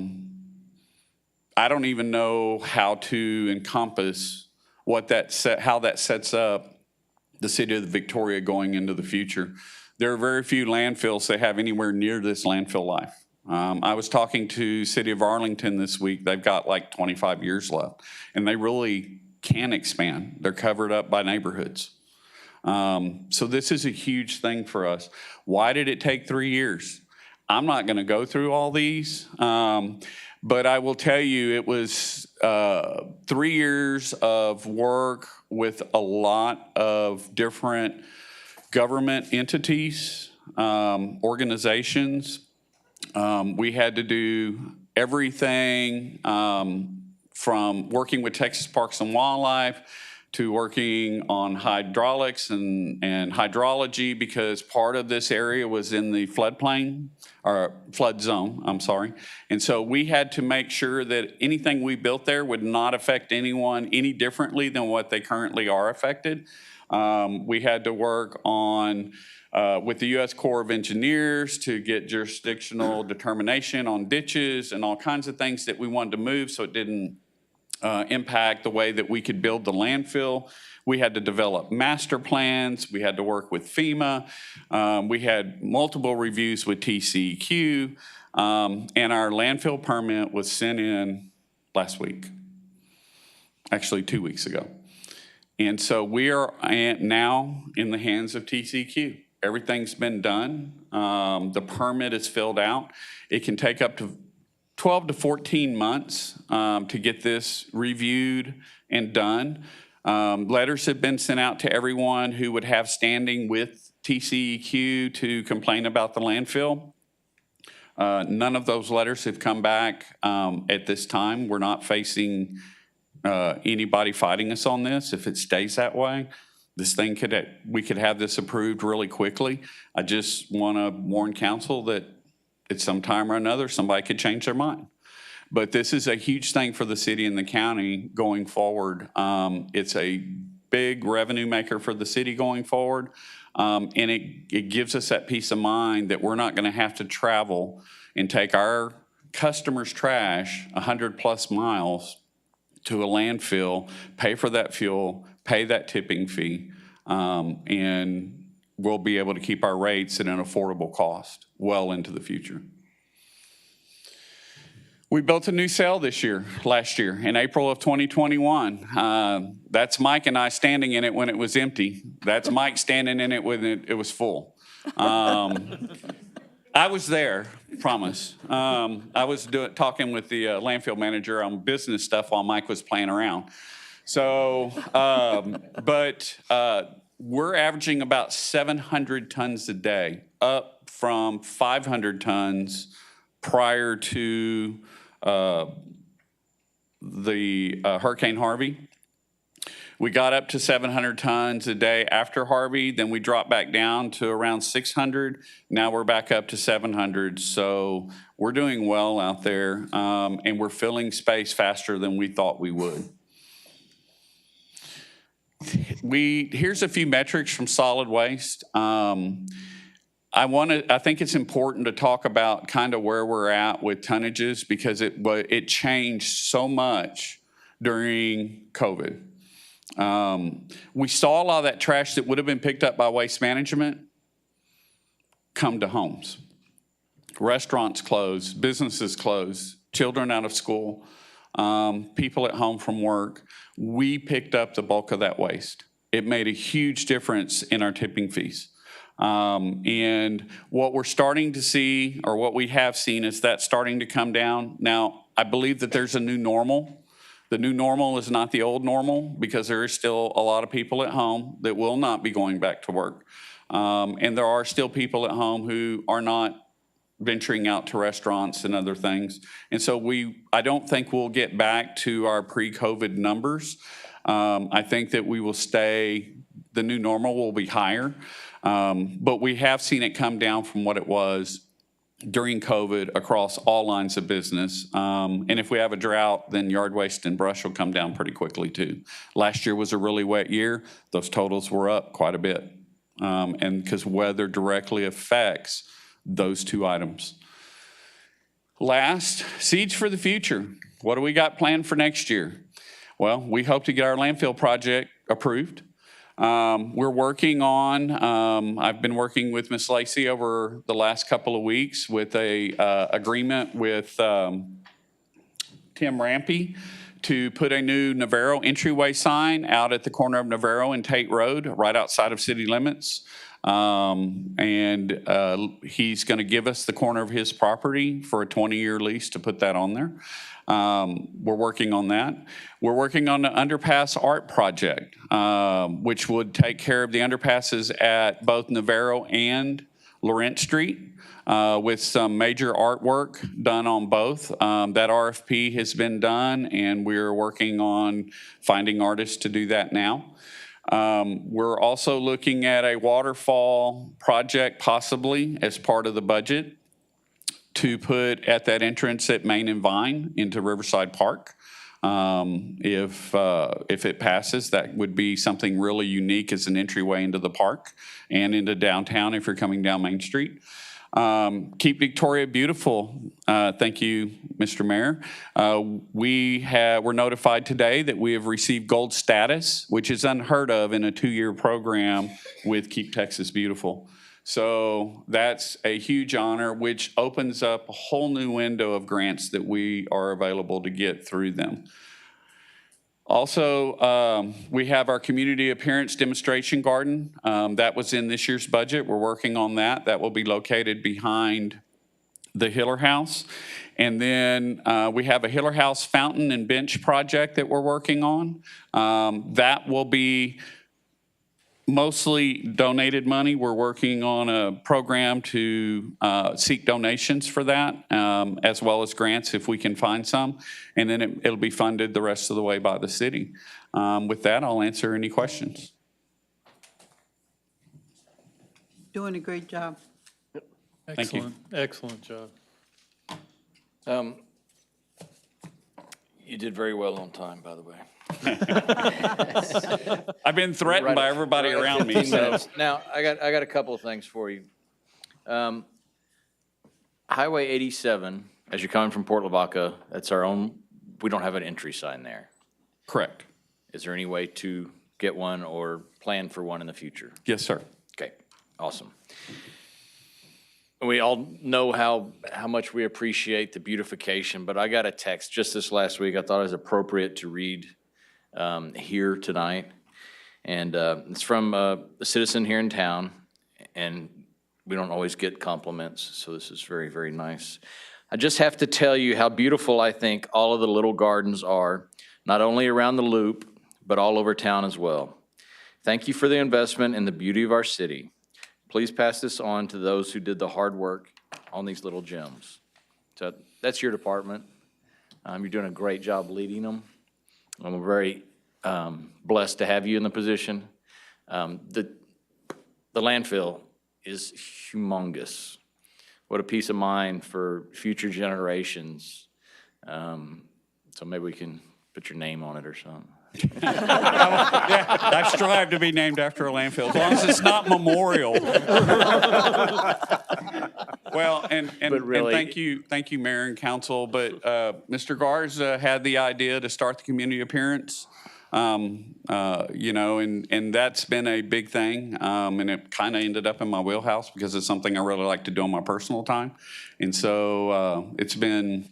don't even know how to encompass how that sets up the city of Victoria going into the future. There are very few landfills that have anywhere near this landfill life. I was talking to City of Arlington this week. They've got like 25 years left, and they really can expand. They're covered up by neighborhoods. So this is a huge thing for us. Why did it take 3 years? I'm not going to go through all these, but I will tell you it was 3 years of work with a lot of different government entities, organizations. We had to do everything from working with Texas Parks and Wildlife to working on hydraulics and hydrology, because part of this area was in the floodplain, or flood zone, I'm sorry. And so we had to make sure that anything we built there would not affect anyone any differently than what they currently are affected. We had to work on with the U.S. Corps of Engineers to get jurisdictional determination on ditches and all kinds of things that we wanted to move so it didn't impact the way that we could build the landfill. We had to develop master plans. We had to work with FEMA. We had multiple reviews with TCEQ, and our landfill permit was sent in last week, actually 2 weeks ago. And so we are now in the hands of TCEQ. Everything's been done. The permit is filled out. It can take up to 12 to 14 months to get this reviewed and done. Letters have been sent out to everyone who would have standing with TCEQ to complain about the landfill. None of those letters have come back at this time. We're not facing anybody fighting us on this. If it stays that way, this thing we could have this approved really quickly. I just want to warn council that at some time or another, somebody could change their mind. But this is a huge thing for the city and the county going forward. It's a big revenue maker for the city going forward. And it gives us that peace of mind that we're not going to have to travel and take our customers' trash 100+ miles to a landfill, pay for that fuel, pay that tipping fee, and we'll be able to keep our rates at an affordable cost well into the future. We built a new cell last year, in April of 2021. That's Mike and I standing in it when it was empty. That's Mike standing in it when it was full. I was there, promise. I was talking with the landfill manager on business stuff while Mike was playing around. So, we're averaging about 700 tons a day, up from 500 tons prior to the Hurricane Harvey. We got up to 700 tons a day after Harvey, then we dropped back down to around 600. Now we're back up to 700. So we're doing well out there, and we're filling space faster than we thought we would. Here's a few metrics from solid waste. I think it's important to talk about kind of where we're at with tonnages, because it changed so much during COVID. We saw a lot of that trash that would have been picked up by waste management come to homes. Restaurants closed, businesses closed, children out of school, people at home from work. We picked up the bulk of that waste. It made a huge difference in our tipping fees. And what we're starting to see, or what we have seen, is that starting to come down. Now, I believe that there's a new normal. The new normal is not the old normal, because there is still a lot of people at home that will not be going back to work. And there are still people at home who are not venturing out to restaurants and other things. And so I don't think we'll get back to our pre-COVID numbers. I think that we will stay, the new normal will be higher. But we have seen it come down from what it was during COVID across all lines of business. And if we have a drought, then yard waste and brush will come down pretty quickly too. Last year was a really wet year. Those totals were up quite a bit. And because weather directly affects those two items. Last, seeds for the future. What do we got planned for next year? Well, we hope to get our landfill project approved. We're working on, I've been working with Ms. Lacey over the last couple of weeks with a agreement with Tim Rampy to put a new Navarro entryway sign out at the corner of Navarro and Tate Road, right outside of city limits. He's going to give us the corner of his property for a 20-year lease to put that on there. We're working on that. We're working on the underpass art project, which would take care of the underpasses at both Navarro and Laurent Street, with some major artwork done on both. That RFP has been done, and we're working on finding artists to do that now. We're also looking at a waterfall project possibly as part of the budget to put at that entrance at Main and Vine into Riverside Park. If it passes, that would be something really unique as an entryway into the park and into downtown if you're coming down Main Street. Keep Victoria Beautiful. Thank you, Mr. Mayor. We're notified today that we have received gold status, which is unheard of in a 2-year program with Keep Texas Beautiful. So that's a huge honor, which opens up a whole new window of grants that we are available to get through them. Also, we have our community appearance demonstration garden. That was in this year's budget. We're working on that. That will be located behind the Hiller House. And then we have a Hiller House fountain and bench project that we're working on. That will be mostly donated money. We're working on a program to seek donations for that, as well as grants if we can find some. And then it'll be funded the rest of the way by the city. With that, I'll answer any questions. Doing a great job. Thank you. Excellent job. You did very well on time, by the way. I've been threatened by everybody Right at around me. 15 So. minutes. Now, I got a couple of things for you. Highway 87, as you're coming from Port Lavaca, that's our own, we don't have an entry sign there. Correct. Is there any way to get one or plan for one in the future? Yes, sir. Okay, awesome. We all know how much we appreciate the beautification, but I got a text just this last week I thought it was appropriate to read here tonight. And it's from a citizen here in town, and we don't always get compliments, so this is very, very nice. I just have to tell you how beautiful I think all of the little gardens are, not only around the loop, but all over town as well. Thank you for the investment in the beauty of our city. Please pass this on to those who did the hard work on these little gems. So that's your department. You're doing a great job leading them. I'm very blessed to have you in the position. The landfill is humongous. What a peace of mind for future generations. So maybe we can put your name on it or something. I strive to be named after a landfill, as long as it's not memorial. Well, and really, thank you, Mayor and Council. But Mr. Garza had the idea to start the community appearance, and that's been a big thing. And it kind of ended up in my wheelhouse because it's something I really like to do on my personal time. And so it's been.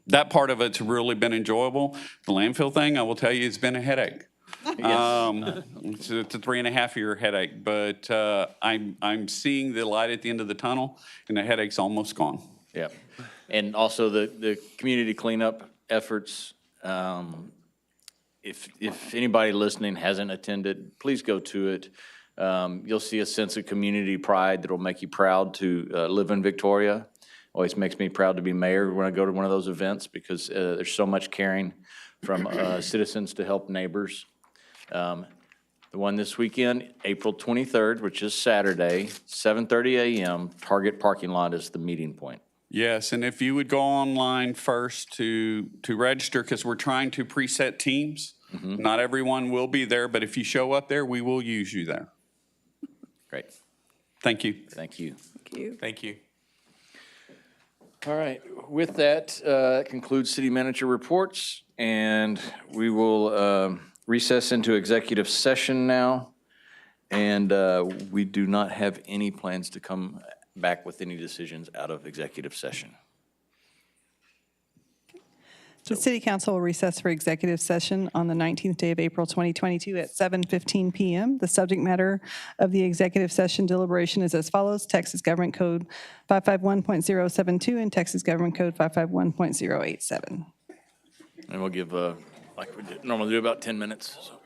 That part of it's really been enjoyable. The landfill thing, I will tell you, it's been a headache. It's a 3.5-year headache, but I'm seeing the light at the end of the tunnel, and the headache's almost gone. Yeah, and also the community cleanup efforts. If anybody listening hasn't attended, please go to it. You'll see a sense of community pride that'll make you proud to live in Victoria. Always makes me proud to be mayor when I go to one of those events because there's so much caring from citizens to help neighbors. The one this weekend, April 23rd, which is Saturday, 7:30 a.m., Target parking lot is the meeting point. Yes, and if you would go online first to register, because we're trying to preset teams. Mm-hmm. Not everyone will be there, but if you show up there, we will use you there. Great. Thank you. Thank you. Thank you. Thank you. All right, with that, concludes city manager reports, and we will recess into executive session now. And we do not have any plans to come back with any decisions out of executive session. The City Council will recess for executive session on the 19th day of April 2022 at 7:15 PM. The subject matter of the executive session deliberation is as follows: Texas Government Code 551.072 and Texas Government Code 551.087. And we'll give, like we normally do, about 10 minutes. So.